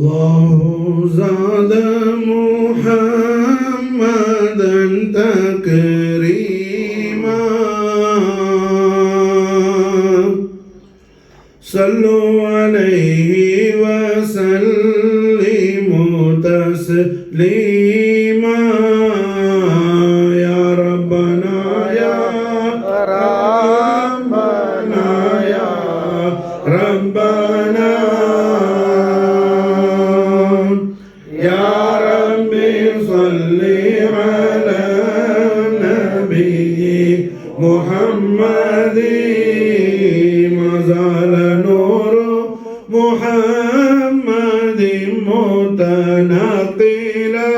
الله زاد محمدا تكريما صلوا عليه وسلموا تسليما يا ربنا يا ربنا يا ربنا يا ربي صل على النبي محمد ما زال نور محمد متنقلا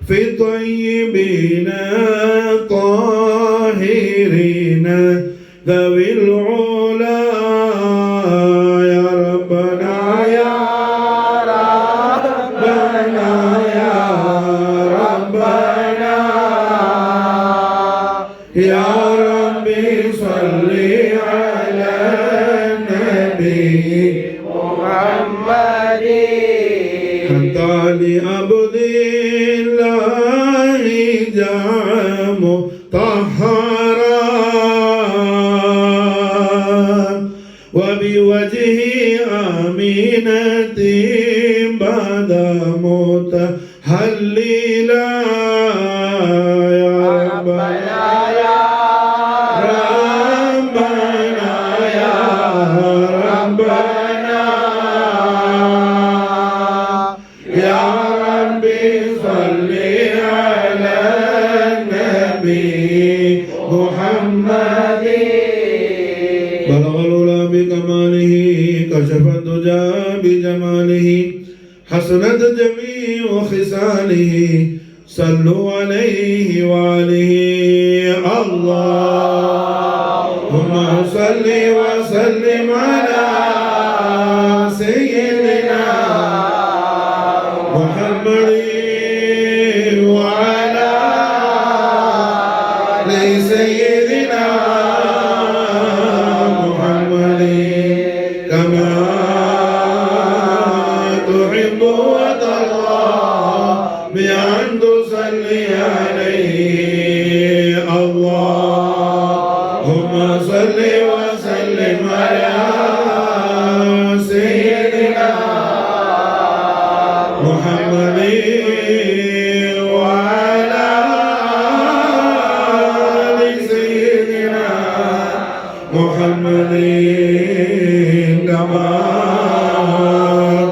في طيبين طاهرين ذوي العلا يا ربنا يا ربنا يا ربنا يا ربي صل على النبي محمد حتى لعبد الله جاء مطهرا وبوجه آمنة بعد متهللا يا ربنا يا ربنا يا ربنا يا ربي صل على النبي محمد بلغ العلا بكماله كشف الدجى بجماله حسنت جميع خصاله صلوا عليه وعليه اللهم صل وسلم على سيدنا محمد وعلى آل سيدنا محمد كما تحب وترضى بأن تصلي عليه اللهم صل وسلم على سيدنا محمد وعلى آل سيدنا محمد كما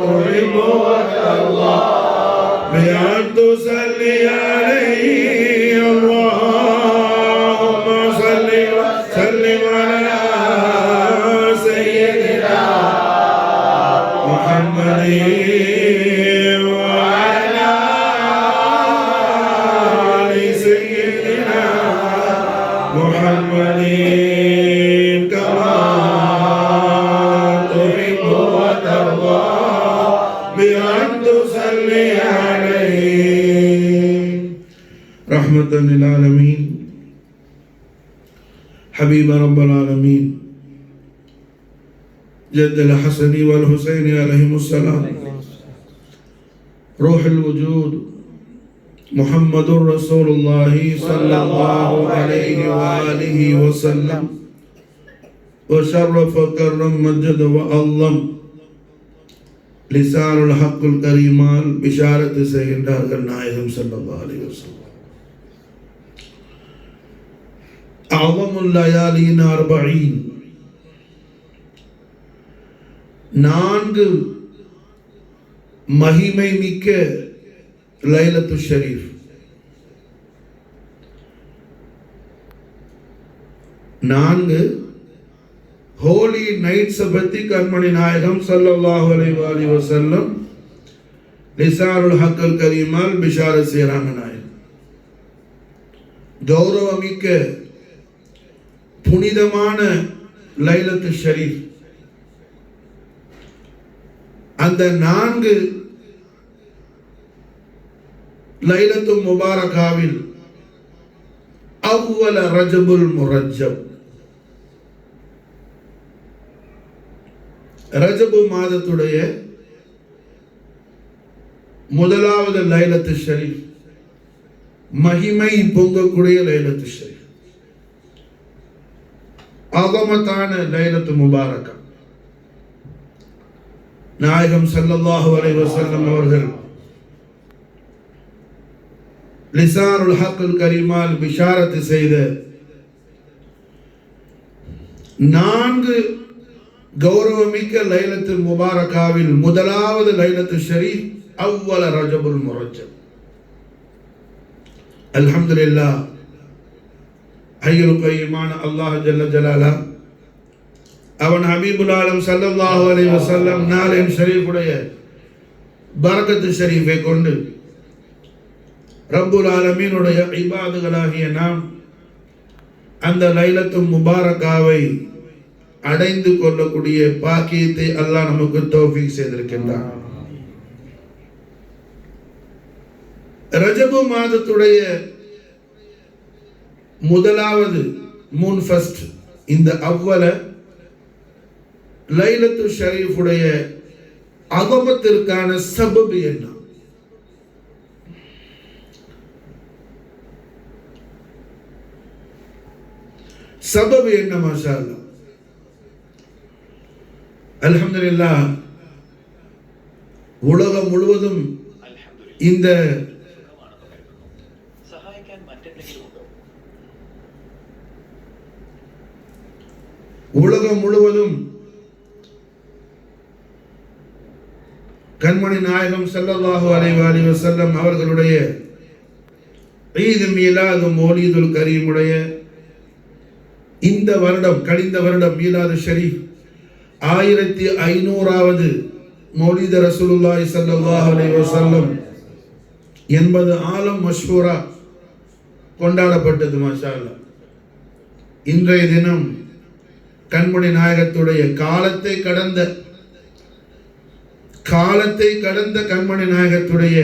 تحب وترضى بأن تصلي عليه اللهم صل وسلم على سيدنا محمد وعلى آل سيدنا محمد كما تحب وترضى بأن تصلي عليه رحمة للعالمين حبيب رب العالمين جد الحسن والحسين عليهم السلام روح الوجود محمد رسول الله صلى الله عليه وآله وسلم وشرف كرم مجد وعظم لسان الحق الكريمان بشارة سيدنا النائم صلى الله عليه وسلم أعظم الليالين 40 நான்கு மகிமை மிக்க லைலத்து ஷரீஃப் நான்கு ஹோலி நைட்ஸ் பத்தி கண்மணி நாயகம் ஸல்லல்லாஹு அலைஹி வஸல்லம் லிசானுல் ஹக்கல் கரீமால் பிஷாரத் செய்றாங்க நாயகம் கௌரவமிக்க புனிதமான லைலத்து ஷரீஃப் அந்த நான்கு லைலத்து முபாரகாவில் அவ்வல ரஜபுல் முரஜ்ஜப் ரஜபு மாதத்துடைய முதலாவது லைலத்து ஷரீஃப், மகிமை பொங்கக்கூடிய லைலத்து ஷரீஃப், அகமத்தான லைலத்து முபாரக்கா. நாயகம் ஸல்லல்லாஹு அலைஹி வஸல்லம் அவர்கள் லிசானுல் ஹக்குல் கரீமால் பிஷாரத் செய்த 4 கௌரவமிக்க லைலத்து முபாரக்காவில் முதலாவது லைலத்து ஷரீஃப் அவ்வல ரஜபுல் முரஜ்ஜப். அல்ஹம்துலில்லாஹ், ஹய்யுல் கய்யூமான அல்லாஹ் ஜல்ல ஜலாலா அவன் ஹபீபுல் ஆலம் ஸல்லல்லாஹு அலைஹி வஸல்லம் நாளின் ஷரீஃபுடைய பரக்கத்து ஷரீஃபை கொண்டு ரப்புல் ஆலமீனுடைய இபாதுகளாகிய நாம் அந்த லைலத்து முபாரக்காவை அடைந்து கொள்ளக்கூடிய பாக்கியத்தை அல்லாஹ் நமக்கு தௌஃபீக் செய்திருக்கின்றான். ரஜபு மாதத்துடைய முதலாவது ஃபர்ஸ்ட் இந்த அவ்வல லைலத்து ஷரீஃபுடைய அகமத்திற்கான சபப் என்ன? சபப் என்ன? மாஷா அல்லாஹ், அல்ஹம்துலில்லாஹ். உலகம் முழுவதும் இந்த உலகம் முழுவதும் கண்மணி நாயகம் ஸல்லல்லாஹு அலைஹி வஸல்லம் அவர்களுடைய ஈத் மீலாது மௌலிதுல் கரீமுடைய இந்த வருடம், கழிந்த வருடம் மீலாது ஷரீஃப் 1500வது மௌலித ரசூலுல்லாஹி ஸல்லல்லாஹு அலைஹி வஸல்லம் என்பது ஆலம் மஷ்ஹூரா கொண்டாடப்பட்டது. மாஷா அல்லாஹ். இன்றைய தினம் கண்மணி நாயகத்துடைய காலத்தை கடந்த கண்மணி நாயகத்துடைய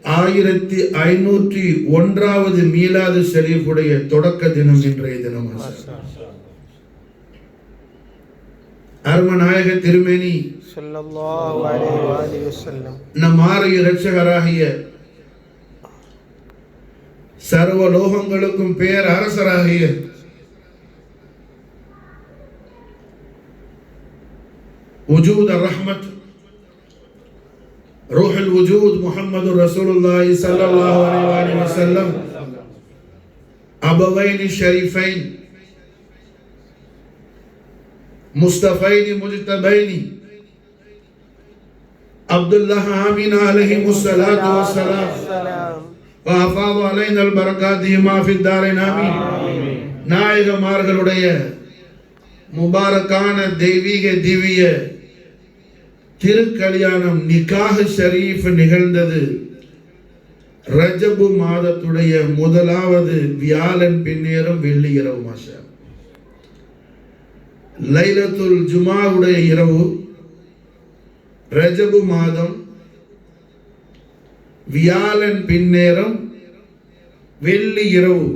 1501வது மீலாது ஷரீஃபுடைய தொடக்க தினம் இன்றைய தினம். அருமநாயக திருமேனி ஸல்லல்லாஹு அலைஹி வஸல்லம் நம் ஆரிய இரட்சகராகிய சர்வ லோகங்களுக்கும் பேர் அரசராகிய وجود الرحمة روح الوجود محمد رسول الله صلى الله عليه وسلم أبوين الشريفين مصطفين مجتبين عبد الله آمين عليهم الصلاة والسلام وأفاض علينا البركات ما في الدارين آمين. நாயகமார்களுடைய முபாரக்கான தெய்வீக திவ்ய திருக்கல்யாணம் நிக்காஹ் ஷரீஃப் நிகழ்ந்தது ரஜபு மாதத்துடைய முதலாவது வியாழன் பின்னேறும் வெள்ளி இரவு. மாஷா, லைலத்துல் ஜுமாவுடைய இரவு, ரஜபு மாதம், வியாழன் பின்னேறும் வெள்ளி இரவு.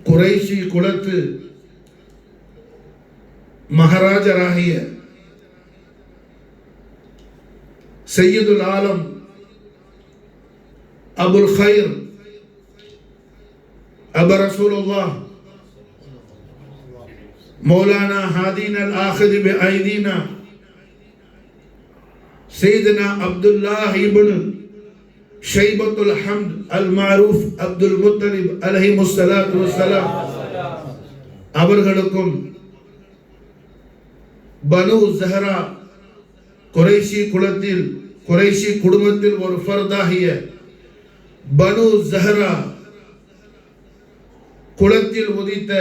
குறைஷி குலத்து மகாராஜராகிய சையதுல் ஆலம் அபுல் கைர் அப ரசூலுல்லாஹ் மௌலானா ஹாதீன் அல் ஆஹித் பி ஐதீனா சையதுனா அப்துல்லாஹ் இப்னு ஷைபத்துல் ஹம்த் அல் மாரூஃப் அப்துல் முத்தலிப் அலைஹிமுஸ் ஸலாத்து வஸ்ஸலாம் அவர்களுக்கும் பனு ஸஹரா குறைஷி குலத்தில் குறைஷி குடும்பத்தில் ஒரு ஃபர்தாகிய பனு ஸஹரா குலத்தில் உதித்த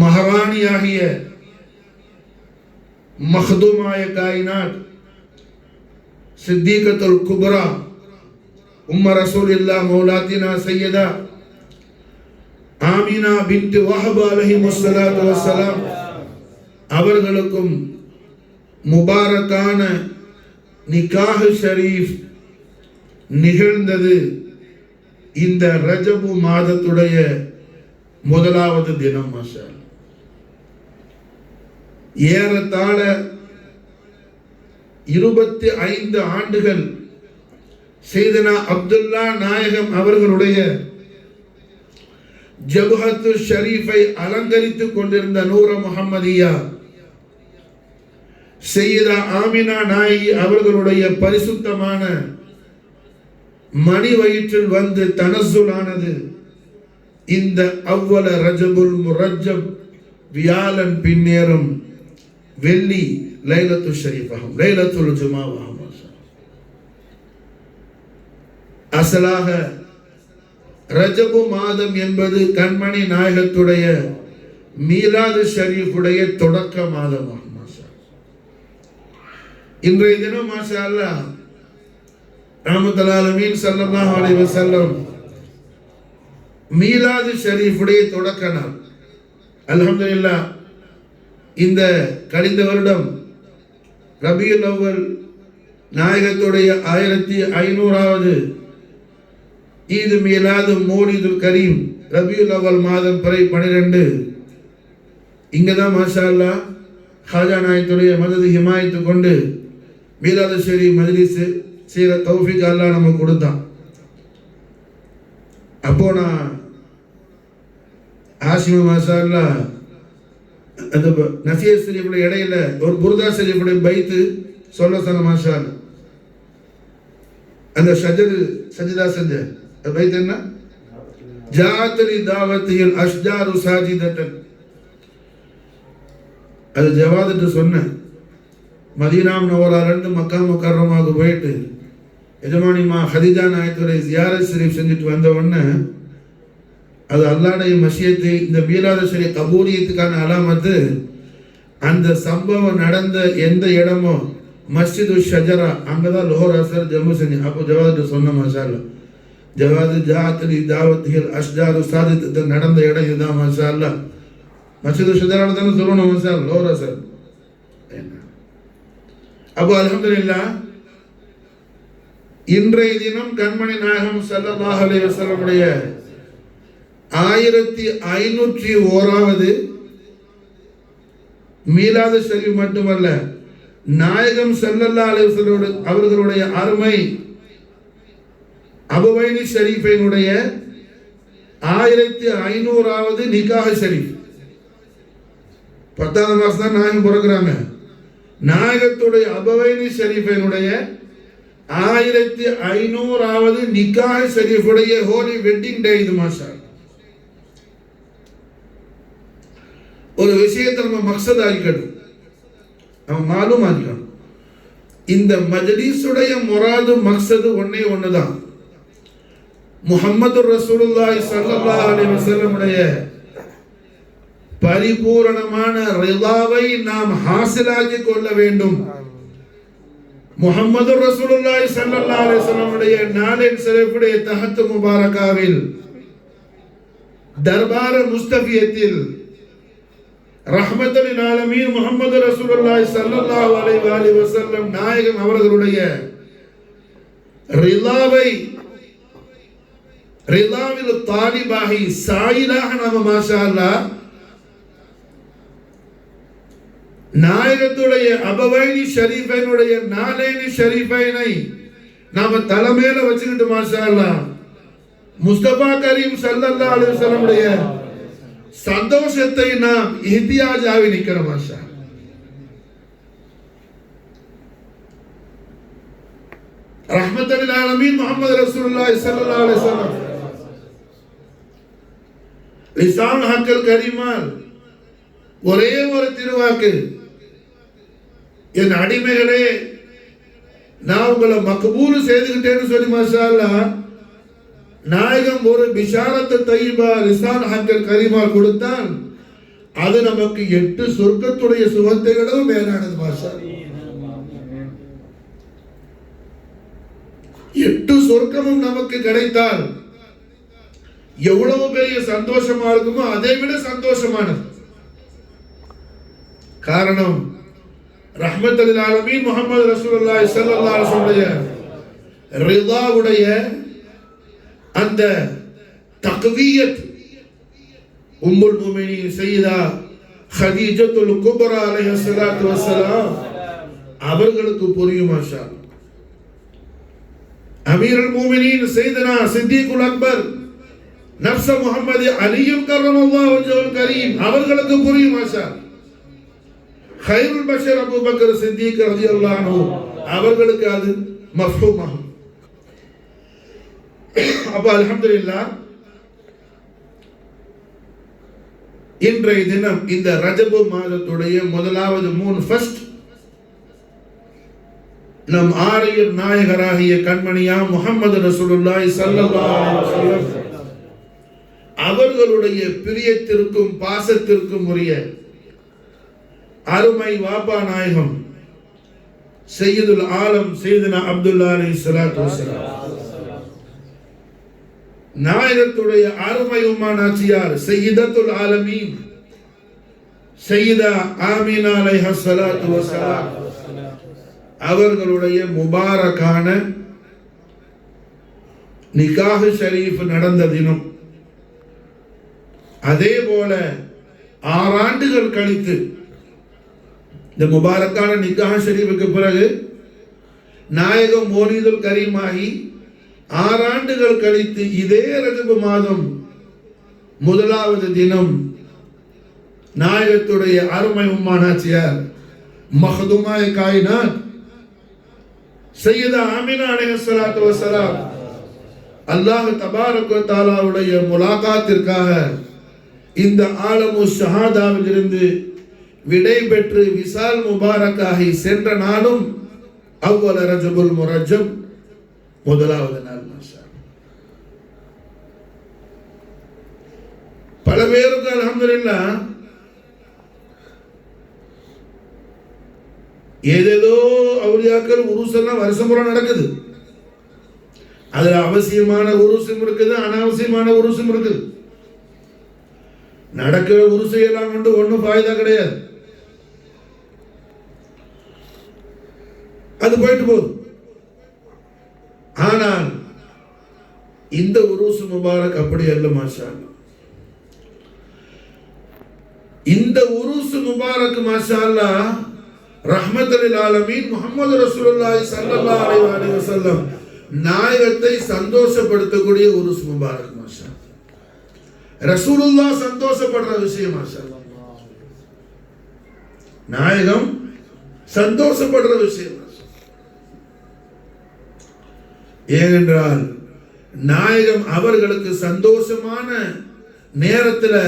மகாராணியாகிய மக்துமாய காயினாத் சித்திகத்துல் குப்ரா உம்ம ரசூலில்லாஹ் மௌலாத்தினா சையதா ஆமினா பின்த் வஹப் அலைஹிமுஸ் ஸலாத்து வஸ்ஸலாம் அவர்களுக்கும் முபாரக்கான நிக்காஹ் ஷரீஃப் நிகழ்ந்தது இந்த ரஜபு மாதத்துடைய முதலாவது தினம். மாஷா, ஏறத்தாழ 25 ஆண்டுகள் செய்தனா அப்துல்லா நாயகம் அவர்களுடைய ஜபஹத்து ஷரீஃபை அலங்கரித்துக் கொண்டிருந்த நூர முஹம்மதியா சையதா ஆமினா நாயகி அவர்களுடைய பரிசுத்தமான மணி வயிற்றில் வந்து தனசுலானது இந்த அவ்வல ரஜபுல் முரஜப் வியாழன் பின்னேறும் வெள்ளி லைலத்து ஷரீஃபாகும், லைலத்துல் ஜுமாவாகும். அசலாக ரஜபு மாதம் என்பது கண்மணி நாயகத்துடைய மீலாது ஷரீஃபுடைய தொடக்க மாதமாகும். இன்றைய தினம் மாஷா அல்லாஹ் ரஹ்மத்துல் ஆலமீன் ஸல்லல்லாஹு அலைஹி வஸல்லம் மீலாது ஷரீஃபுடைய தொடக்க நாள். அல்ஹம்துலில்லாஹ் இந்த கழிந்த வருடம் ரபியுல் அவ்வல் நாயகத்துடைய 1500வது ஈது மீலாது மௌலிதுல் கரீம் ரபியுல் அவ்வல் மாதம் பிறை 12 இங்கதான் மாஷா அல்லாஹ் ஹாஜா நாயகத்துடைய மதது ஹிமாயத்து கொண்டு மீலாது ஷரீஃப் மஜ்லிஸ் செய்கிற தௌஃபீக் அல்லாஹ் நமக்கு கொடுத்தான். அப்போ நான் ஆசிமா மாஷா அல்லாஹ் அந்த நஃபியா ஷரீஃபுடைய இடையில ஒரு புர்தா ஷரீஃபுடைய பைத்து சொல்ல சொன்ன மாஷா அல்லாஹ். அந்த சஜதா செஞ்ச பைத்து என்ன? ஜாஅத்லி தாவத்தில் அஷ்ஜாரு சாஜிதத்தன். அது ஜவாதுட்டு சொன்னேன். மதீனா முனவ்வராலிருந்து மக்கா முக்கர்ரமாவுக்கு போயிட்டு எஜமானிமா ஹதீஜா நாயகத்துடைய ஜியாரத் ஷரீஃப் செஞ்சுட்டு வந்த உடனே அது அல்லாஹ்வுடைய மஷியத்து, இந்த மீலாது ஷரீஃப் கபூலியத்துக்கான அலாமத்து. அந்த சம்பவம் நடந்த எந்த இடமோ மஸ்ஜிது ஷஜரா, அங்கதான் லோஹர் அசர் ஜம்மு செஞ்சு. அப்போ ஜவாதுட்டு சொன்ன மாஷா அல்லாஹ், ஜவாது ஜாஅத்லி தாவத்தில் அஷ்ஜாரு சாஜிதத்தன் நடந்த இடம் இதுதான் மாஷா அல்லாஹ். மஸ்ஜிது ஷஜரால தானே சொல்லணும் மாஷா அல்லாஹ், லோஹர் அசர். அப்போ அல்ஹம்துலில்லாஹ் இன்றைய தினம் கண்மணி நாயகம் ஸல்லல்லாஹு அலைஹி வஸல்லமுடைய 1501வது மீலாது ஷரீஃப் மட்டுமல்ல, நாயகம் ஸல்லல்லாஹு அலைஹி வஸல்லம் அவர்களுடைய அருமை அபுவைனி ஷரீஃபினுடைய 1500வது நிக்காஹ் ஷரீஃப். 10ஆம் மாசம் தான் நாயகம் பிறக்கிறாங்க. நாயகத்துடைய அபுவைனி ஷரீஃபினுடைய 1500வது நிக்காஹ் ஷரீஃபுடைய ஹோலி வெட்டிங் டே இது மாஷா. ஒரு விஷயத்தை நம்ம மக்சத் ஆகிக்கணும், நம்ம மாலும் ஆகிக்கணும். இந்த மஜ்லிஸுடைய முராது மக்சது ஒன்னே ஒண்ணுதான். முஹம்மது ரசூலுல்லாஹி ஸல்லல்லாஹு அலைஹி வஸல்லமுடைய பரிபூரணமான ரிதாவை நாம் ஹாசிலாக்கி கொள்ள வேண்டும். முஹம்மது ரசூலுல்லாஹி ஸல்லல்லாஹு அலைஹி வஸல்லமுடைய நாளின் சிறப்புடைய தஹத்து முபாரகாவில் தர்பார முஸ்தஃபியத்தில் ரஹ்மத்துல் ஆலமீன் முஹம்மது ரசூலுல்லாஹி ஸல்லல்லாஹு அலைஹி வஸல்லம் நாயகம் அவர்களுடைய ரிதாவை ரிதாவில் தாலிபாகி சாயிலாக நாம மாஷா அல்லாஹ் நாயகத்துடைய அபவைனி ஷரீஃபைனுடைய நாலைனி ஷரீஃபைனை நாம தலைமையில வச்சுக்கிட்டு மாஷா அல்லாஹ் முஸ்தபா கரீம் ஸல்லல்லாஹு அலைஹி வஸல்லமுடைய சந்தோஷத்தை நாம் இஹ்தியாஜ் ஆவி நிக்கிறோம் மாஷா. ரஹ்மத்துல் ஆலமீன் முஹம்மது ரசூலுல்லாஹி ஸல்லல்லாஹு அலைஹி வஸல்லம் லிசான் ஹக்கல் கரீமால் ஒரே ஒரு திருவாக்கு, என் அடிமைகளே நான் உங்களை மக்பூல் செய்துகிட்டேன்னு சொல்லி மாஷா அல்லாஹ் நாயகம் ஒரு பிஷாரத்து தையிபா லிசான் ஹக்கல் கரீமால் கொடுத்தான். அது நமக்கு 8 சொர்க்கத்துடைய சுகத்தைகளும் மேலானது மாஷா. 8 சொர்க்கமும் நமக்கு கிடைத்தால் எவ்வளவு பெரிய சந்தோஷமா இருக்குமோ அதை விட சந்தோஷமானது. காரணம் ரஹ்மத்துல் ஆலமீன் முஹம்மது ரசூலுல்லாஹி ஸல்லல்லாஹு அலைஹி வஸல்லம் ரிதாவுடைய அந்த தக்வியத் உம்முல் முஃமினீன் சய்யிதா ஹதீஜத்துல் குப்ரா அலைஹிஸ்ஸலாத்து வஸ்ஸலாம் அவர்களுக்கு புரியும். மாஷா அல்லாஹ். அமீருல் மூமினீன் சையதுனா சித்திகுல் அக்பர் நஃப்ஸ முஹம்மது அலியும் கர்ரமல்லாஹு வஜ்ஹுல் கரீம் அவர்களுக்கு புரியும். மாஷா அல்லாஹ். கைருல் பஷர் அபூபக்கர் சித்திக் ரலியல்லாஹு அன்ஹு அவர்களுக்கு அது மஃஹூம் ஆகும். அப்ப அல்ஹம்துலில்லாஹ் இன்றைய தினம் இந்த ரஜபு மாதத்துடைய முதலாவது ஃபர்ஸ்ட் நம் ஆரியர் நாயகராகிய கண்மணியா முஹம்மது ரசூலுல்லாஹி ஸல்லல்லாஹு அலைஹி வஸல்லம் அவர்களுடைய பிரியத்திற்கும் பாசத்திற்கும் உரிய அருமை வாப்பா நாயகம் சையதுல் ஆலம் சையதுனா அப்துல்லா அலைஹிஸ்ஸலாத்து வஸலாம் நாயகத்துடைய அருமை உம்மா நாச்சியார் சையதத்துல் ஆலமீன் சையதா ஆமீனா அலைஹிஸ்ஸலாத்து வஸலாம் அவர்களுடைய முபாரக்கான நிகாஹ் ஷரீஃப் நடந்த தினம். அதே போல 6 ஆண்டுகள் கழித்து இந்த முபாரக்கான நிகாஹ் ஷரீஃபுக்கு பிறகு நாயகம் மௌலிதுல் கரீமாகி 6 ஆண்டுகள் கழித்து இதே ரஜபு மாதம் முதலாவது தினம் நாயகத்துடைய அருமை உம்மா நாச்சியார் மஹ்துமாய காயினாத் சையதா ஆமினா அலைஹிஸ்ஸலாத்து வஸ்ஸலாம் அல்லாஹ் தபாரக வ தஆலாவுடைய முலாகாத்திற்காக இந்த ஆலமு ஷஹாதாவில் இருந்து விடை பெற்று விசால் முபாரக்காகி சென்ற நாளும் அவ்வல ரஜபுல் முரஜம் முதலாவது நாள். மாஷா அல்லாஹ். பல பேருக்கு அல்ஹம்துலில்லாஹ் ஏதேதோ அவுலியாக்கள் உருஸ் எல்லாம் வருஷம் பூரா நடக்குது. அதுல அவசியமான உருசும் இருக்குது, அனாவசியமான உருசும் இருக்குது. நடக்கிற உருசையெல்லாம் கொண்டு ஒன்றும் ஃபாய்தா கிடையாது. அது போயிட்டு போகுது. ஆனால் இந்த உருஸ் முபாரக் அப்படி அல்ல. மாஷா அல்லாஹ். இந்த உருஸ் முபாரக் மாஷா அல்லாஹ் ரஹ்மத்துல் ஆலமீன் முஹம்மது ரசூலுல்லாஹி ஸல்லல்லாஹு அலைஹி வஸல்லம் நாயகத்தை சந்தோஷப்படுத்தக்கூடிய உருஸ் முபாரக். மாஷா அல்லாஹ். ரசூலுல்லாஹ் சந்தோஷப்படுற விஷயம். மாஷா அல்லாஹ். நாயகம் சந்தோஷப்படுற விஷயம். ஏனென்றால் நாயகம் அவர்களுக்கு சந்தோஷமான நேரத்தில்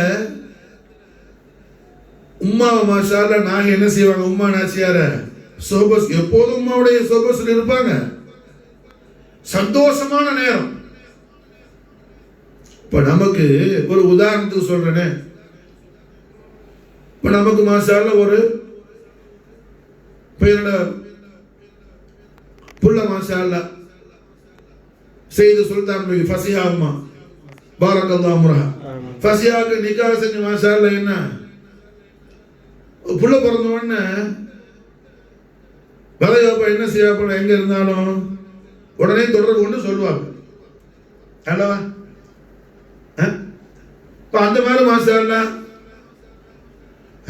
உம்மாவை மாஷா அல்லாஹ் நாயகம் என்ன செய்வாங்க, உம்மா நாச்சியார சோபஸ் எப்போதும் உம்மாவுடைய சோபஸ்ல இருப்பாங்க. சந்தோஷமான நேரம். இப்ப நமக்கு ஒரு உதாரணத்துக்கு சொல்றேனே, இப்ப நமக்கு மாஷா அல்லாஹ் ஒரு பேரோட புள்ள மாஷா அல்லாஹ் சையது சுல்தான் பி ஃபசிஹா அம்மா பாரக்கல்லாஹு அம்ரஹா ஃபசிஹாக்கு நிக்காஹ் செஞ்சு மாஷா அல்லாஹ் என்ன புள்ள பிறந்த உடனே வலையப்பா என்ன செய்வாப்பா, எங்க இருந்தாலும் உடனே தொடர்பு கொண்டு சொல்லுவாங்க அல்லவா. இப்ப அந்த மாதிரி மாஷா அல்லாஹ்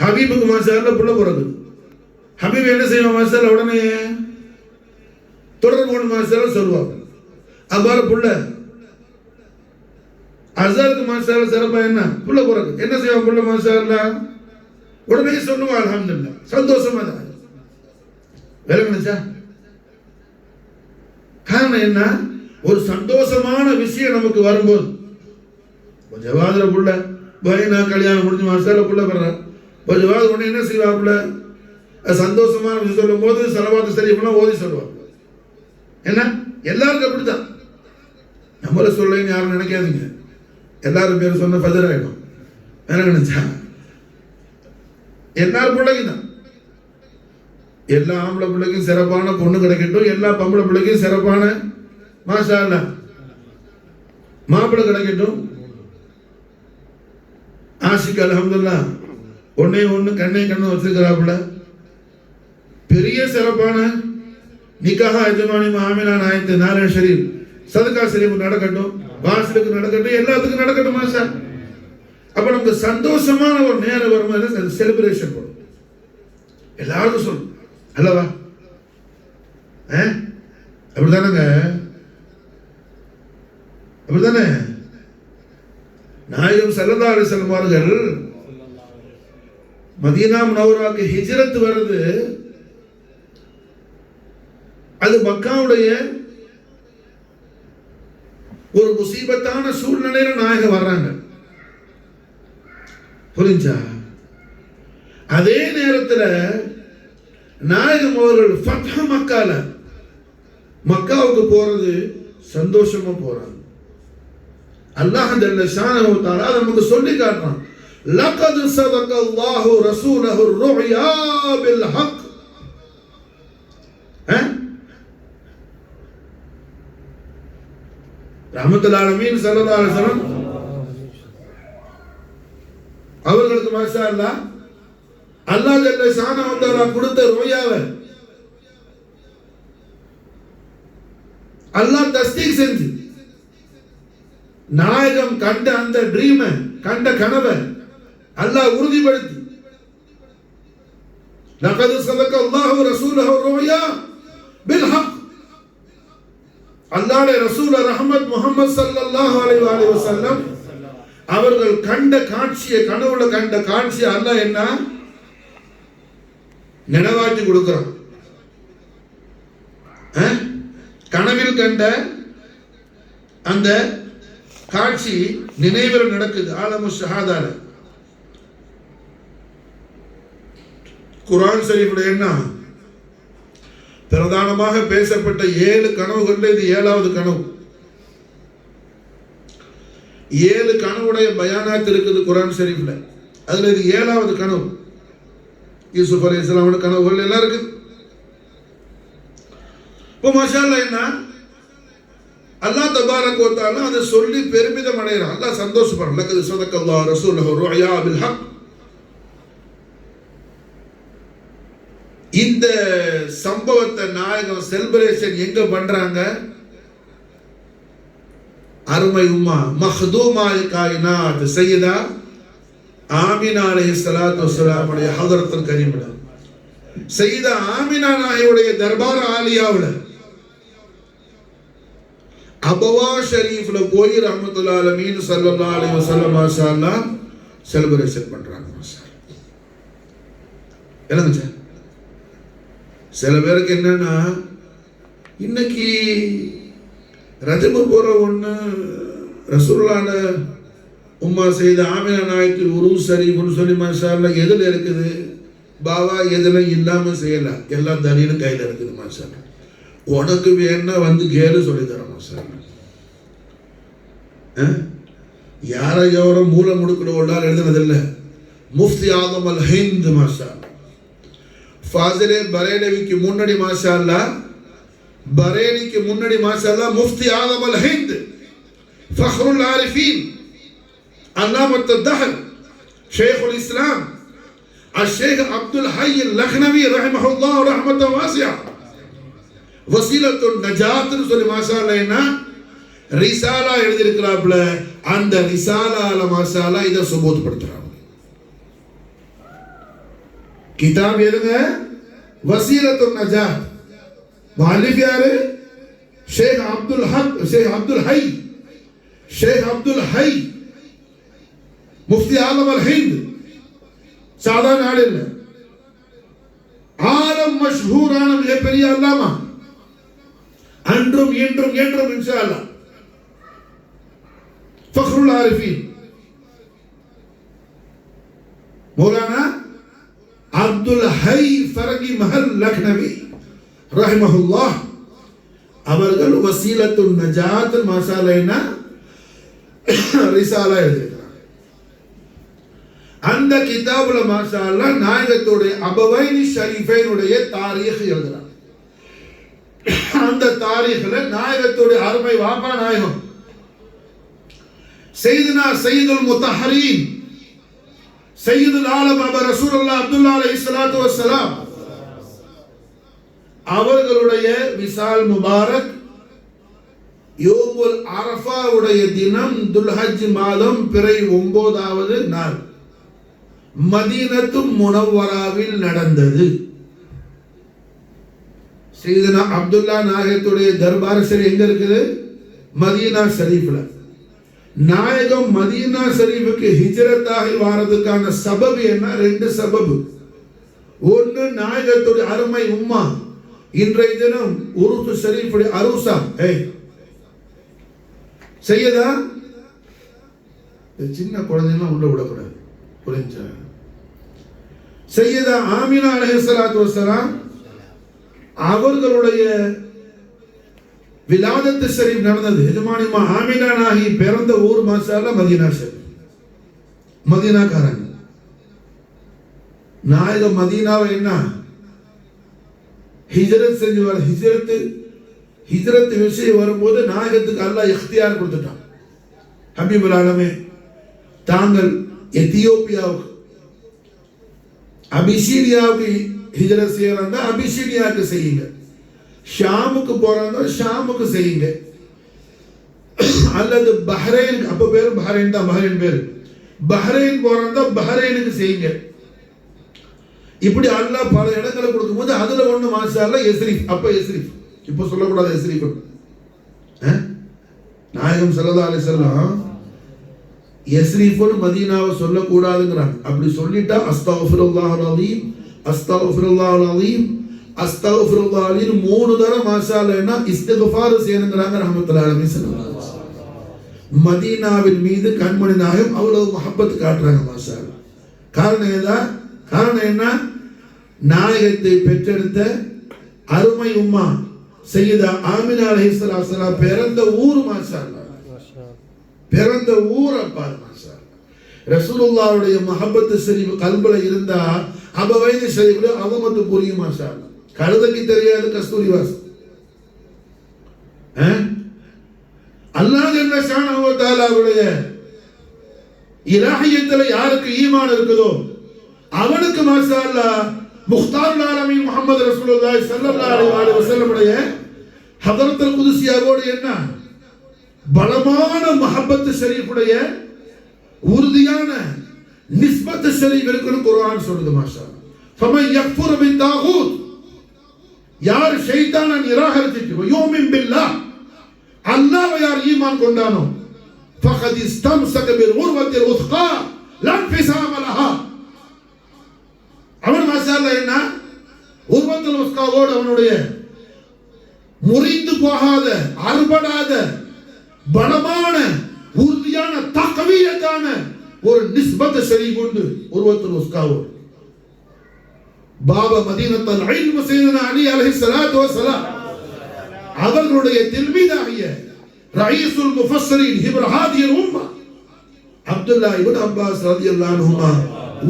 ஹபீபுக்கு மாஷா அல்லாஹ் புள்ள பிறகு ஹபீப் என்ன செய்வான் மாஷா அல்லாஹ் உடனே தொடர்பு கொண்டு மாஷா அல்லாஹ் சொல்லுவாங்க. அவ்வாறு புள்ள அஸருக்கு மாஷா அல்லாஹ் சிறப்பா என்ன புள்ள பிறகு என்ன செய்வான் புள்ள மாஷா அல்லாஹ் உடனே சொல்லுவான் அல்ஹம்துலில்லாஹ். சந்தோஷமா தான் விளங்குச்சா? காரணம் என்ன, ஒரு சந்தோஷமான விஷயம் நமக்கு வரும்போது ஜவாதுல புள்ள பையனா கல்யாணம் முடிஞ்சு மாசால புள்ள பெற ஜவாது உடனே என்ன செய்வாப்புல சந்தோஷமான விஷயம் சொல்லும் போது சலவாத்து சரி ஓதி சொல்லுவாங்க. என்ன எல்லாருக்கும் அப்படித்தான். நம்மள சொல்லன்னு யாரும் நினைக்காதீங்க. எல்லாரும் பேர் சொன்ன ஃபஜர் ஆயிடும். என்ன நினைச்சா எல்லாரும் பிள்ளைக்கு தான். எல்லா ஆம்பளை பிள்ளைக்கும் சிறப்பான பொண்ணு கிடைக்கட்டும், எல்லா பொம்பளை பிள்ளைக்கும் சிறப்பான மாஷா அல்லாஹ் மாப்பிள்ளை கிடைக்கட்டும். ஆஷிக் அல்ஹம்துலில்லாஹ் ஒன்னே ஒண்ணு கண்ணே கண்ணு வச்சிருக்கிறாப்புல. பெரிய சிறப்பான நிக்காஹ் எஜமானி ஆமினா நாயத்து நாராயண ஷரீப் சதகா ஷரீஃப் நடக்கட்டும், வாசலுக்கு நடக்கட்டும், எல்லாத்துக்கும் நடக்கட்டும். மாஷா அப்ப நமக்கு சந்தோஷமான ஒரு நேரம் வரும்போது செலிப்ரேஷன் பண்ணும். எல்லாருக்கும் சொல்லும் அல்லவா? அப்படிதானங்க? அப்படிதானே? நாயகம் ஸல்லல்லாஹு அலைஹி வஸல்லம் அவர்கள் மதீனா முனவ்வராவுக்கு ஹிஜ்ரத் வருது. அது மக்காவுடைய ஒரு முசீபத்தான சூழ்நிலையில நாயகம் வர்றாங்க. புரிஞ்சா? அதே நேரத்தில் நாயகம் அவர்கள் ஃபத்ஹ் மக்கால மக்காவுக்கு போறது சந்தோஷமா போறாங்க. அல்லாஹ் ஜல்ல ஷானஹு வ தஆலா நமக்கு சொல்லி காட்டுறான். லகத் ஸதகல்லாஹு ரசூலஹு ருயா பில் ஹக். ரஹ்மத்துல் ஆலமீன் ஸல்லல்லாஹு அலைஹி வஸல்லம் அவர்களுக்கு மாஷா அல்லாஹ் அல்லாஹ் ஜல்ல ஷானஹு வ தஆலா கொடுத்த ருயாவை அல்லாஹ் தஸ்தீக் செஞ்சு நாயகம் கண்ட அந்த ட்ரீம், கண்ட கனவை அல்லாஹ் உறுதிப்படுத்தி லகத் ஸதகல்லாஹு ரசூலஹு ருயா பில் ஹக். அல்லாஹ்வுடைய ரசூல் ரஹ்மத் முஹம்மது ஸல்லல்லாஹு அலைஹி வஸல்லம் அவர்கள் கண்ட காட்சியை, கனவுல கண்ட காட்சியை அல்லாஹ் என்ன நினைவாட்டி கொடுக்கிறான். கனவில் கண்ட அந்த காட்சி நினைவில் நடக்குது. ஆலமு ஷஹாதால குர்ஆன் ஷரீஃப்ல என்ன பிரதானமாக பேசப்பட்ட 7 கனவுகள்ல இது 7வது கனவு. 7 கனவுடைய பயானாத் இருக்குது குர்ஆன் ஷரீஃப்ல. அதுல இது 7வது கனவு. யூசுப் அலைஹிஸ்ஸலாமோட கனவுகள் எல்லாம் இருக்குது. இப்போ மாஷா அல்லாஹ் என்ன அல்லாஹ் தபாரக வ தஆலா அதை சொல்லி பெருமிதம் அடைகிறான். அல்லாஹ் சந்தோஷப்படுறான். லகத் ஸதகல்லாஹு ரசூலஹு ருயா பில் ஹக். இந்த சம்பவத்தை நாயகம் செலிப்ரேஷன் எங்க பண்றாங்க? அருமை உம்மா மஹ்தூமாய் காயினாத் சையதா ஆமினா அலைஹிஸ்ஸலாத்து வஸ்ஸலாம் உடைய ஹதரத்துல் கரீம்ல சையதா ஆமினா நாயகியுடைய தர்பார் ஆலியாவுல அபவா ஷரீஃப்ல போய் ரஹ்மத்துல் ஆலமீன் ஸல்லல்லாஹு அலைஹி வஸல்லம் மாஷா அல்லாஹ் செலிப்ரேஷன் பண்றாங்க. மாஷா என்னங்க சில பேருக்கு என்னன்னா இன்னைக்கு ரஜபு போற ஒண்ணு ரசூலுல்லாஹ் உம்மா செய்த ஆமினா நாயகி உரு ஷரீஃப்னு சொல்லி மாஷா அல்லாஹ் எதுல இருக்குது? பாவா எதுல இல்லாம செய்யல, எல்லா தனியும் கையில இருக்குது. மாஷா அல்லாஹ் உனக்கு வேணா வந்து கேளு சொல்லி தரோம். மாஷா அல்லாஹ் யாரை எவரோ மூல முடுக்கிற உள்ளால் எழுதுனதில்ல. முஃப்தி ஆதம் அல் ஹிந்த் மாஷா அல்லாஹ் ஃபாசிலே பரேலவிக்கு முன்னாடி மாஷா அல்லாஹ், பரேலிக்கு முன்னாடி மாஷா அல்லாஹ் முஃப்தி ஆதம் அல் ஹிந்த் ஃபக்ருல் ஆரிஃபீன் அல்லாமத் தஹர் ஷேகுல் இஸ்லாம் அஷேக் அப்துல் ஹை லக்னவி ரஹிமஹுல்லாஹ் ரஹ்மத்தன் வாசியா வசீலத்துன் நஜாத்னு சொல்லி மாஷா அல்லாஹ் என்ன ரிசாலா எழுதியிருக்கிறாப்ல. அந்த ரிசாலால மாஷா அல்லாஹ் இதை சுபூத் படுத்துறாங்க. கிதாப் எதுங்க? வசீலத்துன் நஜாத். முஅல்லிஃப் யாரு? ஷேக் அப்துல் ஹக், ஷேக் அப்துல் ஹை, ஷேக் அப்துல் ஹை முஃப்தி ஆலம் அல் ஹிந்த். சாதாரண ஆள் இல்ல, ஆலம் மஷ்ஹூரான மிகப்பெரிய அல்லாமா. அன்றும் இன்றும் என்றும் இன்ஷா அல்லாஹ் ஃபக்ருல் ஆரிஃபீன் மௌலானா அப்துல் ஹை ஃபரகி மஹல் லக்னவி ரஹிமஹுல்லாஹ் அவர்கள் வசீலத்துன் நஜாத் மாஷாஅல்லாஹ் ரிசாலா எழுதியிருக்கிறார். அந்த கிதாபுல மாஷா அல்லாஹ் நாயகத்துடைய அபவைனி ஷரீஃபைனுடைய தாரீഖ് எழுதுறாங்க. அந்த தாரீഖ்ல நாயகத்துடைய அருமை வாப்பா நாயகம் சையதுனா சையதுல் முத்தஹரீன் சையதுல் ஆலம் அபு ரசூலுல்லாஹ் அப்துல்லாஹ் அலைஹிஸ்ஸலாத்து வஸ்ஸலாம் அவர்களுடைய விசால் முபாரக் யோமுல் அரஃபாவுடைய தினம் துல்ஹஜ் மாதம் பிறை 9வது நாள் மதீனத்து முனவ்வராவில் நடந்தது. சையதுனா அப்துல்லா நாயகத்துடைய தர்பார் ஷரீஃப் எங்க இருக்குது? மதீனா ஷரீஃப்ல. நாயகம் மதீனா ஷரீஃபுக்கு ஹிஜ்ரத்தாகி வாரதுக்கான சபபு என்ன? 2 சபபு. ஒன்று, நாயகத்துடைய அருமை உம்மா இன்றைய தினம் உருது ஷரீஃபுடைய அரூசா செய்யதா. சின்ன குழந்தைலாம் உள்ள விடக்கூடாது, புரிஞ்சா? சையதா ஆமினா அலைஹிஸ்ஸலாத்து வஸ்ஸலாம் அவர்களுடைய விலாதத்து ஷரீஃப் நடந்தது. எஜமானிமா ஆமினா நாகி பிறந்த ஊர் மாஷாஅல்லா மதீனா ஷரீஃப். மதீனாக்காரங்க. நாயகம் மதீனாவை என்ன ஹிஜ்ரத் செஞ்சுவார். ஹிஜ்ரத் விஷயம் வரும்போது நாயகத்துக்கு அல்லாஹ் இக்தியார் கொடுத்துட்டான். ஹபீபுல் ஆலமே, தாங்கள் எத்தியோப்பியாவுக்கு அபிசீனியாவுக்கு ஹிஜ்ரத் செய்யறாங்க, அபிசீனியாவுக்கு செய்யுங்க. ஷாமுக்கு போறாங்க, ஷாமுக்கு செய்யுங்க. அல்லது பஹ்ரைன், அப்ப பேரு பஹ்ரைன் தான், பஹ்ரைன் பேரு. பஹ்ரைன் போறாங்க, பஹ்ரைனுக்கு செய்யுங்க. இப்படி அல்லாஹ் பல இடங்களை கொடுக்கும்போது அதுல ஒண்ணு மாஷாஅல்லா யஸ்ரிஃப். அப்ப யஸ்ரிஃப், இப்ப சொல்லக்கூடாது யஸ்ரிஃப். நாயகம் ஸல்லல்லாஹு அலைஹி வஸல்லம் யஸ்ரிஃப்னு மதீனாவை சொல்லக்கூடாதுங்கிறாங்க. அப்படி சொல்லிட்டா அஸ்தக்ஃபிருல்லாஹல் அலீம், அஸ்தக்ஃபிருல்லாஹல் அலீம், அஸ்தக்ஃபிருல்லாஹல் அலீம் 3 தடவை மாஷாஅல்லா இஸ்திக்ஃபார் செய்யணும்ங்கறாங்க ரஹ்மத்துல்லாஹி அலைஹி வஸல்லம். மதீனாவின் மீது கண்மணி நாயகம் அவ்வளவு மஹப்பத் காட்டுறாங்க மாஷாஅல்லா. காரணம் என்ன? நாயகத்தை பெற்றெடுத்த அருமை உம்மா சையதா ஆமினா அலைஹிஸ்ஸலாத்து வஸ்ஸலாம் பிறந்த ஊர் மாஷாஅல்லா. பிறந்த ஊர் அப்பா மாஷாஅல்லா. ரசூலுல்லாஹ்வுடைய மஹப்பத் ஷரீஃப் கல்புல இருந்தா அபவைன் ஷரீஃப்ல அவமத்து புரியும் மாஷாஅல்லா. கழுதைக்கு தெரியாது கஸ்தூரி வாசம். அல்லாஹ் ஜல்ல ஷானஹு வ தஆலாவுடைய இலாஹியத்துல யாருக்கு ஈமான் இருக்குதோ அவனுக்கு மாஷாஅல்லா முக்தாருல் ஆலமீன் முஹம்மது ரசூலுல்லாஹி ஸல்லல்லாஹு அலைஹி வஸல்லம் உடைய ஹதரத்துல் குதுஸியாவோடு என்ன பலமான மஹப்பத் ஷரீஃபுடைய உறுதியான நிஸ்பத் ஷரீஃப் இருக்குன்னு குர்ஆன் சொல்லுது மாஷாஅல்லா. ஃபமன் யக்ஃபுர் பித்தாகூத், யார் ஷைத்தானை நிராகரிச்சிட்டு யுமின் பில்லாஹ், அல்லாஹ்வை யார் ஈமான் கொண்டானோ ஃபகத் இஸ்தம்ஸக பில் உர்வத்தில் உஸ்கா லா இன்ஃபிஸாம லஹா, அவன் மாஷாஅல்லா என்ன உர்வத்துல் உஸ்காவோடு அவனுடைய முறிந்து போகாத அறுபடாத பலமான உறுதியான தக்வியத்தான ஒரு நிஸ்பத் ஷரீஃப் உண்டு உர்வத்துல் உஸ்காவோடு. பாபா மதீனத்துல் இல்ம் சையதுனா அலி அலைஹிஸ்ஸலாத்து வஸ்ஸலாம் அவர்களுடைய தில்மீதாகிய ரயீசுல் முஃபஸ்ஸிரீன் ஹிப்ர் ஹாதில் உம்மா அப்துல்லா இப்னு அப்பாஸ் ரலியல்லாஹு அன்ஹுமா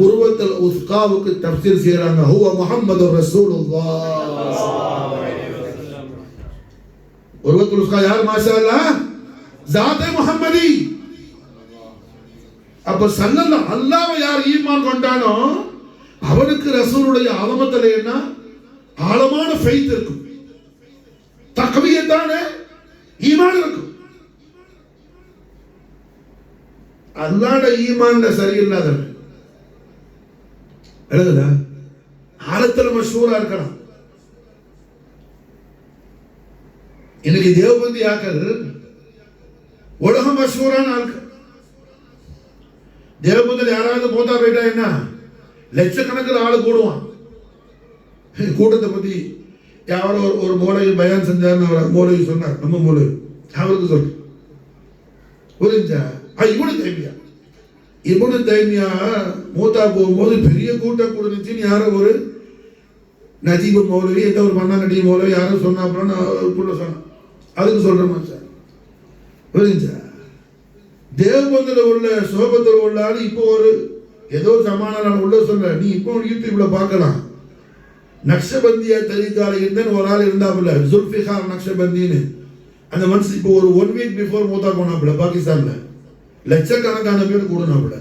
உர்வத்துல் உஸ்காவுக்கு தஃப்சீர் செய்றாங்க. ஹுவ முஹம்மதுர் ரசூலுல்லாஹ். உர்வத்துல் உஸ்கா யார் மாஷாஅல்லா? ذات முஹம்மதி. அப்ப ஸல்லல்லாஹு அல்லாஹ்வை யார் ஈமான் கொண்டானோ அவனுக்கு ரசூலுடைய ஆலமத்துல என்ன ஆழமான ஃபெய்த் இருக்கும், தக்வியத்தான ஈமான் இருக்கும். அல்லாஹ்வுடைய ஈமான்ல சரியில்லாதவன் எழுதுல ஆழத்துல மஷூரா இருக்கலாம். இன்னைக்கு தேவபந்தி ஆக்கள் உலகம் மஷூரான ஆட்கள். தேவபந்தில் யாராவது போதா போயிட்டா என்ன லட்சக்கணக்கில் ஆளு கூடுவான். கூட்டத்தை பத்தி யாரோ ஒரு மௌலவி பயான் செஞ்சாருன்னு அவர் மௌலவி சொன்னார். நம்ம மௌலவி அவருக்கு சொல்ற புரிஞ்சா இப்னு தைமியா மூத்தா போகும்போது பெரிய கூட்டம் கூடுச்சுன்னு யாரோ ஒரு நஜீபு மௌலவி எந்த ஒரு மண்ணாங்கட்டி மௌலவி யாரோ சொன்னாப்புல சொன்னான். அதுக்கு சொல்றேன் சார் புரிஞ்சா. தேவபந்தில் உள்ள சோபத்தில் உள்ள ஆள் இப்போ ஒரு ஏதோ சமானான உள்ள சொல்ல நீ இப்போ யூடியூப்ல பார்க்கலாம். நக்ஷபந்தியா தரீகால இருந்தேன்னு ஒரு ஆள் இருந்தாப்புல ஜுல்ஃபிகார் நக்ஷபந்தின்னு. அந்த மனுஷன் இப்போ ஒரு 1 வீக் பிஃபோர் மூத்தா போனாப்புல பாகிஸ்தான்ல. லட்சக்கணக்கான பேர் கூடனாப்புல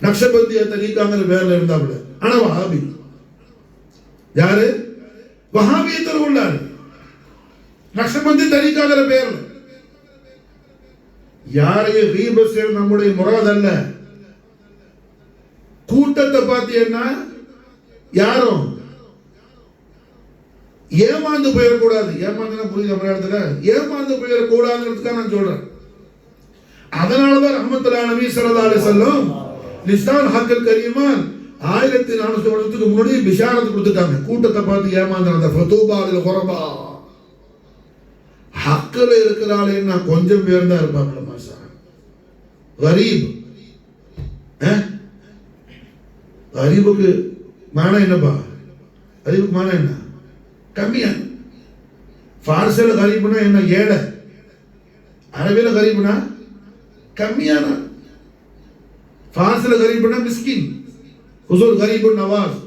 நக்ஷபந்தியா தரீகாங்கிற பேர்ல இருந்தாப்புல. ஆனா வஹாபி. யாரு? வஹாபியத்தில் உள்ளாரு. நக்ஷபந்தி தரிகாங்கிற பேர்ல. யாரையும் கீபத் செய்யறது நம்முடைய முராத் அல்ல. கூட்டத்தை பார்த்தீங்கன்னா யாரும் ஏமாந்து போயிடக்கூடாது. ஏமாந்துனா புரியுது நம்ம இடத்துல, ஏமாந்து போயிடக்கூடாதுன்றதுக்காக நான் சொல்றேன். அதனாலதான் ரஹ்மத்துல் ஆலமீன் ஸல்லல்லாஹு அலைஹி வஸல்லம் லிசான் ஹக்கல் கரீமான் 1400 வருஷத்துக்கு முன்னாடி பிஷாரத் கொடுத்துட்டாங்க. கூட்டத்தை பார்த்து ஏமாந்துறத ஃபதூபா லில் குரபா. ஹக்கில் இருக்கிறாளேன்னா கொஞ்சம் பேர் தான் இருப்பாங்க. மாஷா கரீப், கரீபுக்கு மானா என்னப்பா? கரீபுக்கு மானா என்ன? கம்மியான. ஃபார்சில கரீப்னா என்ன? ஏழை. அரபில கரீப்னா கம்மியான. ஃபார்சில கரீப்னா மிஸ்கின். ஹுசூர் கரீபுன் நவாஸ்,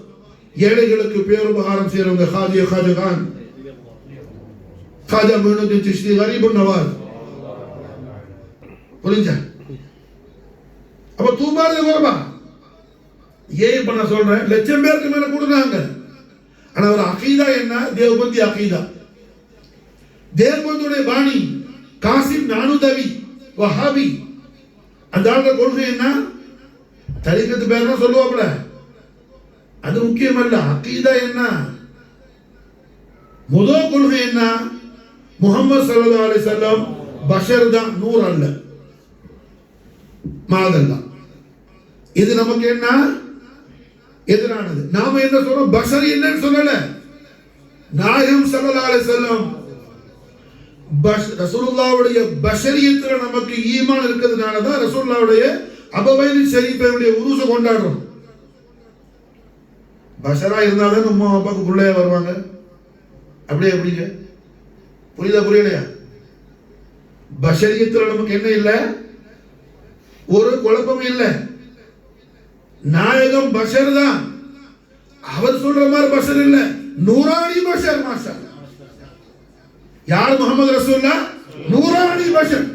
ஏழைகளுக்கு பேருபகாரம் செய்யறவங்க. காஜா கான், காஜா மொயினுddin சிஷ்தி கரீபுன் நவாஸ். புரிஞ்சா? அப்ப தூபால வரபா ஏன் இப்ப நான் சொல்றேன், லட்சம் பேருக்கு மேல கூடுறாங்க. ஆனா ஒரு அகீதா என்ன? தேவபந்தி அகீதா. தேவபந்துடைய பாணி காசிம் நானுதவி வஹாபி. அந்த ஆளுடைய கொள்கை என்ன? தரிகத்து பேர் தான் சொல்லுவாப்ல, அது முக்கியம் அல்ல. அகீதா என்ன? முதல் கொள்கை என்ன? முஹம்மது ஸல்லல்லாஹு அலைஹி வஸல்லம் பஷர் தான், நூர் அல்ல, மாதல்லா. இது நமக்கு என்ன எதிரானது. நாம என்ன சொல்றோம்? பஷர் என்னன்னு சொல்லல. நாயகம் ஸல்லல்லாஹு அலைஹி வஸல்லம் ரசூலுல்லாஹ்வுடைய பஷரியத்துல நமக்கு ஈமான் இருக்கிறதுனால தான் ரசூலுல்லாஹ்வுடைய அபவைதி ஷரீஃபுடைய உருஸ கொண்டாடுறோம். பஷரா இருந்தாலும் அம்மா அப்பாக்கு பிள்ளையா வருவாங்க. அப்படியே எப்படிங்க? புரியுதா புரியலையா? பஷரியத்துல நமக்கு என்ன இல்லை? ஒரு குழப்பம் இல்லை. நாயகம் பஷர் தான். அவர் சொல்ற மாதிரி பஷர் இல்ல, நூரானி பஷர். மாஷா யார்? முஹம்மது ரசூலுல்லாஹ் நூரானி பஷர்.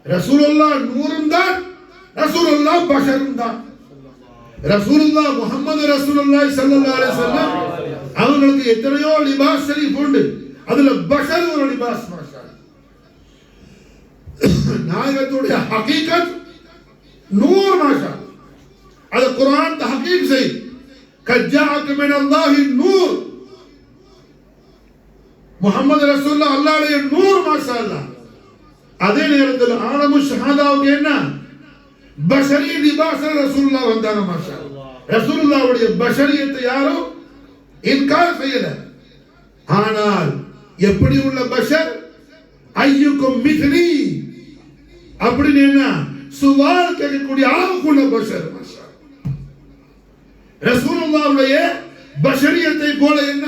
ரசூலுல்லாஹ் நூரும் தான், ரசூலுல்லாஹ் பஷரும் தான். ரசூலுல்லாஹ் முஹம்மது ரசூலுல்லாஹி ஸல்லல்லாஹு அலைஹி வஸல்லம் அவங்களுக்கு எத்தனையோ லிபாஸ் ஷரீஃப் உண்டு, அதுல பஷர் ஒரு லிபாஸ். மாஷா நாயகத்துடைய ஹகீகத் நூர். மாஷா அது குர்ஆன் தஹகீக் செய் கஜ்ஜாஅக மினல்லாஹி நூர். முஹம்மது ரசூலுல்லாஹ் அல்லாஹ்வுடைய நூர். மாஷா அல்லாஹ். அதே நேரத்தில் ஆலமு ஷஹாதாவுக்கு என்ன? பஷரி லிபாஸ் ரசூலுல்லாஹ் வந்தாங்க. மாஷா ரசூலுல்லாஹ்வுடைய பஷரியத்தை யாரும் இன்கார் செய்யல. ஆனால் எப்படி உள்ள பஷர்? ஐயுக்கும் மித்லி அப்படின்னு என்ன சுவால் கேட்கக்கூடிய ஆவுக்குள்ள பஷர். மாஷா ரசூலுல்லாஹ்வுடைய பஷரியத்தை போல என்ன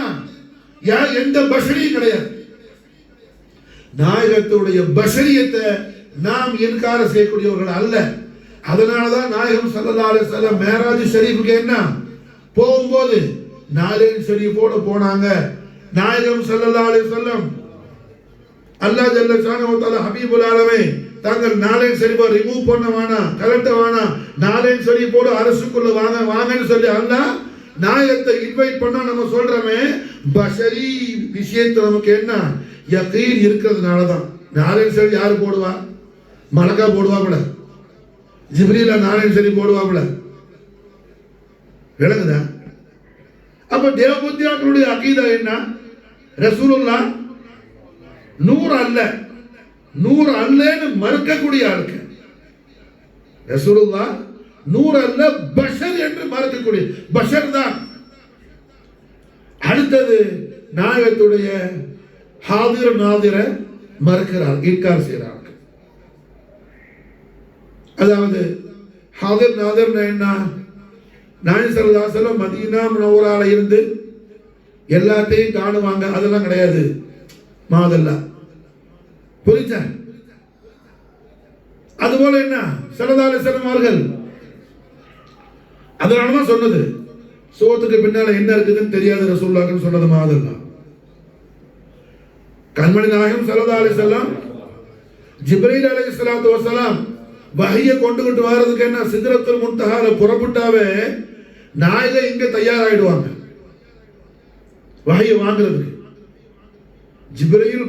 எந்த பஷரியும் கிடையாது. நாயகத்துடைய பஷரியத்தை நாம் இன்கார செய்யக்கூடியவர்கள் அல்ல. அதனாலதான் நாயகம் ஸல்லல்லாஹு அலைஹி வஸல்லம் மேராஜ் ஷரீஃபுக்கு என்ன போகும்போது நாலேன் ஷரீஃபோட போனாங்க. நாயகம் ஸல்லல்லாஹு அலைஹி வஸல்லம் அல்லாஹ் ஜல்ல ஷானஹு வ தஆலா ஹபீபுல் ஆலமீன் தாங்கள் நாலேன் ஷரீஃபை ரிமூவ் பண்ண வேணாம், கலட்ட வேணாம், நாலேன் ஷரீஃபோட அரசுக்குள்ள வாங்க வாங்கன்னு சொல்லி அல்லாஹ் நாயகத்தை இன்வைட் பண்ணா நம்ம சொல்றோமே, பஷரி விஷயத்துல நமக்கு என்ன யகீன் இருக்கிறதுனால தான். நாலேன் ஷரீஃப் யாரு போடுவா? மலக்கா போடுவாப்ல, ஜிப்ரீல் நாலேன் ஷரீஃப் போடுவாப்ல. விளங்குதா? அப்ப தேவபுத்தியாக்களுடைய அகீதா என்ன? ரசூலுல்லாஹ் நூறு அல்ல, நூறு அல்லன்னு மறுக்கக்கூடிய ஆளுக்கு. ரசூலுல்லாஹ் நூறு அல்ல, பஷர் என்று மறுக்கக்கூடிய பஷர் தான். அடுத்தது நாயகத்துடைய ஹாதிர் நாதிர மறுக்கிறார், இன்கார் செய்கிறார். அதாவது ஹாதிர் நாதிர் என்ன? நாயகம் ஸல்லல்லாஹு அலைஹி வஸல்லம் மதீனா முனவ்வரால இருந்து எல்லாத்தையும் காணுவாங்க, அதெல்லாம் கிடையாது. மாதல்லா புரிஞ்சா? அதுபோல என்ன ஸல்லல்லாஹு அலைஹி வஸல்லம் அவர்கள் அதனாலதான் சொன்னது சோத்துக்கு பின்னால என்ன இருக்குதுன்னு தெரியாது ரசூலுல்லாஹ்னு சொன்னது மாதல்லா. கண்மணி நாயகம் ஸல்லல்லாஹு அலைஹி வஸல்லம் ஜிப்ரீல் அலைஹிஸ்ஸலாத்து வஸலாம் வஹியை கொண்டுகிட்டு வர்றதுக்கு என்ன சித்ரத்துல் முன்தஹால புறப்பட்டாவே நாயகம் இங்க தயாராயிடுவாங்க வஹியை வாங்குறதுக்கு. ஜிப்ரீல்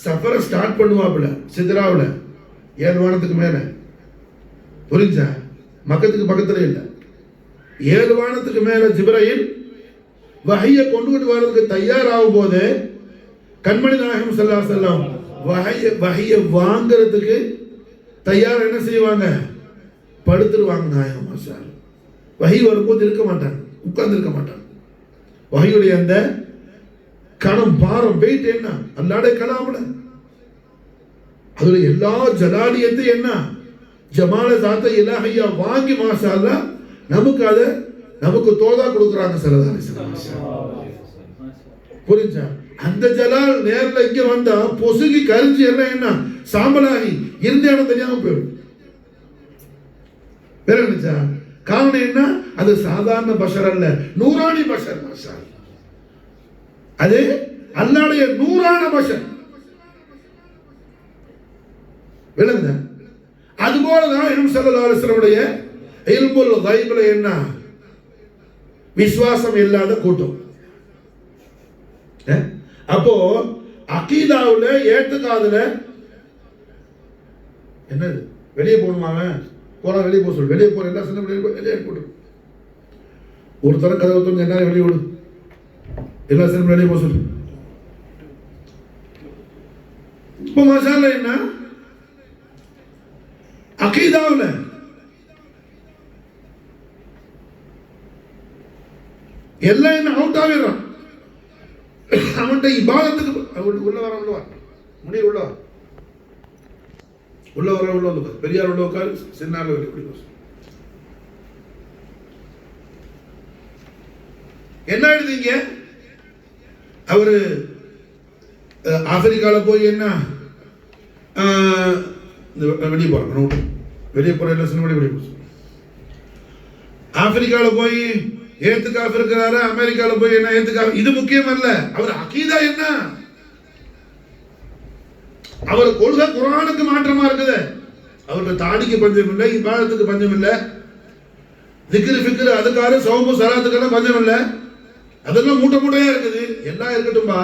சஃபரை ஸ்டார்ட் பண்ணுவாப்புல சித்ராவில் 7 வானத்துக்கு மேல. புரிஞ்சா? மக்கத்துக்கு பக்கத்துல இல்ல, 7 வானத்துக்கு மேல ஜிப்ரீல் வஹையை கொண்டுகிட்டு வர்றதுக்கு தயாராகும் போது கண்மணி நாயகம் ஸல்லல்லாஹு அலைஹி வஸல்லம் வஹையை வாங்குறதுக்கு தயார் என்ன செய்வாங்க? படுத்துருவாங்க நாயகம். மாஷா அல்லாஹ். வஹி வரும்போது இருக்க மாட்டாங்க, உட்கார்ந்து இருக்க மாட்டாங்க. வஹையுடைய அந்த கணம் பாரம் வெயிட் என்ன அல்லாஹ்வுடைய கலாம்ல அதுல எல்லா ஜலாலியத்தை என்ன ஜமால ஸாத்த இலாஹியா வாங்கி மாஷா அல்லாஹ் நமக்கு தோதா கொடுக்குறாங்க ஸல்லல்லாஹு அலைஹி வஸல்லம். புரிஞ்சா? அந்த ஜலால் நேர்ல இங்க வந்தா பொசுகி கரிஞ்சு எல்லாம் என்ன சாம்பலாகி இருந்த இடம் தெரியாம போயிடும். வேற நினைச்சா காரணம் என்ன? அது சாதாரண பஷர் அல்ல, நூறானி பஷர். மாஷா அல்லாஹ். அது அல்லாஹ்வுடைய நூறான பஷர். விளங்குதா? அதுபோலதான் நபி ஸல்லல்லாஹு அலைஹி வஸல்லம் இல்முல் கைப்ல என்ன விசுவாசம் இல்லாத கூட்டம். அப்போ அகீதாவுல ஏத்துக்காதுல என்னது வெளியே போகணுமாங்க? போனா வெளியே போக சொல்லு. வெளியே போற எல்லா சொன்ன வெளியே போட்டு ஒரு தர கதவை தோங்க என்ன வெளியே விடு. எல்லா சில வெளியே போக சொல்லு. இப்போ மசாலா என்ன அகீதாவுல எல்லாம் என்ன அவுட் ஆகிடுறான். அவன்கிட்ட இபாதத்துக்கு உள்ள வர முடிய உள்ள வந்து பெரியார் உள்ள உட்காரு, சின்னால என்ன எழுதிங்க? அவரு ஆப்பிரிக்கால போய் என்ன வெளியே போறாங்க, வெளியே போற எல்லா சினிமா வெளியே போச்சு. ஆப்பிரிக்கால போய் ஏத்துக்காஃப் இருக்கிறாரு, அமெரிக்கால போய் என்ன ஏத்துக்காஃப். இது முக்கியம் அல்ல. அவர் அகீதா என்ன? அவர் கொள்கை குர்ஆனுக்கு மாற்றமா இருக்குது. அவருக்கு தாடிக்கு பஞ்சம் இல்லை, இபாதத்துக்கு பஞ்சம் இல்லை, திக்ரு ஃபிக்ரு அதுக்காரு சௌமு ஸலாத்துக்கெல்லாம் பஞ்சம் இல்லை. அதெல்லாம் மூட்டை மூட்டையா இருக்குது. எல்லாம் இருக்கட்டும்பா.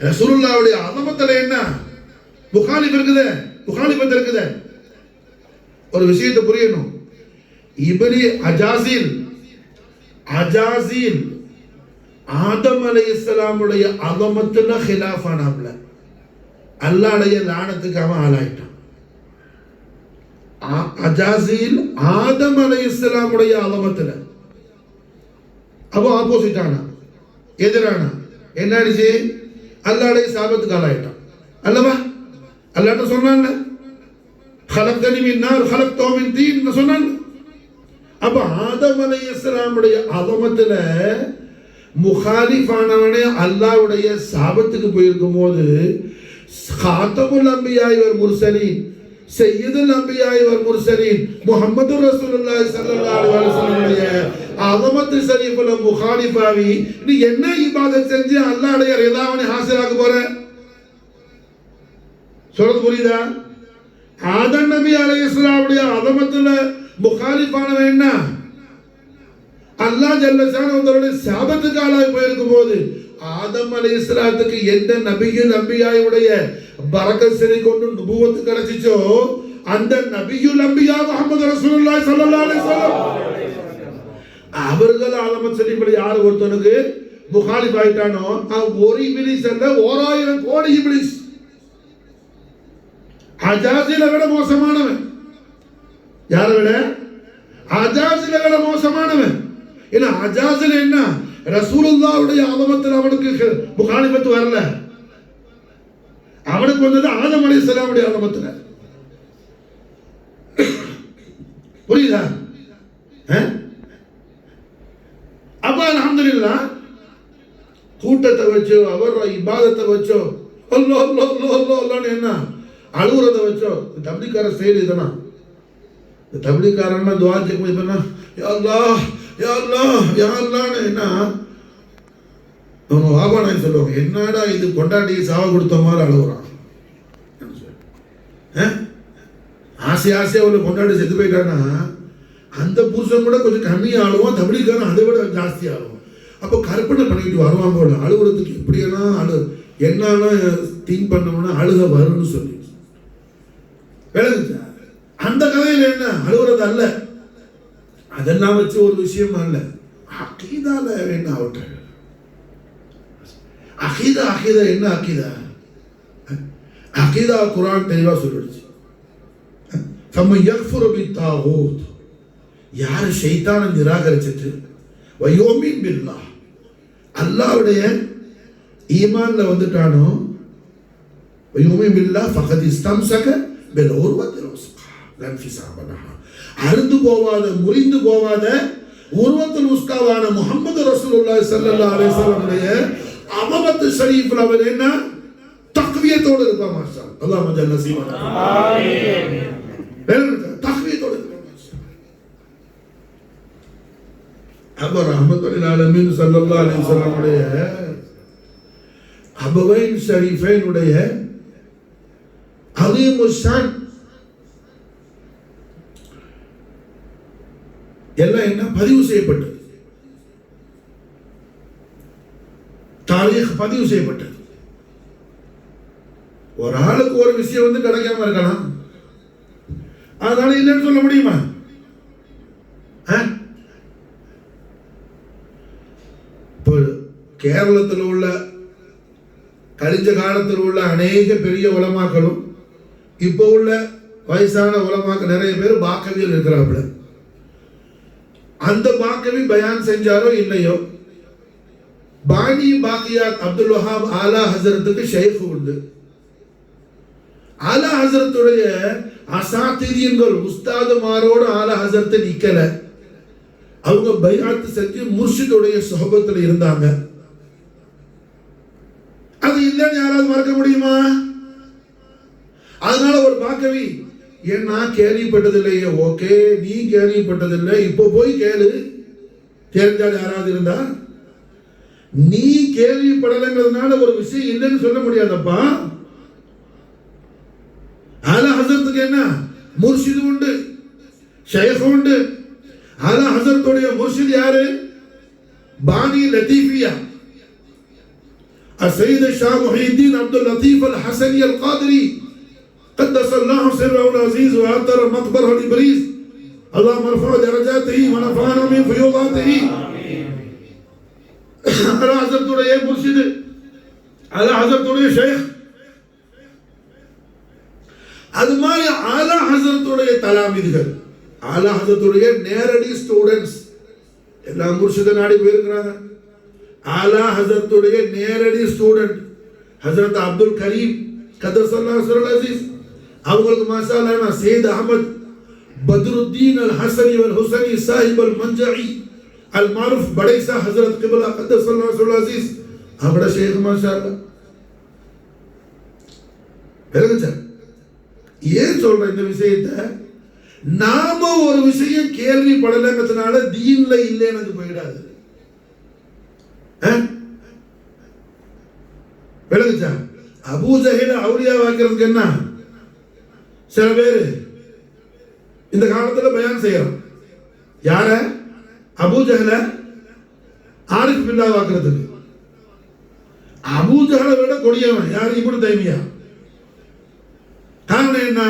ரசூலுல்லாஹ்வுடைய அஸமத்துல என்ன முகாலிஃப் இருக்குது, முகாலிஃபத் இருக்குது. ஒரு விஷயத்தை புரியணும். இப்னி அஜாசில் ஆதம் அலைஹிஸ்ஸலாமுடைய அஸமத்துல ஹிலாஃப் ஆனாப்ல. அல்லாஹ்வுடைய லானத்துக்கு அவன் ஆளாயிட்டான். அஜாசில் ஆதம் அலைஹிஸ்ஸலாமுடைய அஸமத்துல அவன் ஆப்போசிட் ஆனா, எதிரானா. என்ன ஆயிடுச்சு? அல்லாஹ்வுடைய சாபத்துக்கு ஆளாயிட்டான். அல்லவா? அல்லாஹ் சொன்னான்ல خلقتني من نار خلقته من طين சொன்னான். அப்ப ஆதம் அலைஹிஸ்ஸலாமுடைய அஸமத்துல முகாலிஃபானவனே அல்லாஹ்வுடைய சாபத்துக்கு போயிருக்கும் போது காத்தமுல் அன்பியா வல் முர்சலீன் சையதுல் அன்பியா வல் முர்சலீன் முஹம்மது ரசூலுல்லாஹி ஸல்லல்லாஹு அலைஹி வஸல்லம் அஸமத்து ஷரீஃபுல் முகாலிஃபாவி நீ என்ன இபாதத் செஞ்சு அல்லாஹ்வுடைய ரிதாவை ஹாசிலாக்க போற? சொல்றது புரியுதா? ஆதம் நபி அலைஹிஸ்ஸலாமுடைய அஸமத்துல முகாலிஃபானவன் என்ன அல்லாஹ் ஜல்ல ஷானஹு சாபத்துக்கு ஆளாகி போயிருக்கும் போது ஆதம் அலைஹிஸ்ஸலாத்துக்கு எந்த நபியும் நபியாயுடைய பரக்கத் சரி கொண்டு நுபுவத்து கிடைச்சிச்சோ அந்த நபியுல் அன்பியா முஹம்மது ரசூலுல்லாஹி ஸல்லல்லாஹு அலைஹி வஸல்லம் அவர்கள் அஸமத் ஷரீஃப்ல யார் ஒருத்தனுக்கு முகாலிஃப் ஆயிட்டானோ ஒரு இப்லீஸ் அல்ல 1000 கோடி இப்லீஸ். அஜாசில விட மோசமானவன். யாரை விட? அஜாசில விட மோசமானவன். ஏன்னா அஜாசில என்ன ரசூலுல்லாஹ்வுடைய அஸமத்துல அவனுக்கு முகாலிஃபத் வரல. அவனுக்கு வந்தது ஆதம் அலைஹிஸ்ஸலாமுடைய அஸமத்துல. புரியுதா? அப்ப அல்ஹம்துலில்லாஹ் கூட்டத்தை வச்சோ அவர் இபாதத்தை வச்சோ அல்லாஹ் அல்லாஹ் அல்லாஹ் அல்லாஹ்னு என்ன அழுகுறத வச்சோ தப்லீக்கார செயல் இதுதான். தப்லீக்காரன்னா துஆ செய்யும் இப்ப யா அல்லாஹ் யா அல்லாஹ் யா அல்லாஹ்னு என்ன அவங்க வாபானாய் சொல்லுவாங்க. என்னடா இது கொண்டாடி சாவ கொடுத்த மாதிரி அழுகுறான். ஆசையா உள்ள கொண்டாடி செத்து போயிட்டான்னா அந்த புருஷன் கூட கொஞ்சம் கம்மியா ஆளுவோம், தப்லீக்காரன் அதை விட ஜாஸ்தி ஆளுவோம். அப்போ கற்பனை பண்ணிட்டு வருவான் போல, அழுகுறதுக்கு எப்படியெல்லாம் என்னன்னா திங்க் பண்ணோம்னா அழுக வரும்னு சொல்லி விளங்குச்சா? அந்த கதையில் என்ன அழுகுறது அல்ல, அதெல்லாம் வச்சு ஒரு விஷயம் அல்ல. அகீதால என்ன ஆகட்ட, அகீதா என்ன அகீதா? அகீதா குர்ஆன் தெளிவா சொல்லிடுச்சு. ஃபமன் யக்ஃபுரு பித்தாகூத், யார் ஷைத்தானை நிராகரிச்சிட்டு வயோமின் பில்லாஹ், அல்லாஹ்வுடைய ஈமான்ல வந்துட்டானோ, வயோமின் பில்லாஹ் ஃபகத் இஸ்தம்ஸக பில் உர்வத்தில் உஸ்கா லன் ஃபிஸாம லஹா, அறுந்து போவாத முறிந்து போவாத உர்வத்துல் உஸ்காவான முஹம்மது ரசூலுல்லாஹி ஸல்லல்லாஹு அலைஹி வஸல்லம் அமமத்து ஷரீஃப்ல அவர் என்ன தக்வியத்தோட இருப்பா. மாஷா அல்லாஹ் மஜல் நசீமா ஆமீன். தக்வியத்தோட இருப்பா. அப்ப ரஹ்மத்துல் ஆலமீன் ஸல்லல்லாஹு அலைஹி வஸல்லம் உடைய அபவைன் ஷரீஃபைன் உடைய அலீமுஷ் ஷான் எல்லாம் என்ன பதிவு செய்யப்பட்டது, தாரீக் பதிவு செய்யப்பட்டது. ஒரு ஆளுக்கு ஒரு விஷயம் வந்து கிடைக்காம இருக்கலாம், அதனால இல்லைன்னு சொல்ல முடியுமா? இப்போ கேரளத்தில் உள்ள கழிஞ்ச காலத்தில் உள்ள அநேக பெரிய உலமாக்களும் இப்போ உள்ள வயசான உலமாக்கள் நிறைய பேர் பாக்கவியில் இருக்கிறாப்புல. அந்த பாக்கவி பயான் செஞ்சாரோ இல்லையோ, பானி பாக்கியாத் அப்துல் வஹாப் ஆலா ஹசரத்துக்கு ஷேக் உண்டு. ஆலா ஹசரத்துடைய அசாத்திரியன்கள் உஸ்தாதுமாரோடு ஆலா ஹசரத்தை நிக்கல, அவங்க பயாத்து செஞ்சு முர்ஷிதுடைய சுஹபத்தில் இருந்தாங்க. அது இல்லைன்னு யாராவது மறக்க முடியுமா? அதனால ஒரு பாக்கவி ஏன்னா கேள்விப்பட்டதில்லையே, ஓகே நீ கேள்விப்பட்டதில்லை, இப்போ போய் கேளு, தெரிஞ்சால் யாராவது இருந்தா. நீ கேள்விப்படலைங்கிறதுனால ஒரு விஷயம் இல்லைன்னு சொல்ல முடியாதப்பா. ஆலா ஹசரத்துக்கு என்ன முர்ஷிது உண்டு, ஷேக் உண்டு. ஆலா ஹசரத்துடைய முர்ஷித் யாரு? பானி லத்தீஃபியா السيد الشاه محي الدين عبد اللطيف الحسني القادري قدس الله سره العزيز وعطر مقبره الابريز اللهم ارفع درجاته ونفعنا من فيوضاته آمين. على حضرت உடைய முர்ஷித், على حضرت உடைய ஷேக், அது மாதிரி ஆலா ஹசரத் உடைய தலாமிதுகள், ஆலா ஹசரத் உடைய நேரடி ஸ்டூடண்ட்ஸ் எல்லாம் முர்ஷித நாடி போயிருக்கிறாங்க. ஆலா ஹசரத்துடைய நேரடி ஸ்டூடெண்ட் ஹசரத் அப்துல் கரீம் கதஸல்லாஹு சிர்ருல் அஸீஸ், அவங்களுக்கு மாஷா அல்லாஹ் சையத் அஹ்மத் பத்ருத்தீன் அல் ஹஸனி வல் ஹுசைனி சாஹிப் அல் மன்ஜஇ அல் மாரூஃப் படைசா ஹசரத் கிப்லா கதஸல்லாஹு சிர்ருல் அஸீஸ், அவங்களோட ஷேக் மாஷா அல்லாஹ். பெருங்கச்சா ஏன் சொல்ற இந்த விஷயத்தை? நாம ஒரு விஷயம் கேள்விப்படலைங்கிறதுனால தீன்ல இல்லைன்னு போயிடாது. விளங்குச்சா? அபூ ஜஹில அவுலியா வாக்கிறதுக்கு என்ன, சில பேர் இந்த காலத்துல பயான் செய்யறோம். யார? அபூ ஜஹல ஆரிஃப் பில்லா வாக்குறதுக்கு. அபூ ஜஹலை விட கொடியவன் யாரு? இப்னு தைமியா. காரணம் என்ன?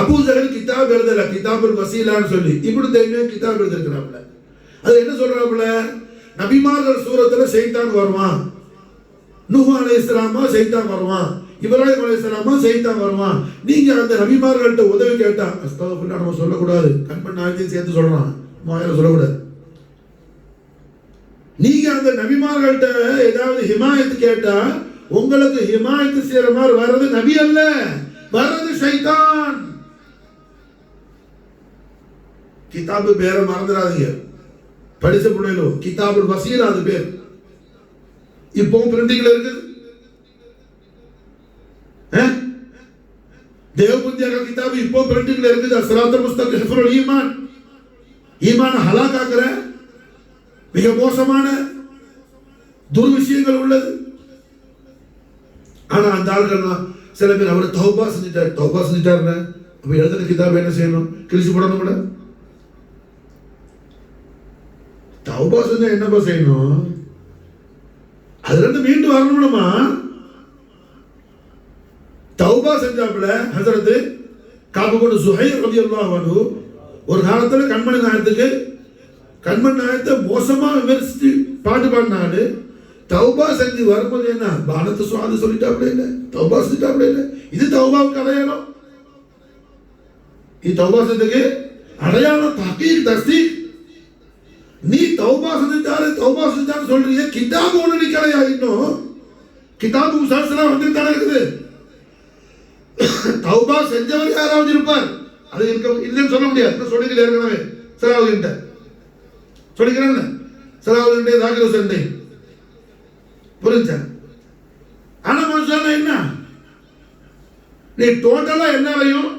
அபூ ஜஹல் கிதாப் எழுதல, கிதாபுல் வசீலான்னு சொல்லி. இப்னு தைமியா கிதாப் எழுதிருக்கிறாப்ல. அது என்ன சொல்றாப்ல? நபிமார்கள் சூரத்துல ஷைத்தான் வருவான், நூஹ் அலைஹிஸ்ஸலாமா ஷைத்தான் வருவான், இப்ராஹிம் அலைஹிஸ்ஸலாமா ஷைத்தான் வருவான். நீங்க அந்த நபிமார்கள்ட்ட உதவி கேட்டா, அஸ்தக்ஃபிருல்லாஹ் நம்ம சொல்லக்கூடாது, கண்பன் ஆயத்தையும் சேர்த்து சொல்றான், மாயில சொல்லக்கூடாது. நீங்க அந்த நபிமார்கள்ட்ட ஏதாவது ஹிமாயத்து கேட்டா, உங்களுக்கு ஹிமாயத்து செய்யற மாதிரி வர்றது நபி அல்ல, வர்றது ஷைத்தான். கிதாபு பேர மறந்துடாதீங்க, படிச்ச பிள்ளைகளோ. கிதாபுல் வசீலா அது பேர். இப்போ பிரிண்டிங்ல இருக்குது. தேவபந்தியாக கிதாபு இப்போ பிரிண்டிங்ல இருக்குது. அஸ்ஸராத்துல் முஸ்தகீம் ஹிஃபுல் ஈமான், ஈமான ஹலாக்காக்குற மிக மோசமான துர்விஷயங்கள் உள்ளது. ஆனா அந்த ஆள்கள்லாம் சில பேர் அவரை தௌபா செஞ்சுட்டாருன்னு அப்ப எழுதுன கிதாபு என்ன செய்யணும்? கிழிச்சு போடணும் கூட. தௌபா செஞ்சா என்னப்பா செய்யணும்? அதுல இருந்து மீண்டு வரணுமா? தௌபா செஞ்சாப்புல ஹஸரத் கஅப் இப்னு ஸுஹைர் ரலியல்லாஹு அன்ஹு ஒரு காலத்துல கண்மணி நாயத்தை மோசமா விமர்சித்து பாட்டு பாடினாரு. தௌபா செஞ்சு வரும்போது என்ன பானத்து சுவாது சொல்லிட்டாப்ல இல்லை, தௌபா செஞ்சுட்டாப்ல இல்லை. இது தௌபாவுக்கு அடையாளம். இது தௌபா செஞ்சதுக்கு அடையாளம். தஹ்கீக் தஸ்தீக். நீ தௌபா செஞ்சுட்டாரு சொல்றீங்க, கிதாபு ஒண்ணு நிக்கலையா? இன்னும் கிதாபு முஸல்ஸலா வந்து தானே இருக்குது. தௌபா செஞ்சவர் யாராவது இருப்பார், அது இருக்க இல்லைன்னு சொல்ல முடியாது. சொல்லிக்கிறேன் ஏற்கனவே சலாவுதீன் சொல்லிக்கிறேன், சலாவுதீன் தாக்கிர் ஹுசைன் புரிஞ்சா? ஆனா மனுஷன் என்ன, நீ டோட்டலா எல்லாரையும்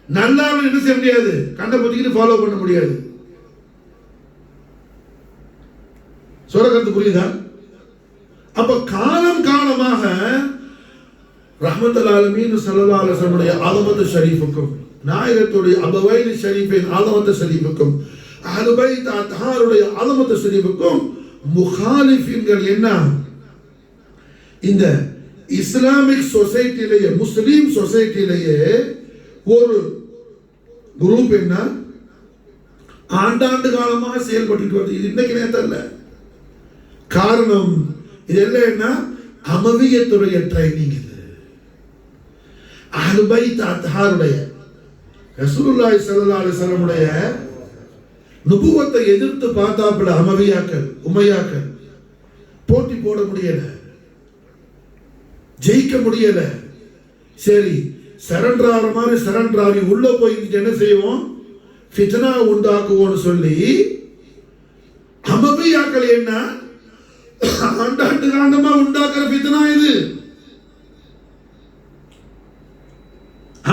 நல்லாவும் என்ன செய்ய முடியாது, கண்ட பத்திக்கிட்டு ஃபாலோ பண்ண முடியாது. சொல்றது புரியுதா? அப்ப காலம் காலமாக ரஹ்மத்துல் ஆலமீன் ஸல்லல்லாஹு அலைஹி வஸல்லம் ஆலமத்து ஷரீஃபுக்கும் நாயகத்துடைய அபவைனி ஷரீஃபின் ஆலமத்து ஷரீஃபுக்கும் அஹ்லு பைத் அத்ஹாருடைய ஆலமத்து ஷரீஃபுக்கும் முகாலிஃபின்கள் என்ன, இந்த இஸ்லாமிக் சொசைட்டிலேயே முஸ்லீம் சொசைட்டிலேயே ஒரு குரூப் என்ன ஆண்டாண்டு காலமாக செயல்பட்டு வருது. இது இன்னைக்கு நேரத்தில் இல்ல. காரணம் இதெல்லாம் என்ன, அமவியத்துடைய ட்ரைனிங். இது அஹ்லு பைத் அத்ஹாருடைய ரசூலுல்லாஹி ஸல்லல்லாஹு அலைஹி வஸல்லம் உடைய நுபுவத்தை எதிர்த்து பார்த்தாப்புல அமவியாக்கள் உமையாக்கள் போட்டி போட முடியல, ஜெயிக்க முடியல. சரி சரண்டர் ஆகிற மாதிரி சரண்டர் ஆகி உள்ள போய் என்ன செய்வோம், ஃபித்னா உண்டாக்குவோம்னு சொல்லி அமவியாக்கள் என்ன ஆண்டாண்டு காண்டமா உண்டாக்குற ஃபித்னா இது.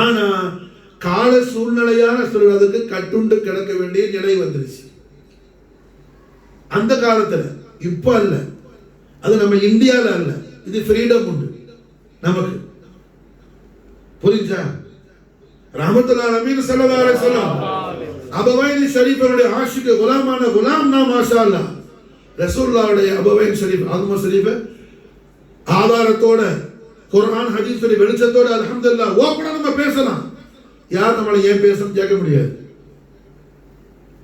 ஆனா கால சூழ்நிலையான சொல்றதுக்கு கட்டுண்டு கிடக்க வேண்டிய நிலை வந்துருச்சு அந்த காலத்துல. இப்ப அல்ல, அது நம்ம இந்தியால அல்ல, இது ஃப்ரீடம் உண்டு நமக்கு. புரிஞ்சா? ரஹ்மத்துல் ஆலமீன் ஸல்லல்லாஹு அலைஹி வஸல்லம் அபவைனி ஷரீஃபுடைய ஆஷிக் குலாமான குலாம்னா மாஷா அல்லாஹ் ரசூலுல்லாஹ்வுடைய அபவைன் ஷரீஃப் ஆத்மா ஷரீஃப் ஆதாரத்தோட குர்ஆன் ஹதீஸுடைய வெளிச்சத்தோட அல்ஹம்துலில்லாஹ் ஓபனா நம்ம பேசலாம். யார் நம்மளை ஏன் பேசணும் கேட்க முடியாது.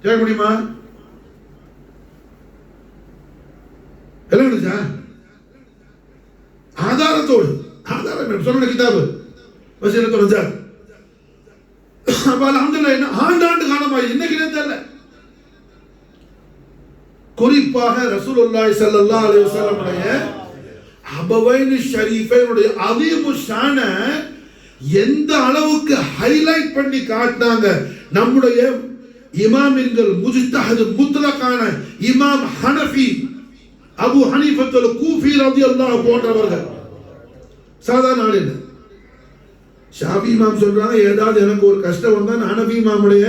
கேட்க முடியுமா? இல்லைங்களா? ஆதாரத்தோடு ஆதாரம் சொன்ன கிதாபு வசீலத்தோட ஜார். அப்ப அல்ஹம்துலில்லாஹ் என்ன ஆண்டாண்டு காலமாக இன்னைக்கு தெரியல. குறிப்பாக ரசூலுல்லாஹி ஸல்லல்லாஹு அலைஹி வஸல்லம் உடைய அபவைனி ஷரீஃபைனுடைய அதீமு ஷான எந்த அளவுக்கு ஹைலைட் பண்ணி காட்டினாங்க. நம்முடைய இமாமின்கள் முஜ்தஹித் முத்லகான இமாம் ஹனஃபி அபு ஹனீஃபத்துல் கூஃபி ரலியல்லாஹு போன்றவர்கள் சாதாரண ஆள் இல்லை. ஷாஃபி இமாம் சொல்றாங்க, ஏதாவது எனக்கு ஒரு கஷ்டம் வந்தா நான் ஹனஃபி இமாமுடைய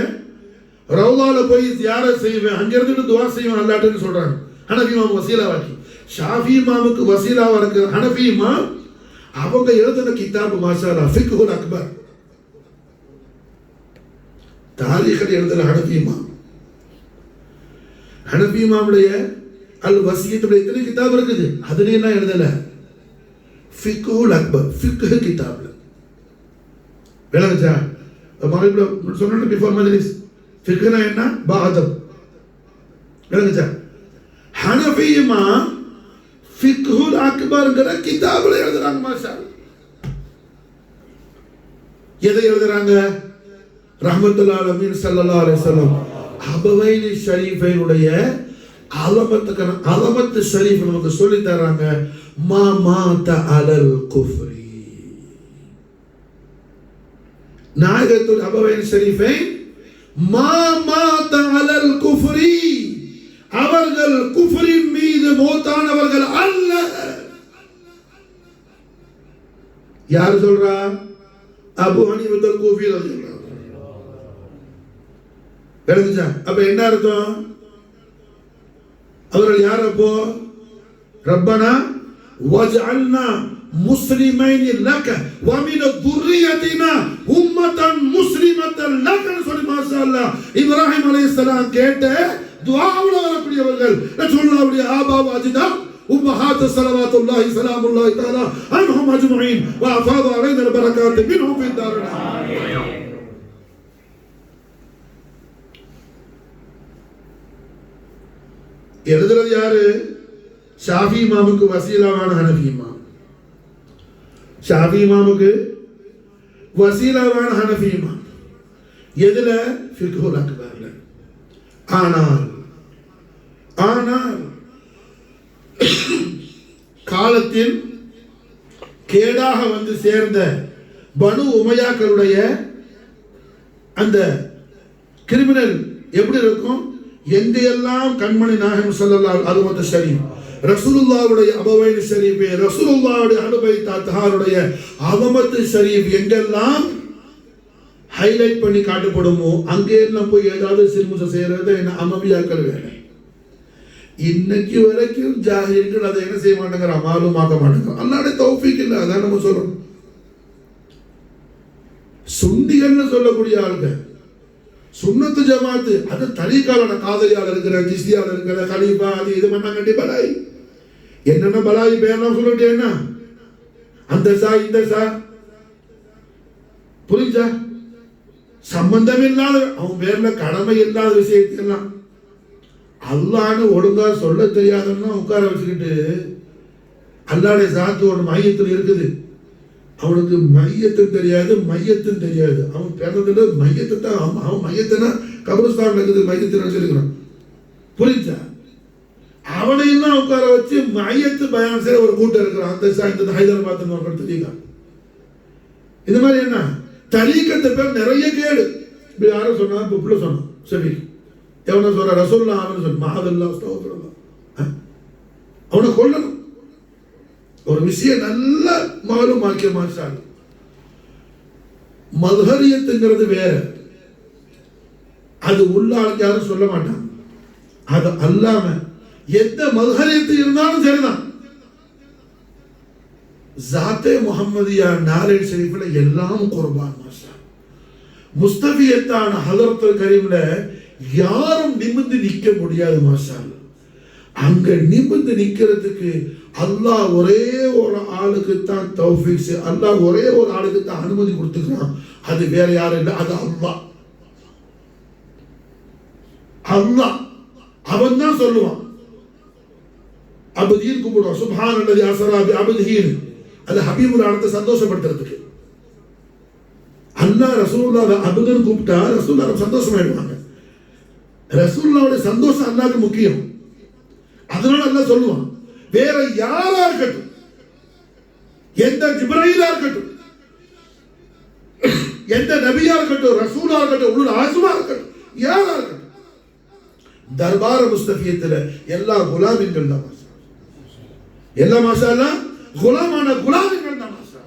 ரவுலால போய் ஜியாரத் செய்வேன், அங்க இருந்துட்டு துஆ செய்வேன் அல்லாஹ்ட்டன்னு சொல்றாங்க. ஹனஃபி இமாம் வசீலாவாக்கி. ஷாஃபி இமாமுக்கு வசீலாவா இருக்கிற ஹனஃபி இமாம் அவங்க எழுதின கிதாபு மாஷா அல்லாஹ் ஃபிக்ஹுல் அக்பர் தாரீഖில் எழுதின ஹனஃபி இமாம். ஹனஃபி இமாமுடைய அல் வசியத்துடைய எத்தனை கிதாப் இருக்குது, அதுல என்ன எழுதல, ஃபிக்ஹுல் அக்பர் ஃபிக்ஹ் கிதாப்ல விளங்குச்சா? மகரிப்ல சொன்ன பிஃபோர் மஜ்லிஸ் ஃபிக்ஹ்னா என்ன பாதம் விளங்குச்சா? ஹனஃபி இமாம் ஃபிக்ஹுல் அக்பர்ங்கற கிதாபுல எழுதுறாங்க மாஷா அல்லாஹ். எதை எழுதுறாங்க? ரஹ்மத்துல் ஆலமீன் ஸல்லல்லாஹு அலைஹி வஸல்லம் அபவைனி ஷரீஃபைனுடைய அலமத்து ஷரீஃப் நமக்கு சொல்லி தராங்க. மா மாத அலல் குஃப்ரி. நாயகத்துல் அபவைனி ஷரீஃபை மா மாத அலல் குஃப்ரி, அவர்கள் குஃப்ரின் மீது மௌத்தானவர்கள் அல்ல. யார் சொல்றா? அபு ஹனீஃபத்துல் கூஃபி சொல்றாங்க. தெரிஞ்சா? அப்ப என்ன அர்த்தம்? அவர்கள் யார்? அப்போ ரப்பனா வஜ்அல்னா முஸ்லிமைன் லக வ மின் துர்ரியத்தினா உம்மத்தன் முஸ்லிமத்தன் லகன்னு சொல்லி மாஷா அல்லாஹ் இப்ராஹிம் அலைஹிஸ்ஸலாம் கேட்ட துஆவுல வரக்கூடியவர்கள் ரசூலுல்லாஹ்வுடைய ஆபா அஜ்தா أمهات صلوات الله سلام الله تعالى عنهم أجمعين وأفاض علينا البركات منهم في الدارين. எழுதுறது யாரு? ஷாஃபி இமாமுக்கு வசீலாவான ஹனஃபி இமாம். ஷாஃபி இமாமுக்கு வசீலாவான ஹனஃபி இமாம். எதுல? ஃபிக்ஹுல் அக்பர்ல. ஆனால் காலத்தில் கேடாக வந்து சேர்ந்த பனு உமையாக்களுடைய அந்த கிரிமினல் எப்படி இருக்கும்? எங்கெல்லாம் கண்மணி நாயகம் ஸல்லல்லாஹு அலைஹி வஸல்லம் ரசூலுல்லாஹ்வுடைய அபவைன் ஷரீஃப், ரசூலுல்லாஹ்வுடைய அனுபைத் அத்ஹாருடைய அவமத் ஷரீஃப் எங்கெல்லாம் ஹைலைட் பண்ணி காட்டப்படுமோ அங்கே எல்லாம் போய் ஏதாவது சிறுமுசை செய்யறது என்ன அமவியாக்கள் வேலை. இன்னைக்கு வரைக்கும் ஜாஹில்கள் அதை என்ன செய்ய மாட்டேங்கிற மாலுமாக்க மாட்டேங்கிற. அல்லாஹ்வுடைய தௌஃபீக் இல்லை, அதான் நம்ம சொல்லணும். சுன்னிகள்னு சொல்லக்கூடிய ஆளுங்க சுன்னத்து ஜமாத்து அது தரீக்கால காதலியால் இருக்கிற, ஜிஸ்தியால் இருக்கிற, கலீஃபா அது இது பண்ணா கண்டி பலாய் என்னென்ன பலாய் பேர்லாம் சொல்லிட்டு என்ன அந்த சா இந்த சா புரிஞ்சா சம்பந்தம் இல்லாத அவன் பேர்ல கடமை இல்லாத விஷயத்தெல்லாம் அல்லான்னு ஒழுங்கா சொல்ல தெரியாதுன்னா உட்கார வச்சுக்கிட்டு அல்லாடைய சாத்து ஒரு மையத்தில் இருக்குது. அவனுக்கு மையத்தும் தெரியாது மையத்தும் தெரியாது. அவன் பிறந்ததுல மையத்தை தான் அவன் மையத்தினா கபரஸ்தான் இருக்குது மையத்தை நினைச்சிருக்கிறான். புரிஞ்சா அவனையெல்லாம் உட்கார வச்சு மையத்து பயான் செய்ய ஒரு கூட்டம் இருக்கிறான். அந்த இந்த ஹைதராபாத் ஒரு தெரியுங்க. இது மாதிரி என்ன தரீக்கத்தை பேர் நிறைய கேடு. இப்படி யாரும் சொன்னா இப்ப புள்ள சொன்னான் சரி எவனை சொல்ற ரசூல்லா அவனு சொன்ன மஹதல்லா அவனை கொல்லணும். ஒரு விஷயம் நல்ல மாலும் ஆக்கிய மாற்றாங்க. மதுஹரியத்துங்கிறது வேற, அது உள்ளாளுக்கு யாரும் சொல்ல மாட்டாங்க. அது அல்லாம எந்த மதுஹரியத்து இருந்தாலும் சரிதான். ஜாத்தே முஹம்மதியா நாலேஜ் ஷரீஃப்ல எல்லாம் குர்பான் மாஷா. முஸ்தபியத்தான ஹதரத்துல் கரீம்ல யாரும் நிமிர்ந்து நிற்க முடியாது மாஷா. அங்க நிமிர்ந்து நிக்கிறதுக்கு அல்லாஹ் ஒரே ஒரு ஆளுக்கு தான் தௌஃபீக், அல்லாஹ் ஒரே ஒரு ஆளுக்கு தான் அனுமதி கொடுத்துக்கிறான். அது வேற யாரும் இல்லை, அது அல்லாஹ். அல்லாஹ் அவன் தான் சொல்லுவான். அபுதீன் கூப்பிடுவான் சுப்ஹானல்லதி அஸ்ரா பி அபுதீன். அது ஹபீபுல் ஆலத்தை சந்தோஷப்படுத்துறதுக்கு. அல்லாஹ் ரசூலுல்லாஹ் அபுதீன் கூப்பிட்டா ரசூலுல்லாஹ் சந்தோஷமாயிடுவாங்க. ரசூலுல்லாஹ்வுடைய சந்தோஷம் அல்லாஹ்க்கு முக்கியம். அதனால அல்லாஹ் சொல்லுவான் வேற யாரா இருக்கட்டும், எந்த ஜிப்ரீலா இருக்கட்டும், எந்த நபியா இருக்கட்டும், ரசூலா இருக்கட்டும், உலுல் ஆஸமா இருக்கட்டும், யாரா இருக்கட்டும், தர்பார முஸ்தஃபியத்துல எல்லா குலாமின்கள் தான் மாஷா. எல்லா மாஷா அல்லாஹ் குலாமான குலாமின்கள் தான் மாஷா.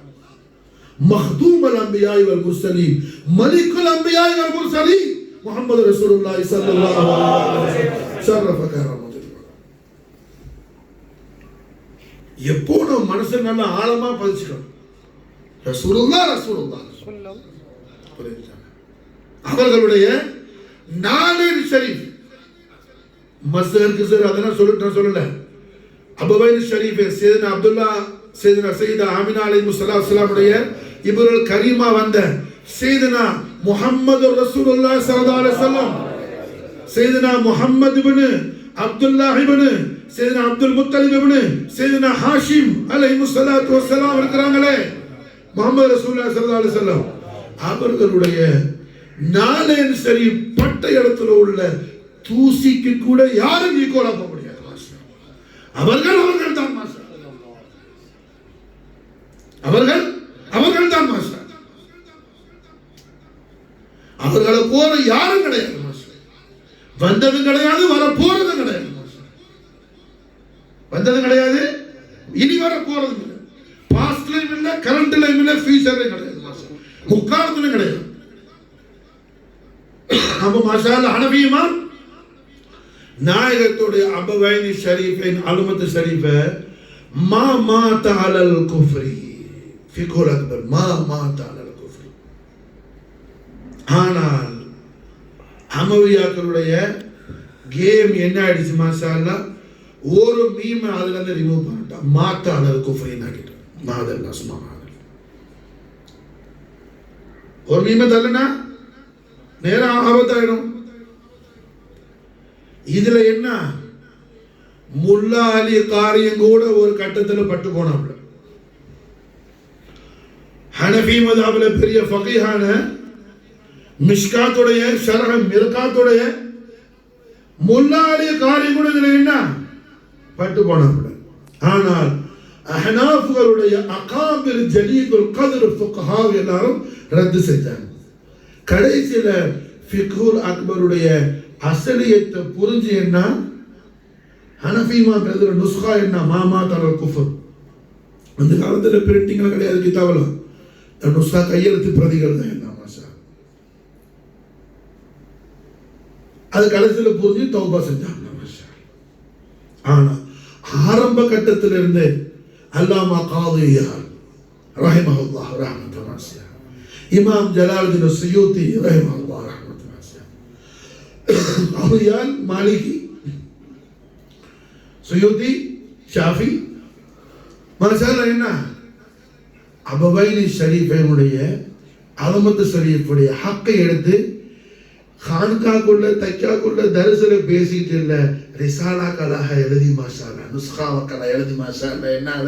மக்தூம் அல் அன்பியா வல் முர்சலீன், மலிக்குல் அன்பியா வல் முர்சலீன் முஹம்மது ரசூலுல்லாஹி ஸல்லல்லாஹு அலைஹி வஸல்லம். எப்போ நம்ம மனசு நல்லா ஆழமா பதிச்சுக்கணும். ரசூலுல்லாஹ் ரசூலுல்லாஹ் அவர்களுடைய நாலேஜ் ஷரீஃப் மஸ்தருக்கு சார் அதெல்லாம் சொல்லிட்டு சொல்லல. அபுவைன் ஷரீஃப் சையதுனா அப்துல்லா சையதுனா சையதா ஆமினா அலைஹிஸ்ஸலாம் உடைய இப்னுல் கரீமா வந்த சையதுனா முஹம்மது ரசூலுல்லாஹ் ஸல்லல்லாஹு அலைஹி வஸல்லம், சையதுனா முஹம்மது இப்னு அப்துல்லாஹ் இப்னு சையதுனா அப்துல் முத்தலிப் இப்னு சையதுனா ஹாஷிம் அலைஹிஸ்ஸலாத்து வஸ்ஸலாம் இருக்கிறாங்களே, முஹம்மது ரசூலுல்லாஹ் ஸல்லல்லாஹு அலைஹி வஸல்லம் அவர்களுடைய நாலேஜ் சரி பட்ட இடத்துல உள்ள தூசிக்கு கூட யாரும் ஈக்குவலா போக முடியாது. அவர்கள் தான் மாஷா. அவர்கள் தான் மாஷா. அவர்களை போற யாரும் கிடையாது மாஷா. வந்தது கிடையாது, வர போறது கிடையாது மாஷா. வந்தது கிடையாது, இனி வர போறது இல்லை. பாஸ்ட்லயும் இல்லை, கரண்ட்லயும் இல்லை, ஃபியூச்சர்லயும் கிடையாது மாஷா. முக்காலத்திலும் கிடையாது. அப்ப மாஷா அல்லாஹ் ஹனஃபி இமாம் நாயகத்துடைய அபவைனி ஷரீஃபின் அலுமத்து ஷரீஃப மா மாத அலல் குஃப்ரி ஃபிக்ஹுல் அக்பர் மா மாத அலல் குஃப்ரி. ஆனால் அமவியாக்களுடைய கேம் என்ன ஆயிடுச்சு மாஷா அல்லாஹ், ஒரு மீமை அதுல இருந்து ரிமூவ் பண்ணிட்டா மாத்தான குஃப்ரின் ஆகிட்டு மாதெல்லாம் சும்மா ஒரு மீமை தள்ளுனா நேரம் ஆபத்தாயிடும். இதுல என்ன முல்லா அலி காரியம் கூட ஒரு கட்டத்தில் பட்டு போனாப்ல. ஹனஃபி மذஹப்ல பெரிய ஃபகீஹான மிஷ்காத்துடைய ஷரஹ் மிர்காத்துடைய முல்லா அலி காரியம் கூட இதுல என்ன பட்டு போனாப்ல. ஆனால் அஹ்னாஃப்களுடைய அகாபிர் ஜலீதுல் கத்ர் ஃபுகஹா எல்லாரும் ரத்து செஞ்சாங்க. கடைசியில ஃபிக்ஹுல் அக்பருடைய அசலியத்தை புரிஞ்சு என்ன ஹனஃபீமா எழுதுற நுஸ்கா என்ன மாமா தலல் குஃபர். அந்த காலத்தில் பிரிண்டிங்லாம் கிடையாது, கிதாபெல்லாம் நுஸ்கா கையெழுத்து பிரதிகள் தான் என்ன மாஷா. அது கடைசியில் புரிஞ்சு தௌபா செஞ்சாங்க மாஷா. ஆனா ஆரம்ப கட்டத்தில் இருந்து அல்லாமா காதியார் ரஹிமஹுல்லாஹ் ரஹ்மத்துல்லாஹி வாசியா, இமாம் ஜலாலுத்தீன் சுயூத்தி ரஹிமஹுல்லாஹ் ரஹ்மத்துல்லாஹி வாசியா, அவுலியால் மாலிகி சுயூதி ஷாஃபி மசாலா என்ன அபவைனி ஷரீஃபைனுடைய அலமத்து ஷரீஃபுடைய ஹக்கை எடுத்து கான்காக்குள்ள தைக்காக்குள்ள தரிசில பேசிட்டு இல்ல ரிசாலாக்களாக எழுதி மாஷாலா நுஸ்காவக்களாக எழுதி மாஷாலா என்னால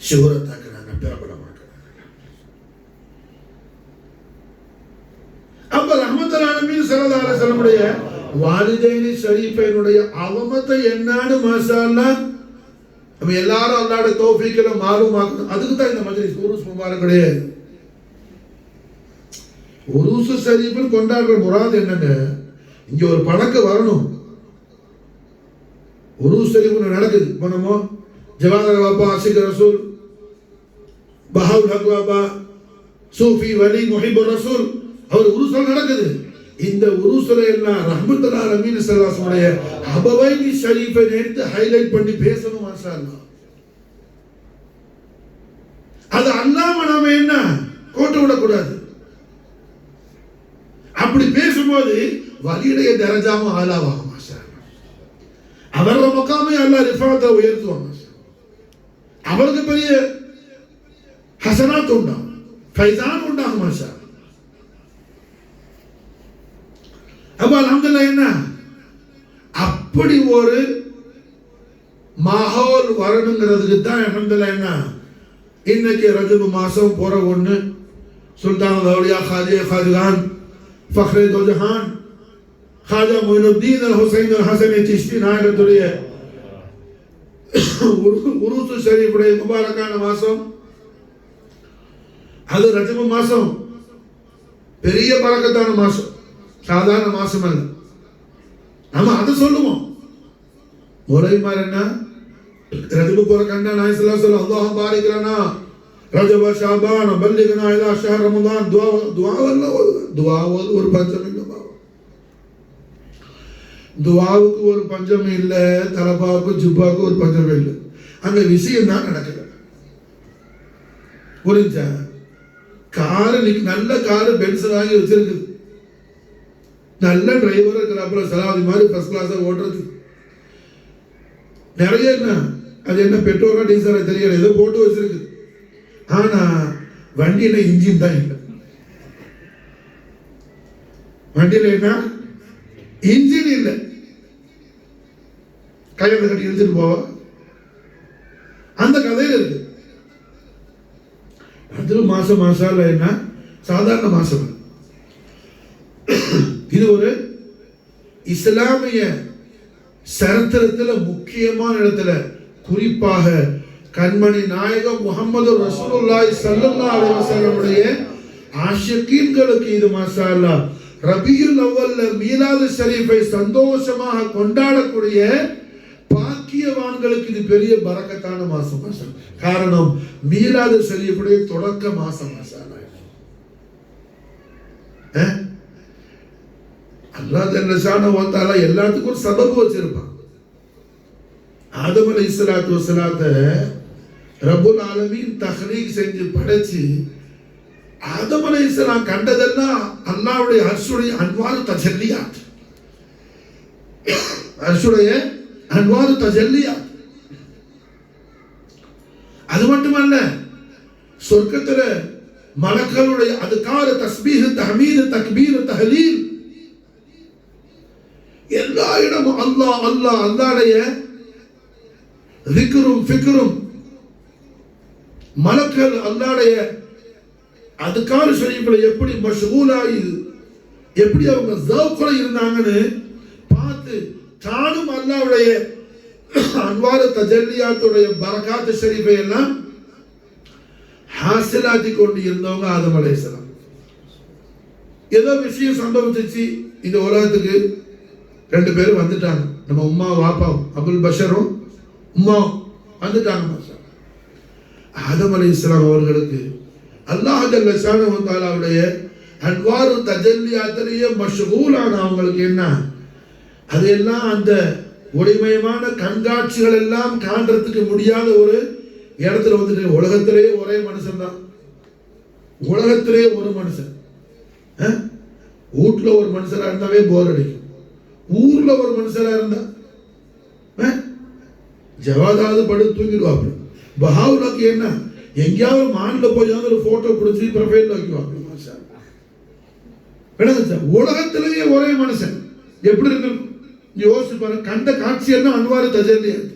சுகரத்தாக்குறாங்க, பிரபலமாக்குறாங்க. அப்ப ரஹ்மத்துல் ஆலமீன் ஸல்லல்லாஹு அலைஹி வஸல்லம் வாலிதைனி ஷரீஃபைனுடைய அவமத்தை என்னன்னு மாஷால்லா நம்ம எல்லாரும் அல்லாஹ்வுடைய தௌஃபீக்ல மாலூமாக்கணும். அதுக்கு தான் இந்த மஜ்லிஸ் உருஸ் முபாரக் கிடையாது. உருஸ் ஷரீஃபில் கொண்டாடுற முராத் என்னங்க, இங்க ஒரு பழக்கம் வரணும். உருஸ் ஷரீஃப் நடக்குது, போனோமோ ஜவாஹர் பாபா ஆஷிக் ரசூல் பஹவுல் ஹக் பாபா சூஃபி வலி முஹிபுர் ரசூல் அவர் உருஸ் நடக்குது. இந்த உருசுல எல்லாம் ரஹ்மத்துல் ஆலமீன் ஸல்லல்லாஹு அலைஹி வஸல்லம் அபவைனி ஷரீஃபை எடுத்து ஹைலைட் பண்ணி பேசணும் மாஷா அல்லாஹ். அது அல்லாம நாம என்ன கோட்டை விடக்கூடாது. அப்படி பேசும்போது வலியுடைய தரஜாவும் ஆலாவாக மாஷா அல்லாஹ். அவரோட மக்காமை அல்லாஹ் ரிஃபாத்தை உயர்த்துவாங்க. அவருக்கு பெரிய ஹசனாத் உண்டாகும், ஃபைசான் உண்டாகும் மாஷா. அப்ப அல்ஹம்துலில்லாஹ் என்ன அப்படி ஒரு மாஹோல் வரணுங்கிறதுக்கு தான் அல்ஹம்துலில்லாஹ் என்ன இன்னைக்கு ரஜபு மாசம் போற ஒண்ணு சுல்தான் அவுலியா காஜா காஜகான் ஃபக்ரே தோஜஹான் காஜா மொயினுத்தீன் அல் ஹுசைன் அல் ஹசன் சிஷ்தி நாயகத்துடைய உருசு ஷரீஃபுடைய முபாரக்கான மாசம். அது ரஜபு மாசம், பெரிய பரக்கத்தான மாசம், சாதாரண மாசம் அல்ல. நம்ம அதை சொல்லுவோம். மௌலவிமார் என்ன ரஜபு போற கண்டா நாயகம் ஸல்லல்லாஹு அலைஹி வஸல்லம் அல்லாஹ் பாரிக் லனா ரஜப ஷஅபான் பல்லிக்னா இலா ஷஹர் ரமதான் துஆ ஒரு பஞ்சம் இல்ல பாவம். துஆவுக்கு ஒரு பஞ்சம் இல்ல, தலபாவுக்கு ஜுப்பாவுக்கு ஒரு பஞ்சம் இல்ல. அங்க விஷயம் தான் நடக்குது. புரிஞ்சா? காரு நல்ல காரு பென்ஸ் வாங்கி வச்சிருக்குது, நல்ல டிரைவர் இருக்கிறாப்புல, சலாதி மாதிரி ஃபர்ஸ்ட் கிளாஸா ஓட்டுறது நிறைய என்ன அது என்ன பெட்ரோலா டீசலா தெரியல, ஏதோ போட்டு வச்சிருக்கு. ஆனா வண்டியில இன்ஜின் தான் இல்லை. வண்டியில என்ன இன்ஜின் இல்லை, கையில கட்டி இழுத்துட்டு போவா. அந்த கதையில இருக்கு. அது மாசம் மாசால என்ன சாதாரண மாசம். இது ஒரு இஸ்லாமிய சரித்திரத்துல முக்கியமான இடத்துல, குறிப்பாக கண்மணி நாயகம் முஹம்மது ரசூலுல்லாஹி ஸல்லல்லாஹு அலைஹி வஸல்லம் ஆஷிகீன்களுக்கு இது மாஷா அல்லாஹ் ரபியுல் அவ்வல்ல மீலாது ஷரீஃபை சந்தோஷமாக கொண்டாடக்கூடிய பாக்கியவான்களுக்கு இது பெரிய பரக்கத்தான மாசம் மாஷா. காரணம் மீலாது ஷரீஃபுடைய தொடக்க மாசம் மாஷா அல்லாஹ். அல்லாஹ் ஜல்லஷானஹு வ தஆலா எல்லாத்துக்கும் ஒரு சபபு வச்சிருப்பான். ஆதம் அலைஹிஸ்ஸலாத்து வஸலாத்த ரப்புல் ஆலமீன் தஹ்லீக் செஞ்சு படைச்சு ஆதம் அலைஹிஸ்ஸலாம் கண்டதெல்லாம் அல்லாஹ்வுடைய அர்ஷுடைய அன்வார் தஜல்லியாத், அர்ஷுடைய அன்வாரு தஜல்லியா. அது மட்டுமல்ல, சொர்க்கத்துல மலக்களுடைய அதுக்கார தஸ்பீஹ், தஹ்மீத், தக்பீர், தஹ்லீல் எல்லா இடமும் அல்லாஹ் அல்லாஹ் அல்லாஹ்வுடைய திக்ரும் ஃபிக்ரும், மலக்கள் அல்லாஹ்வுடைய அதுக்கார ஷரீஃப்ல எப்படி மஷ்கூலாகி எப்படி அவங்க ஜௌக்ல இருந்தாங்கன்னு பார்த்து தானும் அல்லாஹ்வுடைய அன்வாரு தஜல்லியாத்துடைய பரகாத் ஷரீஃபை எல்லாம் ஹாசிலாத்தி கொண்டு இருந்தவங்க ஆதம் அலைஹிஸ்ஸலாம். ஏதோ விஷயம் சம்பவிச்சிச்சு, இந்த உலகத்துக்கு 2 பேரும் வந்துட்டாங்க. நம்ம உம்மா வாப்பாவும் அபுல் பஷரும் உம்மாவும் வந்துட்டாங்க. ஆதம் அலைஹிஸ்ஸலாம் அவர்களுக்கு அல்லாஹ் ஜல்ல ஷானஹு வ தஆலாவுடைய அன்வாரு தஜல்லியாத்திலேயே மஷ்கூலான அவங்களுக்கு என்ன, அதெல்லாம் அந்த ஒளிமயமான கண்காட்சிகள் எல்லாம் காண்றதுக்கு முடியாத ஒரு இடத்துல வந்துட்டு, உலகத்திலேயே ஒரே மனுஷன் தான், உலகத்திலேயே ஒரு மனுஷன். வீட்டுல ஒரு மனுஷனா இருந்தாவே போர் அடிக்கும், ஊர்ல ஒரு மனுஷனா இருந்தா ஜவாதாவது படுத்து தூங்கிடுவாங்க. பஹாவுலாக்கு என்ன, எங்கேயாவது மாநில போய் ஒரு போட்டோ பிடிச்சி ப்ரொஃபைல் வைக்குவாங்க. உலகத்திலேயே ஒரே மனுஷன் எப்படி இருக்கு யோசிச்சு பாருங்க. கண்ட காட்சி எல்லாம் அன்வாரு தஜல்லியாத்.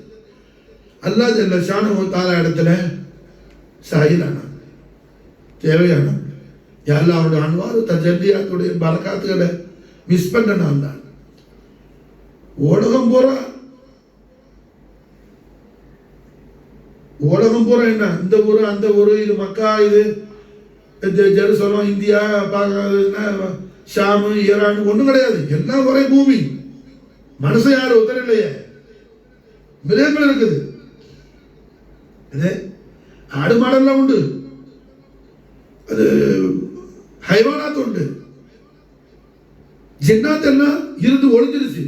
அல்லாஹ் ஜல்ல ஷானஹு வ தஆலா இடத்துல சாயிலான தேவையான எல்லா அவருடைய அன்வாரு தஜல்லியாத்துடைய பரக்காத்துகளை மிஸ் பண்ண நான் தான். உலகம் பூரா என்ன, இந்த ஊரு அந்த ஊரு, இது மக்கா, இது ஜெருசலம், இந்தியா, ஷாமு, ஈரான் ஒண்ணும் கிடையாது. எல்லாம் ஒரே பூமி. மனுஷன் யாரும் ஒருத்தர் இல்லையே, மிருகங்கள் இருக்குது, ஆடு மாடெல்லாம் உண்டு, அது ஹைவானாத் உண்டு, ஜின்னாத் எல்லாம் இருந்து ஒளிஞ்சிருச்சு.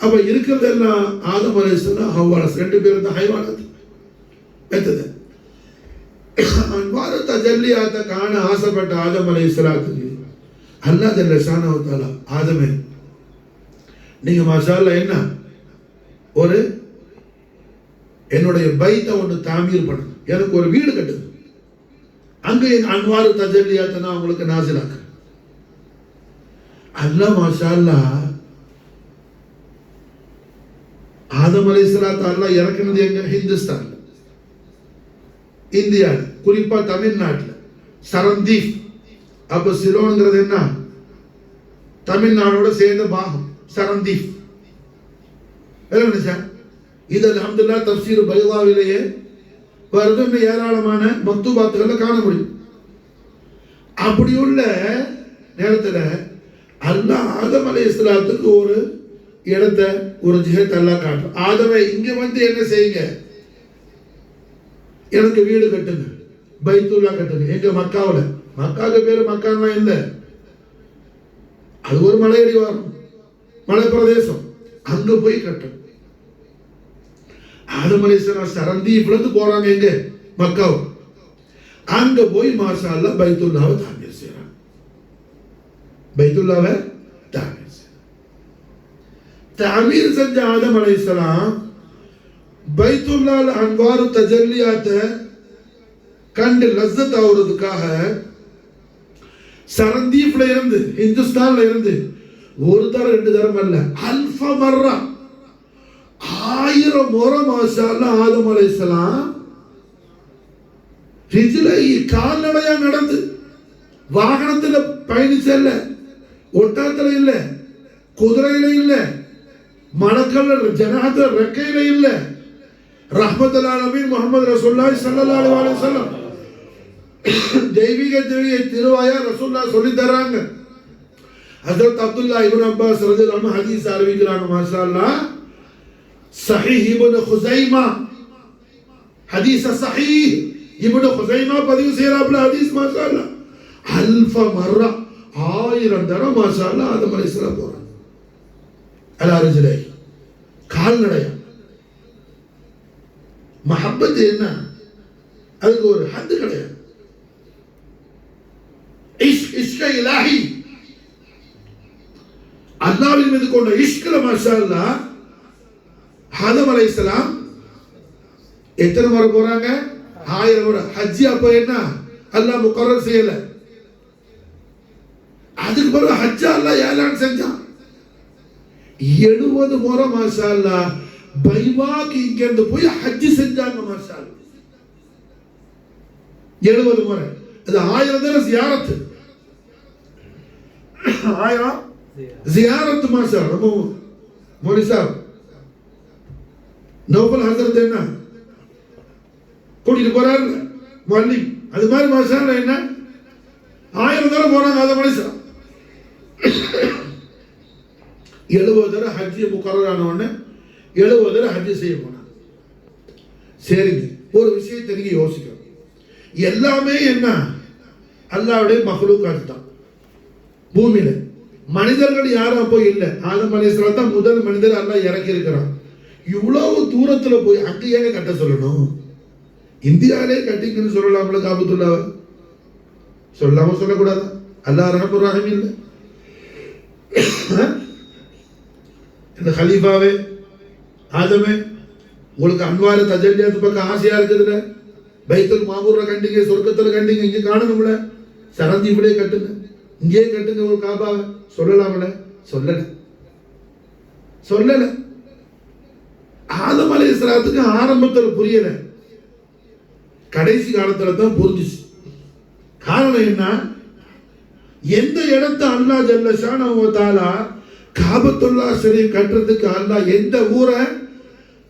அப்ப இருக்கிறது எல்லாம் ஆதம் அலைஹிஸ்ஸலாம் ஹவ்வா 2 பேரும் தான் ஹைவானாத் வைத்தது. அன்வாரு தஜல்லியாத்தை காண ஆசைப்பட்ட ஆதம் அலைஹிஸ்ஸலாத்துக்கு அல்லாஹ் ஜல்ல ஷானஹு வ தஆலா, ஆதமே நீங்க மாஷா அல்லாஹ் என்ன ஒரு என்னுடைய பைத்தை ஒன்று தாமீர் பண்ணுங்க, எனக்கு ஒரு வீடு கட்டுது, அங்க என் அன்வாரு தஜல்லியாத்தை நான் உங்களுக்கு நாசிலாக்குறேன். அல்லாஹ் மாஷா அல்லாஹ் ஆதம் அலைஹிஸ்ஸலாத்து அல்லாஹ் இறக்குனது எங்க, ஹிந்துஸ்தான், இந்தியாவில், குறிப்பா தமிழ்நாட்டில் சரந்தீப். அப்ப சிலோன்ங்கிறது என்ன, தமிழ்நாடோட சேர்ந்த பாகம் சரந்தீப். இது அல்ஹம்துலில்லாஹ் தஃப்சீர் பைதாவிலேயே வருது, ஏராளமான மக்தூபாத்துகளை காண முடியும். அப்படி உள்ள நேரத்தில் அல்லாஹ் ஆதம் அலைஹிஸ்ஸலாத்துக்கு ஒரு இடத்தை, ஒரு ஜிஹத் அல்லாஹ் காட்டும். ஆதமை இங்க வந்து என்ன செய்யுங்க, எனக்கு வீடு கட்டுங்க, பைத்துல்லா கட்டுங்க. எங்க மக்காவில், மக்காவுக்கு பேரு மக்கான்னா இல்லை, அது ஒரு மலையடி வாரம், மலை பிரதேசம், அங்க போய் கட்டும். ஆதம் அலைஹிஸ்ஸலாம் சரந்தீப்ல இருந்து போறாங்க எங்க, மக்காவு. அங்க போய் மாஷா அல்லாஹ் பைத்துல்லாவை தாமீர் செய்யறாங்க, பைத்துல்லாவை தாமீர் தாமீர் செஞ்ச ஆதம் அலைஹிஸ்ஸலாம் பைத்துல்லாஹ் அன்வாரு தஜல்லியாத்தை கண்டு லஸ்ஸத் ஆகுறதுக்காக சரந்தீப்ல இருந்து, இந்துஸ்தான்ல இருந்து ஒரு தரம் 2 தரம் அல்ல, அல்ஃப மர்ரா 1000 முறை மாஷா அல்லாஹ் ஆதம் அலைஹிஸ்ஸலாம் ரிஜ்லை கால்நடையா நடந்து, வாகனத்துல பயணிச்சல்ல, ஒட்டகத்துல இல்ல, குதிரையில இல்ல, மலக்கல்ல ஜனாத்துல ரெக்கையில இல்ல, ரஹ்மத்துல் ஆலமீன் முஹம்மது ரசூலுல்லாஹி ஸல்லல்லாஹு அலைஹி வஸல்லம் தெய்வீக திருவாயா ரசூலுல்லாஹ் சொல்லி தராங்க. ஹஜ்ரத் அப்துல்லாஹ் இப்னு அப்பாஸ் ரலியல்லாஹு அன்ஹு ஹதீஸ் அறிவிக்கிறாங்க. மாஷா அல்லாஹ் சஹீஹ் இப்னு குஸைமா, ஹதீஸ் சஹீஹ் இப்னு குஸைமா பதிவு செய்யறாப்ல ஹதீஸ். மாஷா அல்லாஹ் அல்ஃப மர்ரா 1000 தரம் மாஷா அல்லாஹ் ஆதம் அலைஹிஸ்ஸலாம் போறாங்க அலா ரிஜ்லை, கால்நடையா. மஹப்பத் என்ன, அதுக்கு ஒரு ஹத்து கிடையாது. இஷ்க இலாஹி, அல்லாஹ்வின் மீது கொண்ட இஷ்க்ல மாஷா அல்லாஹ் ஆதம் அலைஹிஸ்ஸலாம் எத்தனை முறை போறாங்க? 1000 முறை. ஹஜ் அப்ப என்ன அல்லாஹ் முகர்ரர் செய்யல. அதுக்கு பிறகு ஹஜ் அல்லாஹ் ஏலான் செஞ்சான். 70 முறை மாஷா அல்லாஹ் பைவாக்கு இங்க இருந்து போய் ஹஜ் செஞ்சாங்க மாஷா அல்லாஹ். 70 முறை. அது 1000 தடவை ஜியாரத். 1000 ஜியாரத் மாஷா அல்லாஹ். மோனி சாப் நௌபல் ஹசரத் என்ன கூட்டிட்டு போறாரு மல்லி. அது மாதிரி மாஷா அல்லாஹ் என்ன 1000 தடவை போறாங்க. அதை மனுஷன் 70 தடவை ஹஜ் முகர்ரரான உடனே 70 தடவை ஹஜ் செய்ய போனாங்க. சரிங்க, ஒரு விஷயத்தை நீங்க யோசிக்கணும். எல்லாமே என்ன அல்லாஹ்வுடைய மக்லூக்காத் தான். பூமியில மனிதர்கள் யாரும் அப்போ இல்லை. ஆதம் அலைஹிஸ்ஸலாம் தான் முதல் மனிதர் அல்லாஹ் இறக்கி இருக்கிறான். இவ்வளவு தூரத்துல போய் அங்கேயே கட்ட சொல்லணும்? இந்தியாவிலே கட்டிங்கன்னு சொல்லலாம்ல காபத்துல்லாவை? சொல்லாம சொல்லக்கூடாது. அல்லாஹ் ரஹ்மான் ரஹீம் இல்லை. இந்த ஹலீஃபாவே ஆதமே உங்களுக்கு அன்வார தஜல்லியாத்து பக்கம் ஆசையா இருக்குதுல, பைத்துல் மாமூர்ல கண்டிங்க, சொர்க்கத்துல கண்டிங்க, இங்க காணணும்ல, சரந்தி இப்படியே கட்டுங்க, இங்கே கட்டுங்க ஒரு காபாவை சொல்லலாம்ல? சொல்லல. ஆதம் அலைஹிஸ்ஸலாத்துக்கு ஆரம்பத்தில் புரியல, கடைசி காலத்துல தான் புரிஞ்சிச்சு. காரணம் என்ன? எந்த இடத்தை அல்லாஹ் ஜல்ல ஷானஹு வ தஆலா காபத்துல்லாஹ் ஷரீஃப் கட்டுறதுக்கு அல்லாஹ் எந்த ஊரை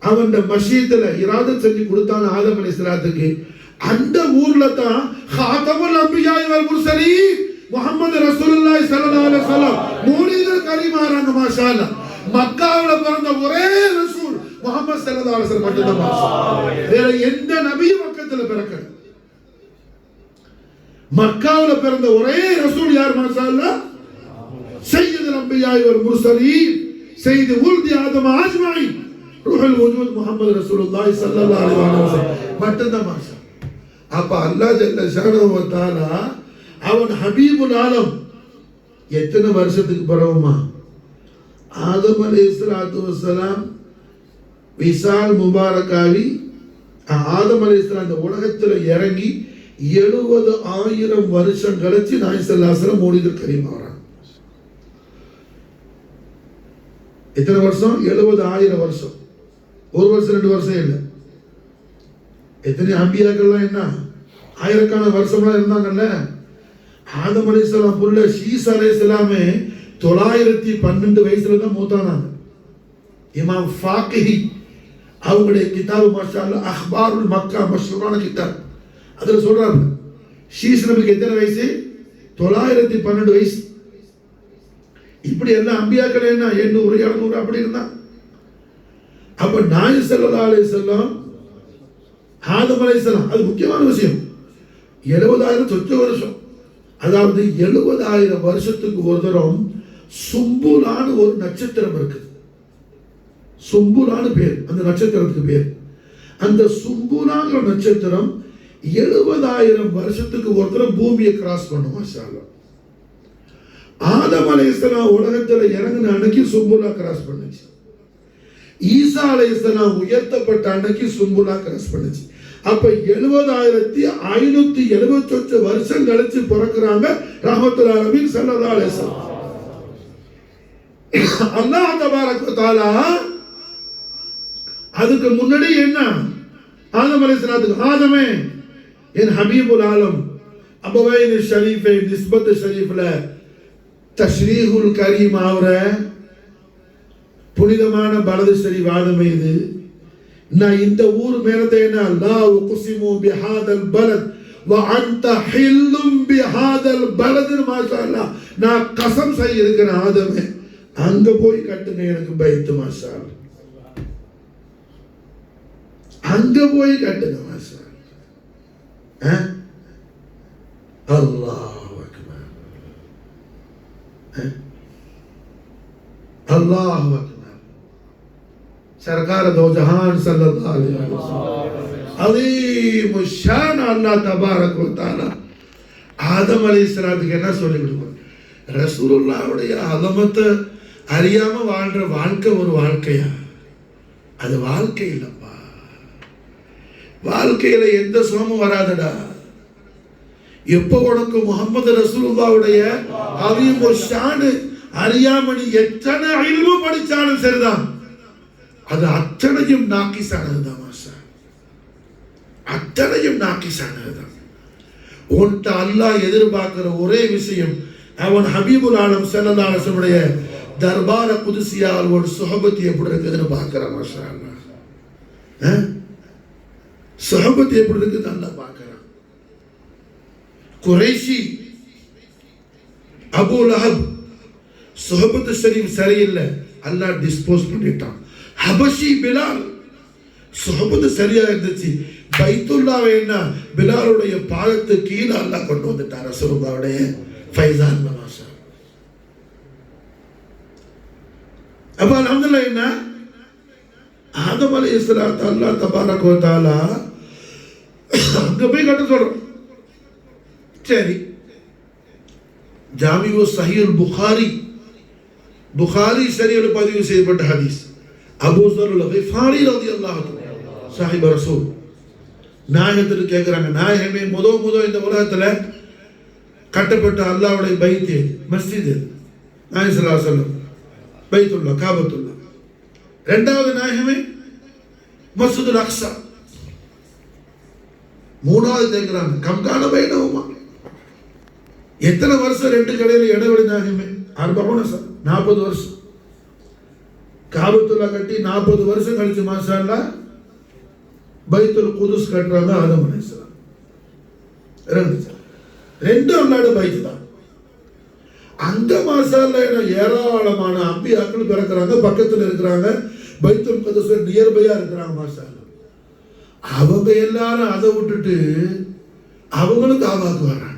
அவன் மஸ்ஜித்ல இராதத் செஞ்சு கொடுத்தான் ஆதம் அலைஹிஸ்ஸலாத்துக்கு, அந்த ஊர்ல தான் ஹாதமுல் அன்பியா வல் முர்சலீன் முஹம்மது ரசூலுல்லாஹி ஸல்லல்லாஹு அலைஹி வஸல்லம் மூலிதல் கரீமாறாங்க மாஷா அல்லாஹ். மக்காவுல பிறந்த ஒரே ரசூல் முஹம்மது ஸல்லல்லாஹு அலைஹி வஸல்லம் மட்டும்தான் மாஷா அல்லாஹ். வேற எந்த நபியும் மக்கத்துல பிறக்கல. மக்காவுல பிறந்த ஒரே ரசூல் யார் மாஷா அல்லாஹ்? சையதுல் அன்பியா வல் முர்சலீன் சையது உல்தி ஆதம் அஜ்மஈன் ரூஹுல் வஜூத் முஹம்மது ரசூலுல்லாஹி ஸல்லல்லாஹு அலைஹி வஸல்லம் மட்டும்தான் மாஷா. அப்ப அல்லாஹ் ஜல்ல ஷானஹு வ தஆலா அவன் ஹபீபுல் ஆலம் எத்தனை வருஷத்துக்கு பிறகுமா? ஆதம் அலைஹிஸ்ஸலாத்து வஸ்ஸலாம் விசால் முபாரக்காவி ஆதம் அலைஹிஸ்ஸலாம் இந்த உலகத்துல இறங்கி 70,000 வருஷம் கழிச்சு நாயகம் ஸல்லல்லாஹு அலைஹி வஸல்லம் மௌலிதுல் கரீம் ஆறாங்க. எத்தனை வருஷம்? 70,000 வருஷம். ஒரு வருஷம் 2 வருஷம் இல்லை. எத்தனை அம்பியாக்கள்லாம் என்ன ஆயிரக்கான வருஷம்லாம் இருந்தாங்கல்ல. ஆதம் அலைஹிஸ்ஸலாம் புள்ள ஈசா அலைஹிஸ்ஸலாமே 912 வயசுல தான் மூத்தானாங்க. இமாம் ஃபாக்கிஹி அவங்களுடைய கிதாபு மாஷா அல்லாஹ் அஹ்பாருல் மக்கா மஷ்ஹூரான கிதாப், அதுல சொல்றாங்க ஷீஸ் நபிக்கு எத்தனை வயசு? 912 வயசு. இப்படி எல்லாம் அம்பியாக்கள் என்ன 800 200 அப்படி இருந்தா. அப்ப நாயகம் ஸல்லல்லாஹு அலைஹி வஸல்லம் ஆதம் அலைஹிஸ்ஸலாம், அது முக்கியமான விஷயம், 70,000 சொச்ச வருஷம். அதாவது 70,000 வருஷத்துக்கு ஒரு தரம் சும்புலான ஒரு நட்சத்திரம் இருக்குது. சும்புலான பேர் அந்த நட்சத்திரத்துக்கு பேர். அந்த சும்புலாங்கிற நட்சத்திரம் 70,000 வருஷத்துக்கு ஒரு தரம் பூமியை கிராஸ் பண்ணும் மாஷா அல்லாஹ். ஆதம் அலைஹிஸ்ஸலாம் உலகத்துல இறங்கின அன்னைக்கு சும்புலா கிராஸ் பண்ணுச்சு. ஈசா அலைஹிஸ்ஸலாம் உயர்த்தப்பட்ட அன்னைக்கு சும்புலா கிராஸ் பண்ணுச்சு. அப்ப 70,578 வருஷம் கழிச்சு பிறக்கிறாங்க ரஹ்மத்துல் ஆலமீன் ஸல்லல்லாஹு அலைஹி வஸல்லம். அல்லாஹ் தபாரக் வ தஆலா அதுக்கு முன்னாடி என்ன ஆதம் அலைஹிஸ்ஸலாத்துக்கு ஆதமே என் ஹபீபுல் ஆலம் அபவைன் ஷரீஃபை நிஸ்பத் ஷரீஃப்ல தஷ்ரீஹுல் கரீம் ஆவற புனிதமான பலது ஷரீஃப் ஆதமே. இது நான் இந்த ஊர் மேலதே என்ன லா உக்ஸிமு பிஹாதல் பலத் வ அன்த ஹில்லும் பிஹாதல் பலத் மாஷா அல்லாஹ் நான் கஸம் செய்ய இருக்கிறேன் ஆதமே, அங்க போய் கட்டுங்க எனக்கு பைத் மாஷா அல்லாஹ், அங்க போய் கட்டுங்க மாஷா அல்லாஹ். அல்லாஹு அக்பர், அல்லாஹு அக்பர். सरकार दो जहान सल्लल्लाहु अलैहि वसल्लम अजीम शान अल्लाह तबारक व तआला ஆதம் அலைஹிஸ்ஸலாத்துக்கு என்ன சொல்லி கொடுப்பாங்க? ரசூலுல்லாஹ்வுடைய அலமத்தை அறியாம வாழ்ற வாழ்க்கை ஒரு வாழ்க்கையா? அது வாழ்க்கை இல்லப்பா. வாழ்க்கையில எந்த சுகமும் வராதடா. எப்போ உனக்கு முகமது ரசூலுல்லாஹ்வுடைய அலீம் ஷான் அறியாம நீ எத்தனை இல்மு படிச்சாலும் சரிதான், அது அத்தனையும் நாக்கிசானதுதான். மாஷா, அத்தனையும் நாக்கிசானதுதான். உன்கிட்ட அல்லாஹ் எதிர்பார்க்கிற ஒரே விஷயம், அவன் ஹபீபுல் ஆலம் ஸல்லல்லாஹு அலைஹி வஸல்லம் தர்பார குதுசியால் ஒரு சுஹபத் எப்படி இருக்குதுன்னு பார்க்கிறான். மாஷா அல்லாஹ், சுஹபத் எப்படி இருக்குது அல்லாஹ் பார்க்கிறான். குறைஷி அபூ லஹப் சுஹபத் ஷரீஃப் சரியில்லை, அல்லாஹ் டிஸ்போஸ் பண்ணிட்டான். ஹபஷி பிலால் சுஹபத் சரியா இருந்துச்சு, பைத்துல்லாஹ் என்ன பிலாலுடைய பாதத்து கீழே அல்லாஹ் கொண்டு வந்துட்டார். ரசூலுல்லாஹ்வுடைய ஃபைசான் மாஷா. அப்ப அல்ஹம்துலில்லாஹ் என்ன ஆதம் அலைஹிஸ்ஸலாத்து அல்லாஹ் தபாரக வ தஆலா அங்க போய் கட்ட சொல்றோம். சரி, ஜாமிஉ ஸஹீஹுல் புகாரி, புகாரி ஷரீஃபில் பதிவு செய்யப்பட்ட ஹதீஸ், அபூ ஸர்ருல் கிஃபாரி ரலியல்லாஹு அன்ஹு சாஹிப ரசூல் நாயகத்துக்கு கேட்குறாங்க, நாயகமே முதல் இந்த உலகத்தில் கட்டப்பட்ட அல்லாஹ்வுடைய பைத்து மஸ்ஜித் நாயகம் ஸல்லல்லாஹு அலைஹி வஸல்லம் பைத்துல்லாஹ் காபத்துல்லாஹ். ரெண்டாவது நாயகமே மஸ்ஜிதுல் அக்ஸா. மூணாவது கேட்குறாங்க கம்கான பைனவுமா, எத்தனை வருஷம் ரெண்டு கடையில் இடைவெளி நாயகமே? 40 வருஷம். காபத்துல்லாஹ் கட்டி 40 வருஷம் கழிச்சு மாஷா அல்லாஹ் பைத்துல் குதுஸ் கட்டுறாங்க ஆதம் அலைஹிஸ்ஸலாம். ரெண்டு அல்லாஹ்வுடைய பைத்து தான். அங்க மாஷா அல்லாஹ் ஏராளமான அம்பியாக்கள் பிறக்கிறாங்க, பக்கத்தில் இருக்கிறாங்க, பைத்துல் குதுஸ் நியர்பையா இருக்கிறாங்க மாஷா அல்லாஹ். அவங்க எல்லாரும் அதை விட்டுட்டு அவங்களும் காபாக்கு வர்றாங்க.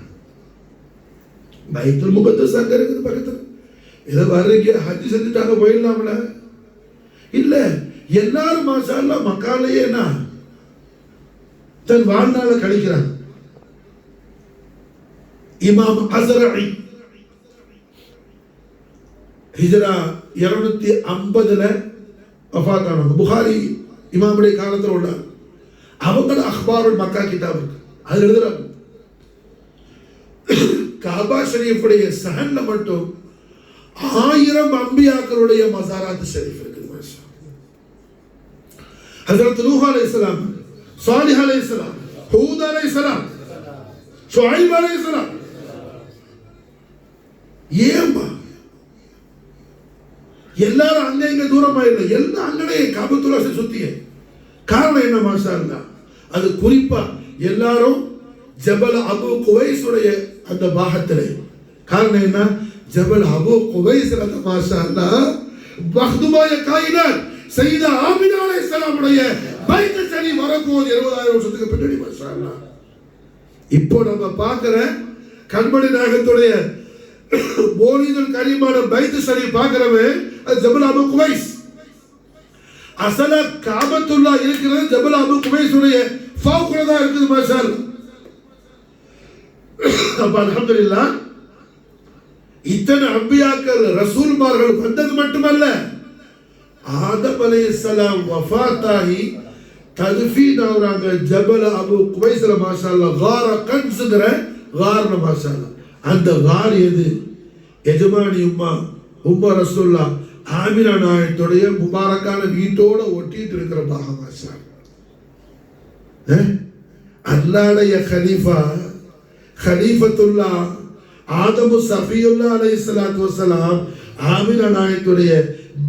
பைத்துல் முகத்தஸ் அங்க இருக்குது பக்கத்தில், இதை வர்றீங்க ஹஜ் செஞ்சுட்டாங்க போயிடலாம்ல? இல்ல, எல்லாரும் மாஷா அல்லாஹ் மக்காலையே என்ன தன் வாழ்நாள கழிக்கிறாங்க. இமாம் அஸ்ரஇ ஹிஜ்ரா 250 வஃபாத் ஆனாங்க. புகாரி இமாமுடைய காலத்தில் உள்ளார். அவங்கள அக்பாருல் மக்கா கிதாப் இருக்கு, அதுல எழுதுறாங்க காபா ஷரீஃபுடைய சஹன்ல மட்டும் 1000 அம்பியாக்களுடைய மஸாராத் ஷரீஃப் இருக்குது. மாஷா, ஹஜ்ரத் நூஹ் அலைஹிஸ்ஸலாம், சாலிஹ் அலைஹிஸ்ஸலாம், ஹூத் அலைஹிஸ்ஸலாம், ஷுஐப் அலைஹிஸ்ஸலாம். ஏம்பா எல்லாரும் அங்க இங்க தூரமா இல்லை, எல்லாம் அங்கனே காபத்துல்லாஹ் சுத்தியே. காரணம் என்ன மாஷா அல்லாஹ்? அது குறிப்பா எல்லாரும் ஜபல் அபு குவைஸ் உடைய அந்த பாகத்திலே. காரணம் என்ன? ஜபல் அபு குவைஸ் அந்த மாஷா அல்லாஹ் மக்துபாய காயினாத் சையதா ஆமினா அலைஹிஸ்ஸலாம் உடைய பைத் ஷரீஃப் வரப்போகுது 20000 வருஷத்துக்கு பின்னாடி மாஷா அல்லாஹ். இப்போ நம்ம பார்க்கிற கண்மணி நாயகத்துடைய மௌலிதுல் கரீமான பைத் ஷரீஃப் பார்க்கிறவே அது ஜபல் அபு குவைஸ். அசல காபத்துல்லாஹ் இருக்கிறது ஜபல் அபு குவைஸ் உடைய ஃபௌக்ல தான் இருக்குது மாஷா அல்லாஹ். அப்ப அல்ஹம்துலில்லாஹ் இத்தனை அம்பியாக்கள் ரசூல்மார்கள் வந்தது மட்டுமல்ல, ஆதம் அலைஹிஸ்ஸலாம் வஃபாத்தாகி தத்ஃபீன் ஆகுறாங்க ஜபல் அபு குவைஸ்ல மாஷா அல்லாஹ். கார கன்ஸ்ங்கற கார்ல மாஷா அல்லாஹ். அந்த கார் எது? எஜமானி உம்மா ரசூலுல்லாஹ் ஆமினா நாயகத்துடைய முபாரக்கான வீட்டோட ஒட்டிட்டு இருக்கிற பாகம் மாஷா அல்லாஹ். அல்லாஹ்வுடைய கலீஃபா கலீஃபத்துல்லாஹ் ஆதமு சஃபியுல்லாஹ் அலைஹிஸ்ஸலாத்து வஸலாம் ஆமினா நாயகத்துடைய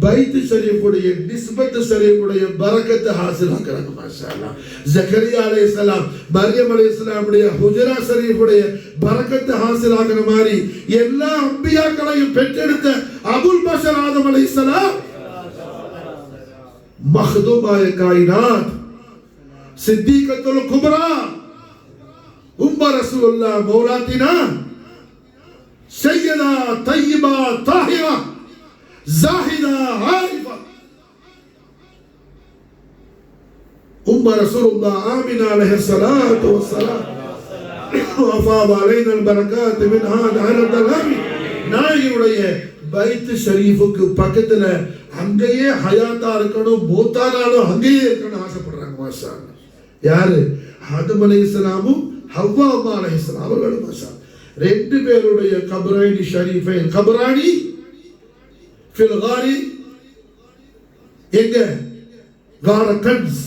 பைத் ஷரீஃபுடைய நிஸ்பத் ஷரீஃபுடைய பரக்கத்தை ஹாசிலாக்குறாங்க மாஷா அல்லாஹ். ஜக்கரியா அலைஹிஸ்ஸலாம் மரியம் அலைஹிஸ்ஸலாமுடைய ஹுஜரா ஷரீஃபுடைய பரக்கத்தை ஹாசிலாக்குற மாதிரி எல்லா அம்பியாக்களையும் பெற்றெடுத்த அபுல் பஷர் ஆதம் அலைஹிஸ்ஸலாம் மக்துபாய காயினாத் சித்திகத்துல் குப்ரா உம்ம ரசூலுல்லாஹ் மௌலாத்தினா சையதா தய்யிபா தாஹிரா ஜாஹிதா ஆரிஃபா உம்ம ரசூலுல்லாஹ் ஆமினா அலைஹிஸ்ஸலாத்து வஸ்ஸலாம் وافاض علينا البركات من هذا على الدلام நாயகனுடைய பைத் ஷரீஃபுக்கு பக்கத்துல அங்கேயே ஹயாத்தா இருக்கணும், மூத்தானாலும் அங்கேயே இருக்கணும் ஆசைப்படுறாங்க. மாஷா அல்லாஹ். யாரு? ஆதம் அலைஹிஸ்ஸலாமும் ஹவ்வா அம்மா அலைஹிஸ்ஸலாம் அவர்களும். மாஷா ரெண்டு பேருடைய கபரைனி ஷரீஃபைன், கபரானி ஃபில் காரி, எங்க? கார கன்ஸ்,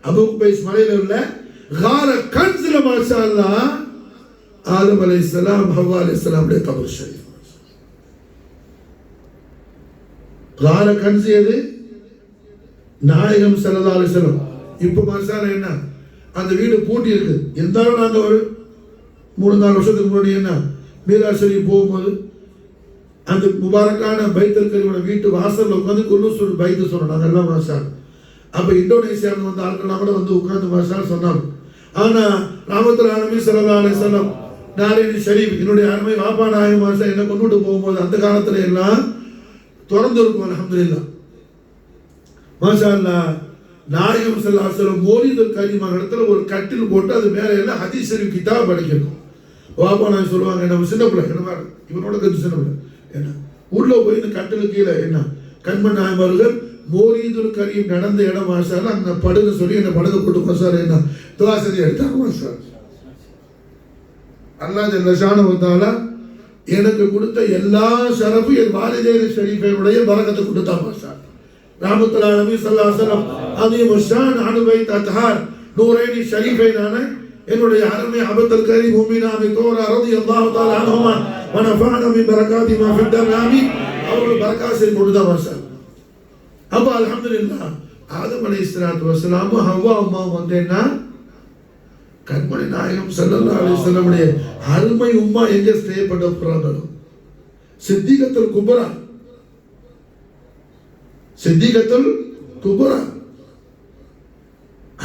அபூ குபைஸ் மலையில உள்ள கார கன்ஸ்ல மாஷா அல்லாஹ் ஆதம் அலைஹிஸ்ஸலாம் ஹவ்வா அலைஹிஸ்ஸலாம் உடைய கபர் ஷரீஃப். கார கன்ஸ் எது? நாயகம் ஸல்லல்லாஹு அலைஹி வஸல்லம். இப்ப மாஷா அல்லாஹ் என்ன அந்த வீடு பூட்டி இருக்கு. இருந்தாலும் நாங்க ஒரு 3-4 வருஷத்துக்கு முன்னாடி என்ன மீராஜ் ஷரீஃப் போகும்போது அந்த முபாரக்கான பைத்துல் கரீமோட வீட்டு வாசல்ல உட்காந்து குல்லூசுல் பைத்து சொன்னோம் நாங்க எல்லாம். மாஷா அப்ப இந்தோனேசியாவில் வந்து ஆட்கள்லாம் கூட வந்து உட்கார்ந்து மாஷா சொன்னாங்க. ஆனா ரஹ்மத்துல் ஆலமீன் ஸல்லல்லாஹு அலைஹி வஸல்லம் நாரினி ஷரீஃப் என்னுடைய அருமை வாப்பா நாயகம் மாஷா என்ன கொண்டுட்டு போகும்போது அந்த காலத்துல எல்லாம் திறந்து இருக்கும். அல்ஹம்துலில்லாஹ் மாஷா அல்லாஹ். நாயகம் ஸல்லல்லாஹு அலைஹி வஸல்லம் மௌலிதுல் கரீமான இடத்துல ஒரு கட்டில் போட்டு அது மேல எல்லாம் ஹதீஸ் ஷரீஃப் கிதாப் படிக்கணும். வாப்பா நாயகம் சொல்லுவாங்க, என்ன சின்ன பிள்ளை என்ன இவனோட கருத்து சின்ன பிள்ளை என்ன உள்ள போய் இந்த கட்டில் கீழே என்ன கண்மன் நாயகம் அவர்கள் மௌலிதுல் கரீம் நடந்த இடம் மாஷா அல்லாஹ் அங்க படுன்னு சொல்லி என்ன படுக்க போட்டு மாஷா என்ன துஆ செஞ்சு எடுத்தாங்க. மாஷா அல்லாஹ் ஜல்ல ஷானஹு வ தஆலா எனக்கு கொடுத்த எல்லா ஷரஃபும் என் வாலிதைன் ஷரீஃபைனுடைய பரக்கத்தை கொடுத்தா. மாஷா ரஹ்மத்துல் ஆலமீன் ஸல்லல்லாஹு அலைஹி வஸல்லம் அதீமுஷ் ஷான் அஹ்லு பைத் அத்ஹார் நூரைனி ஷரீஃபைனான என்னுடைய அருமை அபுல் கரீம் முஃமினா அபி தோரா ரலியல்லாஹு தஆலா அன்ஹுமா வ நஃபஅனா மின் பரகாத்திஹிமா ஃபித் தர்நாமி அவர்கள் பரக்காசை கொடுத்தா. மாஷா அப்ப அல்ஹம்துலில்லாஹ் ஆதம் அலைஹிஸ்ஸலாத்து வஸலாம் ஹவ்வா அம்மா வந்தேன்னா கண்மணி நாயகம் ஸல்லல்லாஹு அலைஹி வஸல்லம் உடைய அருமை உம்மா எங்க ஸ்டே பண்ண போறாங்களோ சித்திகத்துல் குப்ரா, சித்திகத்துல் குப்ரா.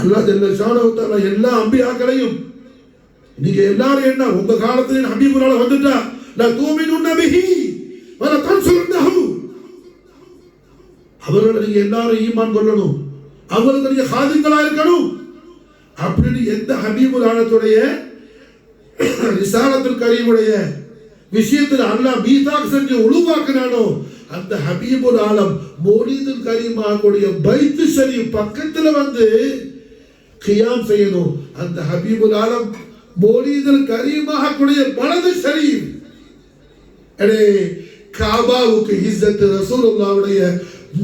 அல்லாஹ் ஜல்ல ஷானஹு வ தஆலா எல்லா அம்பியாக்களையும் நீங்க எல்லாரும் என்ன உங்க காலத்துல ஹபீபுல்லாஹ் வந்துட்டா லா தூமினுன் பிஹி வ லா தன்சுருன்னஹு, அவர்களை நீங்க எல்லாரும் ஈமான் கொள்ளணும், அவங்களுக்கு நீங்க ஹாதிம்களா இருக்கணும் அப்படின்னு எந்த ஹபீபுல் ஆலத்துடைய ரிசாலத்துல் கரீமுடைய விஷயத்தில் அல்லாஹ் மீதாக் செஞ்சு உழுவாக்குனானோ அந்த ஹபீபுல் ஆலம் மௌலிதுல் கரீமாவுடைய பைத்து ஷரீஃப் பக்கத்துல வந்து கியாம் செய்யணும். அந்த ஹபீபுல் ஆலம் மௌலிதுல் கரீமாவுடைய பலது ஷரீஃப் அடே காபாவுக்கு இஸ்ஸத் ரசூலுல்லாஹ்வுடைய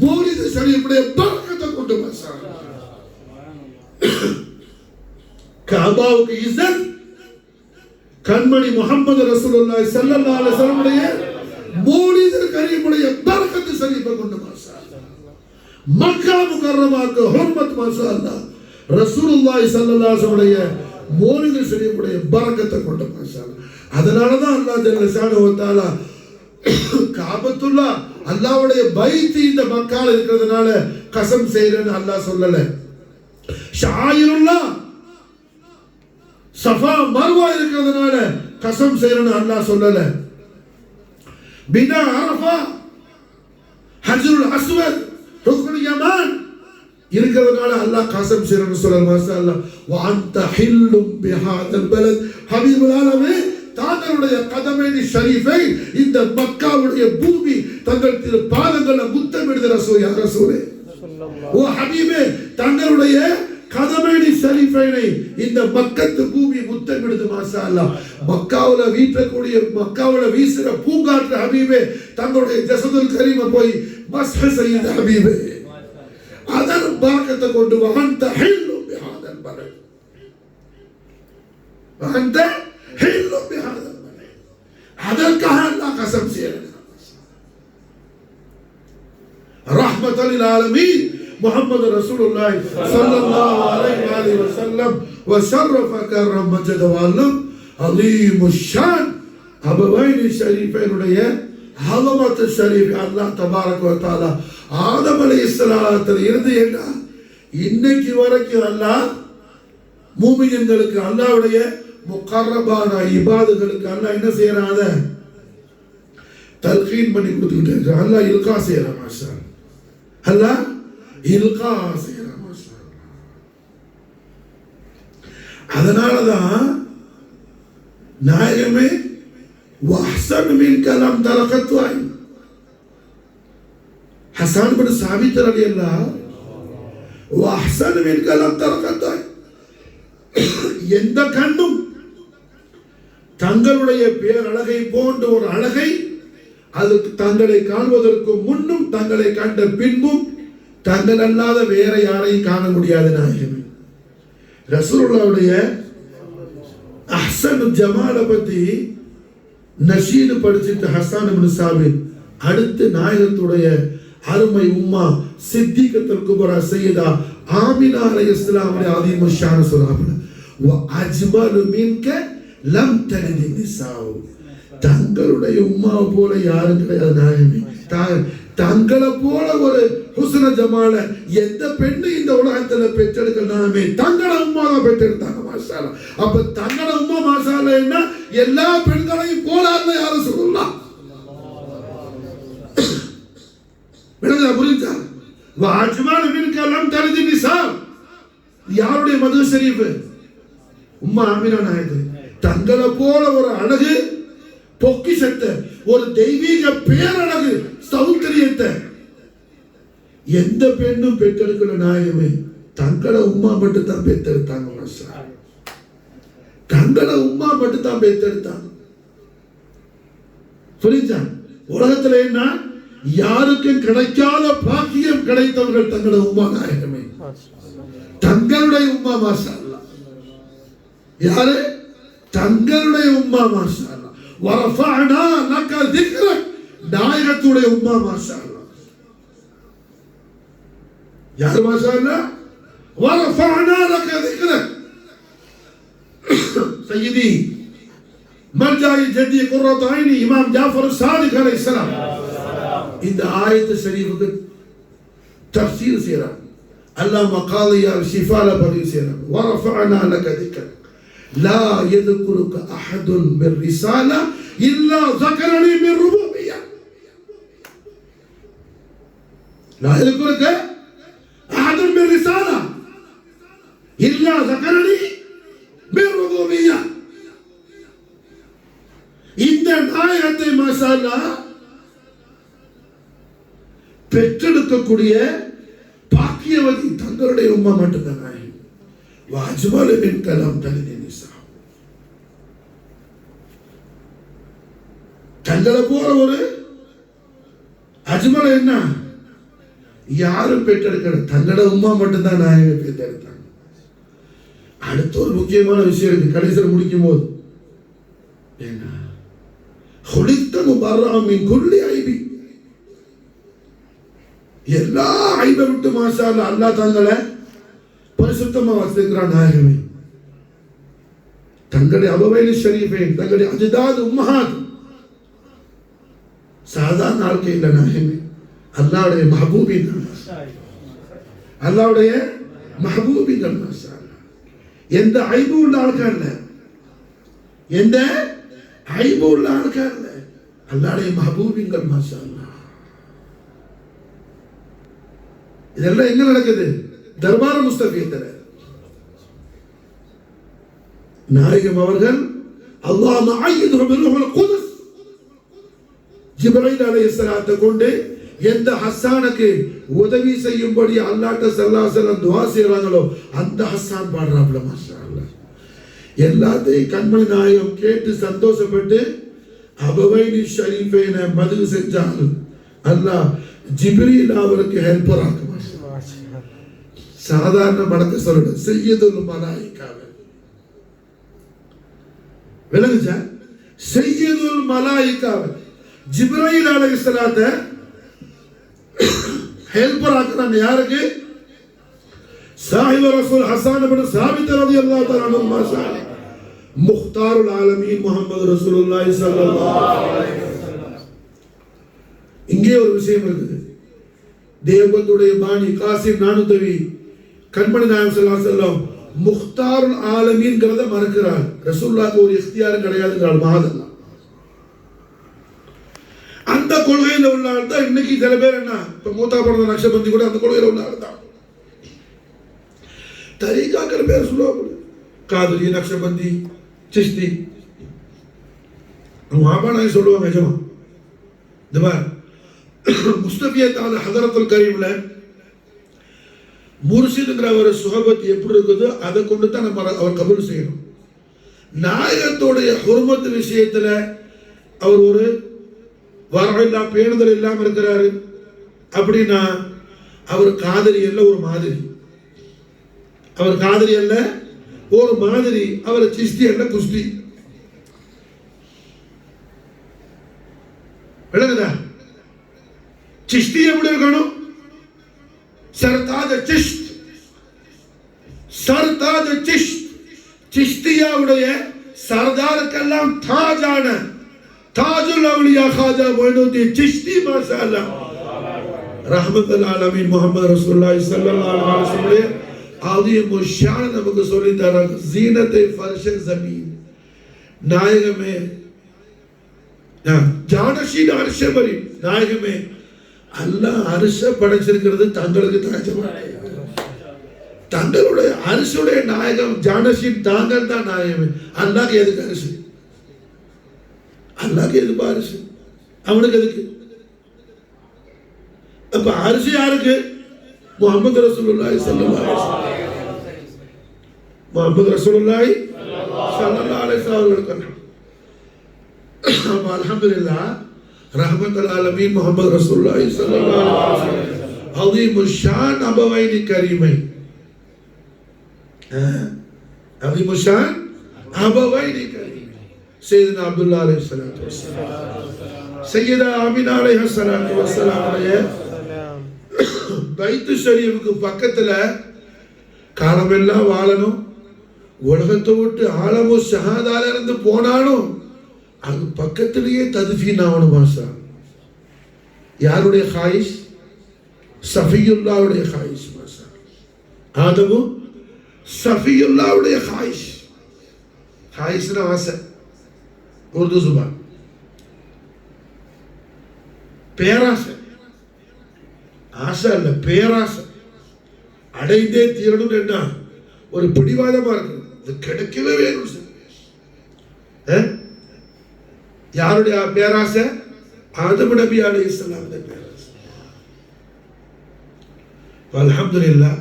மௌலிது ஷரீஃபுடைய பரக்கத்தை கொண்டு மாஷா காபாவுக்கு இஸ்ஸத் கண்மணி முஹம்மது ரசூலுல்லாஹி ஸல்லல்லாஹு அலைஹி வஸல்லம் உடைய மௌலிதுல் கரீமுடைய பரக்கத்து ஷரீஃபை கொண்டு மாஷா மக்கா முகர்ரமாக்கு ஹுர்மத் மாஷா அல்லாஹ் ரசூலுல்லாஹி ஸல்லல்லாஹு அலைஹி வஸல்லம் உடைய மௌலிது ஷரீஃபுடைய பரக்கத்தை கொண்டு மாஷா அதனால தான் அல்லாஹ் ஜல்ல ஷானஹு வ தஆலா காபத்துல்லாஹ் அல்லாஹ்வுடைய பைத் இந்த மக்கால இருக்கிறதுனால கஸம் செய்றேன்னு அல்லாஹ் சொல்லல. ஷாயிருல்லாஹ் சஃபா மர்வா இருக்கிறதுனால கஸம் செய்றேன்னு அல்லாஹ் சொல்லல. பினா அரஃபா ஹஜ்ருல் அஸ்வத் ருக்னுல் யமான் இருக்கிறதுனால அல்லாஹ் கஸம் செய்றேன்னு சொல்லல. மாஷா அல்லாஹ் வ அன்த ஹில்லும் பிஹாதல் பலத் ஹபீபுல் ஆலமீன் தாங்களுடைய கதமைனி ஷரீஃபை இந்த மக்காவுடைய பூமி தங்கள் திரு பாதங்கள்ல முத்தமிடுது. ரசூல் யா ரசூலே ஓ ஹபீபே தங்களுடைய கதமைனி ஷரீஃபைனை இந்த மக்கத்து பூமி முத்தமிடுது. மாஷா அல்லாஹ் மக்காவுல வீட்டக்கூடிய மக்காவுல வீசுற பூங்காற்று ஹபீபே தங்களுடைய ஜஸதுல் கரீம போய் மஸ்ஹ செய்யுது. ஹபீபே அதன் பரக்கத்தை கொண்டு வஹந்த ஹில்லு பிஹாதல் பலத் வஹந்த ஹில்லு பிஹாதல் பலத் அதற்காக அல்லாஹ் கஸம் செய்யறான். ரஹ்மத்தல் லில் ஆலமீன் محمد رسول الله صلى الله عليه وآله وسلم وشرف كرم مجد وعلم عظيم الشان أبوين الشريفين உடைய ஹலமத் ஷரீஃப் அல்லாஹ் தபாரக வ தஆலா ஆதம் அலைஹிஸ்ஸலாத்துல இருந்து என்ன இன்னைக்கு வரைக்கும் அல்லாஹ் மூமின்களுக்கு அல்லாஹ்வுடைய முகர்ரபான இபாதுகளுக்கு அல்லாஹ் என்ன செய்யறாங்க தல்கீன் பண்ணி கொடுத்துக்கிட்டே இருக்கான். அல்லாஹ் இல்கா செய்யறான். மாஷா அல்லாஹ் இல்கா செய்யறான். மாஷா அதனாலதான் நாயகமே وأحسن منك لم تر قط عين. ஹஸான் பின் சாபித் ரலியல்லாஹு وأحسن منك لم تر قط عين. எந்த கண்ணும் தங்களுடைய பேரழகை போன்ற ஒரு அழகை அது தங்களை காண்பதற்கு முன்னும் தங்களை கண்ட பின்பும் தங்கள் அல்லாத வேற யாரையும் காண முடியாது நாயகமே. ரசூலுல்லாஹ்வுடைய அஹ்சன் ஜமால பத்தி நஷீது படிச்சிட்டு ஹஸான் இப்னு சாபித் அடுத்து நாயகத்துடைய அருமை உம்மா சித்திகத்துல் குப்ரா சையதா ஆமினா அலைஹிஸ்ஸலாம் ஆதீமு ஷான் சொல்றாங்க வ அஜ்மலு மின்க லம் தலிதி நிசாவு. தங்களுடைய உம்மாவை போல யாரும் கிடையாது நாயகமே. தங்களை போல ஒரு ஹுஸ்ன ஜமால எந்த பெண்ணு இந்த உலகத்துல பெற்றெடுக்கலாமே தங்கள உம்மா தான் பெற்றெடுத்தாங்க. மாஷா அல்லாஹ். அப்ப தங்கள உம்மா மாஷா அல்லாஹ் என்ன எல்லா பெண்களையும் போலான்னு யாரும் சொல்லலாம். புரிஞ்சா? வாஜ்மான் மின்கலம் தலிதி நிசா யாருடைய மது ஷரீஃப்? உம்மா ஆமினா நாயகி. தங்களை போல ஒரு அழகு பொக்கிஷத்தை ஒரு தெய்வீக பேரழகு சௌந்தரியத்தை எந்த பெண்ணும் பெற்றெடுக்கல நாயகமே. தங்களை உம்மா மட்டும் தான் பெற்றெடுத்தாங்க. தங்களை உம்மா மட்டும் தான் பெற்றெடுத்தாங்க. புரிஞ்சா? உலகத்துல என்ன யாருக்கும் கிடைக்காத பாக்கியம் கிடைத்தவர்கள் தங்களை உம்மா நாயகமே. தங்களுடைய உம்மா மாஷா அல்லாஹ். யாரு? தங்களுடைய உம்மா மாஷா அல்லாஹ். வரஃபஅனா லக திக்ரக் நாயகத்துடைய உம்மா மாஷா அல்லாஹ். யார் மாஷா அல்லாஹ்? வரஃபஅனா லக திக்ரக் சய்யிதி மர்ஜாஇ ஜதி குர்ரத்து ஐனி இமாம் ஜாஃபர் சாதிக் அலைஹிஸ்ஸலாம் இந்த ஆயத்து ஷரீஃபுக்கு தஃப்சீர் செய்றாங்க. அல்லாஹ் மகாலியா ஷிஃபால பதிவு செய்றாங்க. வரஃபஅனா லக திக்ரக் لا يذكرك أحد بالرسالة إلا ذكرني بالربوبية. لا يذكرك أحد بالرسالة إلا ذكرني بالربوبية. இந்த நாயகத்தை மாஷா அல்லாஹ் பெற்றெடுக்கக்கூடிய பாக்கியவதி தங்களுடைய உம்மா மட்டும்தான் நாயகி. வாஜ்மலு மின் கலாம் தலிதி நிசா. தங்களை போல ஒரு அஜ்மல் என்ன யாரும் பெற்றெடுக்கல. தங்களோட உம்மா மட்டும்தான் நாயகத்தை பெற்றெடுத்தாங்க. அடுத்த ஒரு முக்கியமான விஷயம் இருக்கு கடைசியில் முடிக்கும் போது. என்ன خلقت مبرأ من كل عيب. எல்லா ஐபை விட்டு மாஷா அல்லாஹ் அல்லாஹ் தங்களை பரிசுத்தமா வச்சிருக்கிறான் நாயகமே. தங்களுடைய அபவைனி ஷரீஃபை தங்களுடைய அஜ்தாத் உம்மஹாத் சாதாரண ஆட்கள் இல்லை நாயகமே. அல்லாஹ்வுடைய மஹபூபிகள், அல்லாஹ்வுடைய மஹபூபிகள் மாஷா அல்லாஹ். எந்த ஐபு உள்ள ஆட்கள் இல்லை, எந்த ஐபு உள்ள ஆட்கள் இல்லை, அல்லாஹ்வுடைய மஹபூபிகள் மாஷா அல்லாஹ். இதெல்லாம் எங்க நடக்குது? தர்பார முஸ்தபீத்துல நாயகம் அவர்கள் அல்லாஹ் மஅய்யிதுஹு பிர்ரூஹில் குத்ஸ் ஜிப்ரீல் அலைஹிஸ்ஸலாத்தை கொண்டு எந்த ஹஸ்ஸானுக்கு உதவி செய்யும்படி அல்லாஹ்ட்ட ஸல்லல்லாஹு அலைஹி வஸல்லம் துஆ செய்றாங்களோ அந்த ஹஸ்ஸான் பாடுறாப்ல மாஷா அல்லாஹ். எல்லாத்தையும் கண்மணி நாயகம் கேட்டு சந்தோஷப்பட்டு அபவைனி ஷரீஃபைன மது செஞ்சால் அல்லாஹ் ஜிப்ரீல் அவருக்கு ஹெல்ப்பர் ஆக்குவார். சாதாரண மடக்க சொல்லுங்க சையதுல் மலாயிகாவே விளங்குச்சா? சையதுல் மலாயிகாவே ஜிப்ரீல் அலைஹிஸ்ஸலாத்தை ஹெல்ப்பர் ஆக்குறாங்க. யாருக்கு? சாஹிபு ரசூல் ஹஸான் இப்னு சாபித் ரலியல்லாஹு தஆலா அன்ஹு மாஷா அல்லாஹ். முக்தாருல் ஆலமீன் முஹம்மது ரசூலுல்லாஹி ஸல்லல்லாஹு அலைஹி வஸல்லம். இங்கே ஒரு விஷயம் இருக்குது. தேவபந்துடைய பாணி காசிம் நானுதவி கண்மணி நாயகம் ஸல்லல்லாஹு அலைஹி வஸல்லம் முக்தாருல் ஆலமீன்ங்கறத மறக்கிறார். ரசூலுல்லாஹ்க்கு ஒரு இக்தியார் கிடையாதுங்கறார் மாதல்ல. அந்த கொள்கையில உள்ள ஆள் தான் இன்னைக்கு சில பேர் என்ன இப்ப மூத்தா படுற நக்ஷபந்தி கூட அந்த கொள்கையில உள்ள ஆள் தான். தரீகாக்கள் பேர் சொல்லுவாங்க, காதரி, நக்ஷபந்தி, சிஷ்தி. மாபானாய் சொல்லுவாங்க நிஜமா. இந்த முஸ்தபியா தால ஹதரத்துல் கரீம்ல முர்ஷிதுங்கிற ஒரு சுஹபத் எப்படி இருக்குதோ அதை கொண்டு தான் நம்ம அவர் கபூல் செய்யணும். நாயகத்தோடைய ஹுர்மத் விஷயத்துல அவர் ஒரு வரவில்லா பேணுதல் இல்லாம இருக்கிறாரு அப்படின்னா அவர் காதலி அல்ல, ஒரு மாதிரி. அவர் காதலி அல்ல, ஒரு மாதிரி. அவர் சிஸ்தி அல்ல, குஸ்தி. விளங்குதா? சிஸ்தி எப்படி இருக்கணும்? சர்தாஜ சிஷ்த், சர்தாஜ சிஷ்த். சிஸ்தியாவுடைய சர்தாருக்கெல்லாம் தாஜான தாஜுல் அவுலியா காஜா மொய்னுத்தீன் சிஷ்தி மாஷா அல்லாஹ் ரஹ்மத்துல் ஆலமீன் முஹம்மது ரசூலுல்லாஹி ஸல்லல்லாஹு அலைஹி வஸல்லம் ஆதீமு ஷான் நமக்கு சொல்லி தராங்க. ஜீனத்தை ஃபர்ஷ ஜமீன், நாயகமே ஜானஷீன் அர்ஷ பரி, நாயகமே அல்லாஹ் அரிச படைச்சிருக்கிறது தங்களுக்கு தாஜமா. தங்களுடைய அரிசுடைய நாயகம் ஜானஷீன் தாங்கள் தான் நாயகமே. அல்லாஹ் எதுக்கு அரிசு? அல்லாஹ் எதுக்கு அரிசு? அவனுக்கு எதுக்கு? அப்ப அரிசி யாருக்கு? முஹம்மது ரசூலுல்லாஹி ஸல்லல்லாஹு அலைஹி வஸல்லம். முஹம்மது ரசூலுல்லாஹி ஸல்லல்லாஹு அலைஹி வஸல்லம். அப்ப அல்ஹம்துலில்லாஹ் ரஹ்மத்துல் ஆலமீன் முஹம்மது ரசூலுல்லாஹி ஸல்லல்லாஹு அலைஹி வஸல்லம் அஸீமு ஷான் அபவைனி கரீமைன். அஸீமு ஷான் அபவைனி கரீமைன் சையதுனா அப்துல்லாஹ் அலைஹிஸ்ஸலாத்து வஸ்ஸலாம், சையதா ஆமினா அலைஹிஸ்ஸலாத்து வஸ்ஸலாம் உடைய பைத்து ஷரீஃபுக்கு பக்கத்துல காலமெல்லாம் வாழணும். உலகத்தை விட்டு ஆலமு ஷஹாதால இருந்து போனாலும் அது பக்கத்திலேயே ததுஃபீன் ஆகணும். மாஷா. யாருடைய ஹாயிஷ்? சஃபியுல்லாவுடைய ஹாயிஷ். மாஷா. ஆதமு சஃபியுல்லாவுடைய ஹாயிஷ். ஹாயிஷ்னா ஆசை, உருது சுபான். பேராசை, ஆசை அல்ல, பேராசை. அடைந்தே தீரணும் என்ன ஒரு பிடிவாதமா இருக்கு. இது கிடைக்கவே வேணும். யாருடைய பேராசை? ஆதம் நபி அலைஹிஸ்ஸலாம் பேராசை. அல்ஹம்துலில்லாஹ்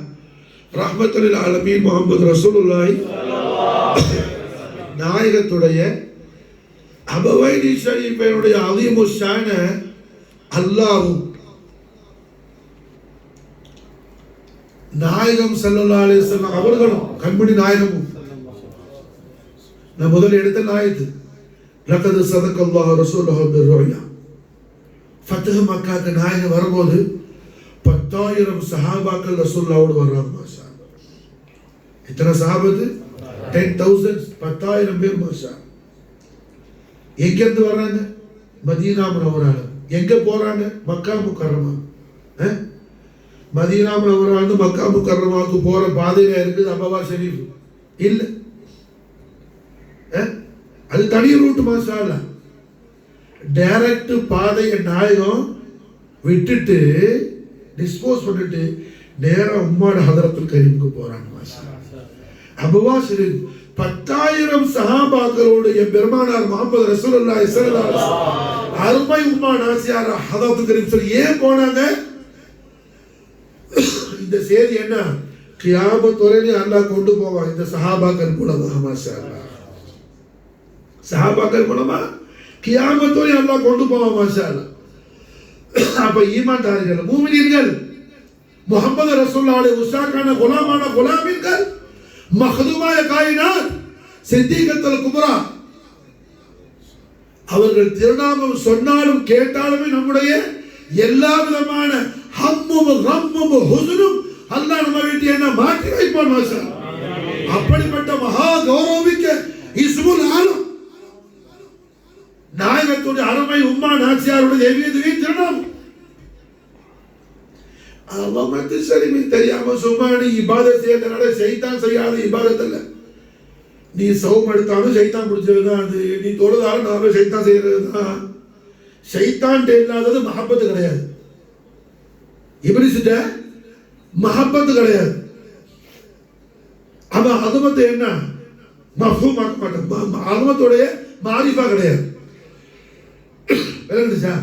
ரஹ்மத்துல் ஆலமீன் முஹம்மது ரசூலுல்லாஹி நாயகத்துடைய அபவைனி ஷரீஃபைனுடைய அஸீமு ஷான அல்லாஹ் நாயகம் ஸல்லல்லாஹு அலைஹி வஸல்லம் அவர்களும் கண்மணி நாயகமும். நான் முதல்ல எடுத்த நாயத்து லக்கது சதக்கல்லாஹு ரசூலுஹு பிர்ருயா. ஃபத்ஹ் மக்காக்கு நாயகம் வரும்போது 10,000 சஹாபாக்கள் ரசூலுல்லாஹோடு வர்றாங்க. மாஷா. இத்தனை சஹாபத்து 10,000, 10,000 பேர். மாஷா. எங்க இருந்து வர்றாங்க? மதீனா முனவரால. எங்க போறாங்க? மக்கா முக்கர்ரமா. மதீனா முனவரால மக்கா முக்கர்ரமாவுக்கு போற பாதையில இருக்குது அபவா ஷரீஃப் இல்ல. அது தனி ரூட். மாஷா அல்லாஹ். டைரக்ட் பாதையை நாயகம் விட்டுட்டு டிஸ்போஸ் பண்ணிட்டு நேரா உம்மோட ஹதரத்துல் கரீமுக்கு போறாங்க. மாஷா. அபவா ஷரீஃப் 10,000 சஹாபாக்களோடு என் பெருமானார் முஹம்மது ரசூலுல்லாஹி ஸல்லல்லாஹு அலைஹி வஸல்லம் அருமை உம்மா நாசியார் ஹதரத்துல் கரீம் சொல்லி ஏன் போனாங்க? இந்த செய்தி என்ன? கியாமத் வரையிலும் அல்லாஹ் கொண்டு போவான் இந்த சஹாபாக்கள் மூலமா. மாஷா அல்லாஹ். சஹாபாக்கள் மூலமா கியாமத் வரை அல்லாஹ் கொண்டு போவான். மாஷா அல்லாஹ். அப்ப ஈமான்தாரிகள், மூமினீன்கள், முஹம்மது ரசூலுல்லாஹி உஸ்ஸாக்கான குலாமான குலாமீன்கள், மஹ்தூமாய காயினாத் சித்திகத்துல் குப்ரா, அவர்கள் திருநாமம் சொன்னாலும் கேட்டாலுமே நம்முடைய எல்லா விதமான ஹம்மும் கம்மும் ஹுஸ்னும் அல்லாஹ் நம்ம வீட்டு என்ன மாற்றி வைப்பான். மாஷா. அப்படிப்பட்ட மகா கௌரவிக்க இஸ்முல் ஆலம் நாயகத்துடைய அருமை உம்மா நாச்சியாருடைய தெய்வீக திருநாமம். அவமத்து சரிமே தெரியாம சும்மா நீ இபாதத் செய்யறதுனால சைத்தான் செய்யாத இபாதத் அல்ல. நீ சௌம் எடுத்தாலும் சைத்தான் பிடிச்சதுதான். அது நீ தொழுதாலும் நாம சைத்தான் செய்யறது தான். சைத்தான் இல்லாதது மஹப்பத்து கிடையாது. இப்லீஸ்ட மஹப்பத்து கிடையாது. அவன் அதுமத்து என்ன மஃபூம் ஆக்க மாட்டான். அதுமத்துடைய மாரிஃபா கிடையாது. விளங்குச்சா?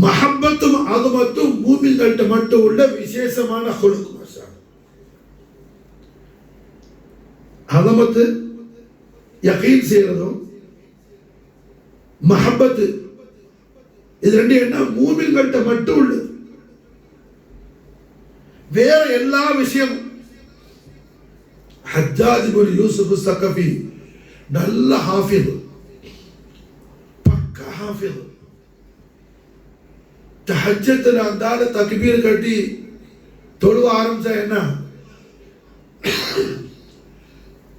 மஹப்பத்தும் அதுமத்தும் மூமின்கள்ட்ட மட்டும் உள்ள விசேஷமான ஹுலுக். அதமத்து யகீன் செய்யறதும் மஹப்பத்து இது ரெண்டு என்ன மூமின்கள்ட்ட மட்டும் உள்ளது. வேற எல்லா விஷயமும் ஹஜ்ஜாஜ் இப்னு யூசுப் ஸகஃபி நல்ல ஹாஃபிஸ், பக்கா ஹாஃபிஸ். தஹஜ்ஜத்துல அந்தால தக்பீர் கட்டி தொழுவ ஆரம்பிச்சா என்ன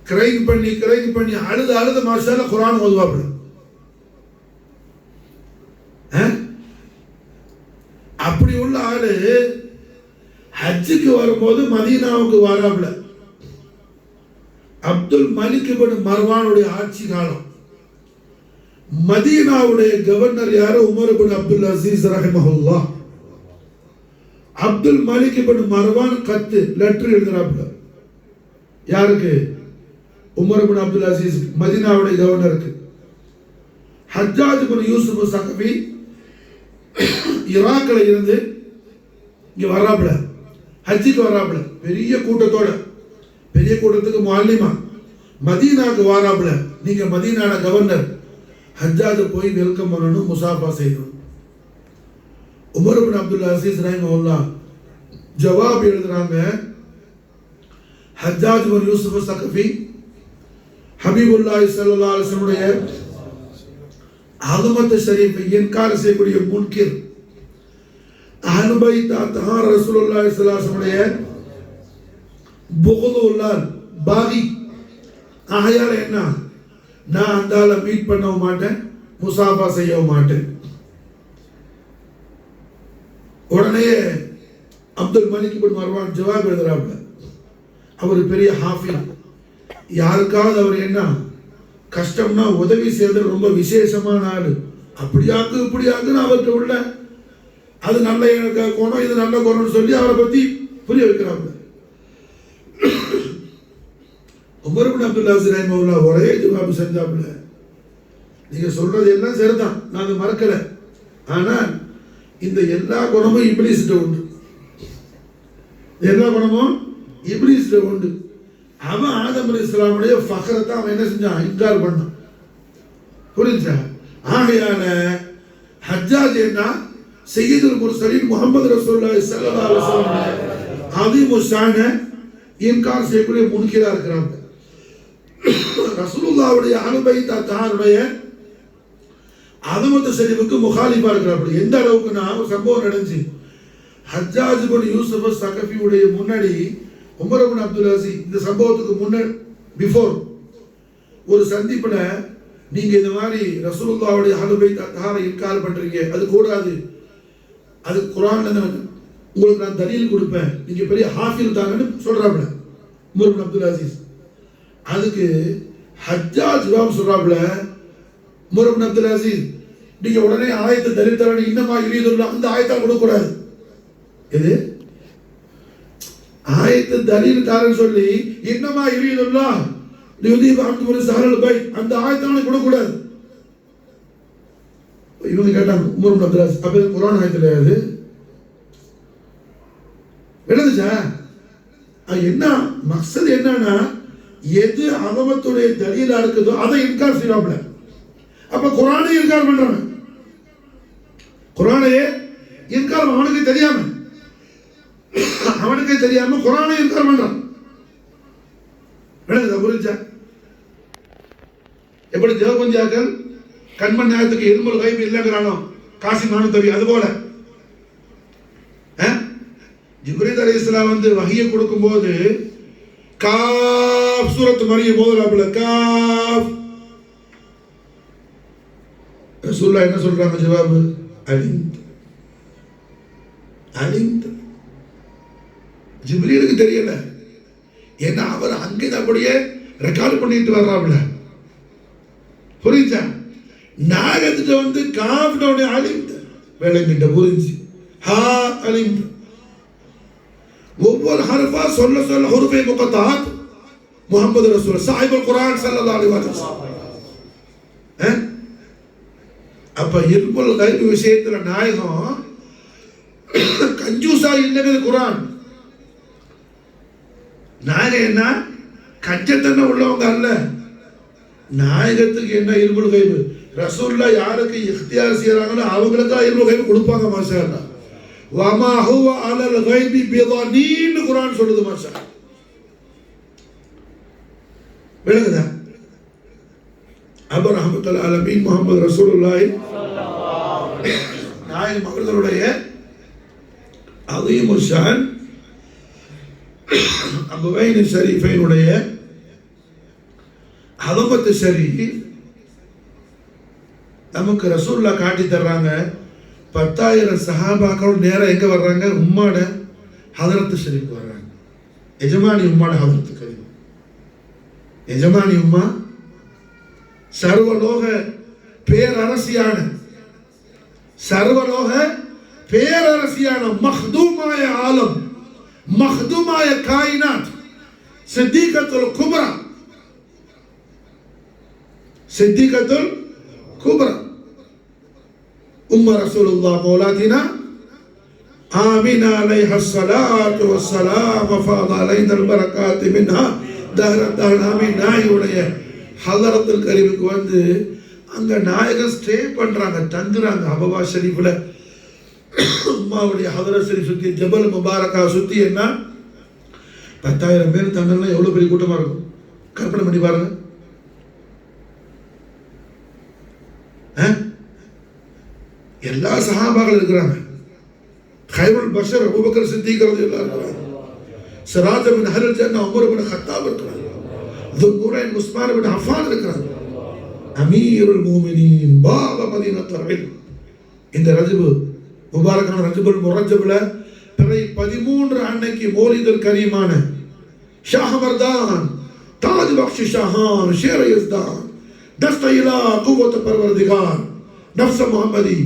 கிரைங் பண்ணி அழுது மாஷால குர்ஆன் ஓதுவாப்ல. அப்படி உள்ள ஆளு ஹஜ்ஜுக்கு வரும்போது மதீனாவுக்கு வராப்ல. அப்துல் மலிக் இப்னு மர்வானுடைய ஆட்சி காலம். மதீனாவுடைய கவர்னர் யாரு? Umar ibn Abdul Azeez ரஹிமஹுல்லாஹ். அப்துல் மலிக் இப்னு மர்வான் லெட்டர் எழுதுறாப்ல. யாருக்கு? உமர் இப்னு அப்துல் அசீஸ், மதீனாவுடைய கவர்னருக்கு. ஹஜ்ஜாஜ் இப்னு யூசுப் ஸகஃபி ஈராக்ல இருந்து இங்க வராப்ல, ஹஜ்ஜுக்கு வராப்ல பெரிய கூட்டத்தோட. பெரிய கூட்டத்துக்கு முஅல்லிமா மதீனாக்கு வராப்ல. நீங்க மதீனான கவர்னர், ஹஜ்ஜாஜ் போய் வெல்கம் பண்ணணும், முசாஃபா செய்யணும். உமர் இப்னு அப்துல் அசீஸ் ரஹிமஹுல்லாஹ் ஜவாப் எழுதுறாங்க. ஹஜ்ஜாஜ் இப்னு யூசுப் ஸகஃபி ஹபீபுல்லாஹி ஸல்லல்லாஹு அலைஹி வஸல்லம் ஆதமத் ஷரீஃபை இன்கார் செய்யக்கூடிய முன்கிர், அஹ்லுல் பைத் அத்ஹார் ரசூலுல்லாஹி ஸல்லல்லாஹு அலைஹி வஸல்லம் புகுதுல்லாஹ் பாகி ஆகையால என்ன, நான் அந்தால மீட் பண்ணவும் மாட்டேன், முசாஃபா செய்யவும் மாட்டேன். உடனே அப்துல் மலிக் இப்னு மர்வான் ஜவாப் எழுதுறாப்ல. அவர் பெரிய ஹாஃபிஸ். யாருக்காவது அவர் என்ன கஷ்டம்னா உதவி செய்யறது ரொம்ப விசேஷமான ஆளு. அப்படியாக்கு இப்படியாக்குன்னு அவர்கிட்ட உள்ள அது நல்ல குணம், இது நல்ல குணம்னு சொல்லி அவரை பத்தி புரிய வைக்கிறாங்க. உமர் இப்னு அப்துல் அசீஸ் ரஹிமஹுல்லாஹ் ஒரே ஜவாப் செஞ்சாப்ல. நீங்க சொல்றது எல்லாம் சரிதான், நான் அதை மறக்கல. ஆனால் இந்த எல்லா குணமும் இப்லீஸ்ட உண்டு. எல்லா குணமும் இப்லீஸ்ட உண்டு. அவன் ஆதம் அலைஹிஸ்ஸலாமுடைய ஃபக்ரத்தை அவன் என்ன செஞ்சான்? இன்கார் பண்ணான். புரிஞ்சா? ஆகையால ஹஜ்ஜாஜ் என்ன சய்யிதுல் முர்சலீன் முஹம்மது ரசூலுல்லாஹி ஸல்லல்லாஹு அலைஹி வஸல்லம் அதீமு ஷான இன்கார் செய்யக்கூடிய முன்கிரா இருக்கிறாங்க. ரசூலுல்லாஹ்வுடைய அஹ்லுல் பைத் அத்ஹாருடைய அதமத் ஷரீஃபுக்கு முகாலிஃபா இருக்கிறாங்க. எந்த அளவுக்குன்னா ஒரு சம்பவம் நடந்துச்சு. ஹஜ்ஜாஜ் இப்னு யூசுப் ஸகஃபி உடைய முன்னாடி உமர் இப்னு அப்துல் அசீஸ், இந்த சம்பவத்துக்கு முன்னாடி பிஃபோர் ஒரு சந்திப்புல, நீங்க இந்த மாதிரி ரசூலுல்லாஹ்வுடைய அஹ்லுல் பைத் அத்ஹாரை இன்கார் பண்றீங்க, அது கூடாது, அது குர்ஆன்ல இருந்து உங்களுக்கு நான் தலீல் கொடுப்பேன், நீங்க பெரிய ஹாஃபிஸ் தாங்கன்னு சொல்றாப்ல உமர் இப்னு அப்துல் அசீஸ். அதுக்கு ஹஜ்ஜாஜ் ஜவாப் சொல்றாப்ல, உமர் இப்னு அப்துல் அசீஸ் நீங்க உடனே ஆயத்தை தலீல் தரணும், இன்னமா யுரீதுல்லாஹ் அந்த ஆயத்தை கொடுக்க கூடாது. எது ஆயத்து தலீல் தாரன்னு சொல்லி இன்னமா யுரீதுல்லாஹ் லியுதீப அன்கும் ரிஜ்ஸல் பைத் அந்த ஆயத்தை கொடுக்க கூடாது. இவங்க கேட்டாங்க உமர் இப்னு அப்துல் அசீஸ், அப்ப குர்ஆன் ஆயத்துல அது எழுதுச்சா? என்ன மக்சது என்னன்னா, எது அதமத்துடைய தலீலா இருக்குதோ அதை இன்கார் செய்வாப்ல. அப்ப குர்ஆனை இன்கார் பண்றாங்க. குர்ஆனையே இன்கார் அவனுக்கு தெரியாம குர்ஆனை இன்கார் பண்றான். புரிஞ்சா? எப்படி தேவபந்தியாக்கள் கண்மண் நேரத்துக்கு இருமல் கைப்பு இல்லைங்கிறானோ காசிம் நானூத்தவி, அது போல ஜிப்ரீல் அலைஹிஸ்ஸலாம் வந்து வஹியை கொடுக்கும் போது காஃப் சூரத் மரியம் போதுறாப்ல. காஃப் ரசூலுல்லாஹ் என்ன சொல்றாங்க ஜவாபு? அலிம்த். ஜிப்ரீலுக்கு தெரியல, ஏன்னா அவர் அங்கே அப்படியே ரெக்கார்ட் பண்ணிட்டு வர்றாப்ல. புரிஞ்சா? நாகத்துட்டு வந்து காஃப்டோட அலிம்த் வேலைங்கிட்ட புரிஞ்சு ஹா அலிம்த். ஒவ்வொரு ஹர்ஃபா சொல்ல ஹுருஃபே முகத்தாத் முஹம்மது ரசூல் சாஹிபுல் குர்ஆன் ஸல்லல்லாஹு அலைஹி வஸல்லம். அப்ப இல்முல் கைப் விஷயத்துல நாயகம் கஞ்சூசா இல்லைங்கிறது குர்ஆன். நாயகம் என்ன கஞ்சத்தன்மை உள்ளவங்க அல்ல. நாயகத்துக்கு என்ன இல்முல் கைப், ரசூலுல்லாஹ் யாருக்கு இக்தியார் செய்யறாங்களோ அவங்களுக்கு இல்முல் கைப் கொடுப்பாங்க. மாஷா அல்லாஹ். வமா ஹுவ அலல் கைபி பிதனீன் குர்ஆன் சொல்லுது. மாஷா விளங்குதா? அப்ப ரஹ்மத்துல் ஆலமீன் முஹம்மது ரசூலுல்லாஹி நாயகம் அவர்களுடைய அதீமுல் ஷான் அபுவைன் ஷரீஃபைனுடைய ஹதமத்து ஷரீஃப் நமக்கு ரசூலுல்லாஹ் காட்டி தர்றாங்க. 10,000 சஹாபாக்கள் நேரம் எங்க வர்றாங்க? உம்மாட ஹதரத்து ஷரீஃப் வர்றாங்க. எஜமானி உம்மாட ஹதரத்து கரீம். எஜமானி உம்மா சர்வலோக பேரரசியான மஹ்தூமாய ஆலம், மஹ்தூமாய காயினாத், சித்திகத்துல் குப்ரா, சித்திகத்துல் குப்ரா உம்ம ரசூலுல்லாஹ் மௌலாத்தினா ஆமினா அலைஹா ஸலாத்து வஸ்ஸலாம் ஃபாத அலைனா பரக்காத் மின்ஹா தஹரத் ஆமீன். நாயுடைய ஹதரத்துல் கரீமுக்கு வந்து அங்க நாயகம் ஸ்டே பண்றாங்க, தங்குறாங்க. அபவா ஷரீஃப்ல உம்மாவுடைய ஹதரத் ஷரீஃப் சுத்தி ஜபல் முபாரக்கா சுத்தி என்ன 10,000 பேர் தங்கலாம். எவ்வளவு பெரிய கூட்டமா இருக்கும் கற்பனை பண்ணி பாருங்க. எல்லா சஹாபாக்கள் இருக்கிறாங்க. கைருல் பஷர் அபூபக்கர் சித்திக் ரலியல்லாஹு அன்ஹு, சிராஜ் பின் அஹ்லுல் ஜன்னah உமர் பின் கத்தாப் இருக்கிறாங்க, துன்னுரைன் உஸ்மான் பின் அஃபான் இருக்கிறாங்க, அமீருல் மூமினீன் பாப மதீனத்துல் இல்ம். இந்த ரஜபு முபாரக்கான ரஜபுல் முரஜ்ஜப்ல பிறை 13 அன்னைக்கு மௌலிதுல் கரீமான ஷாஹமர்தான் தாஜ் பக்ஷ் ஷாஹான் ஷேர் யஸ்தான் தஸ்த இலா குவத் பர்வர்திகார் நஃப்ஸ் முஹம்மதி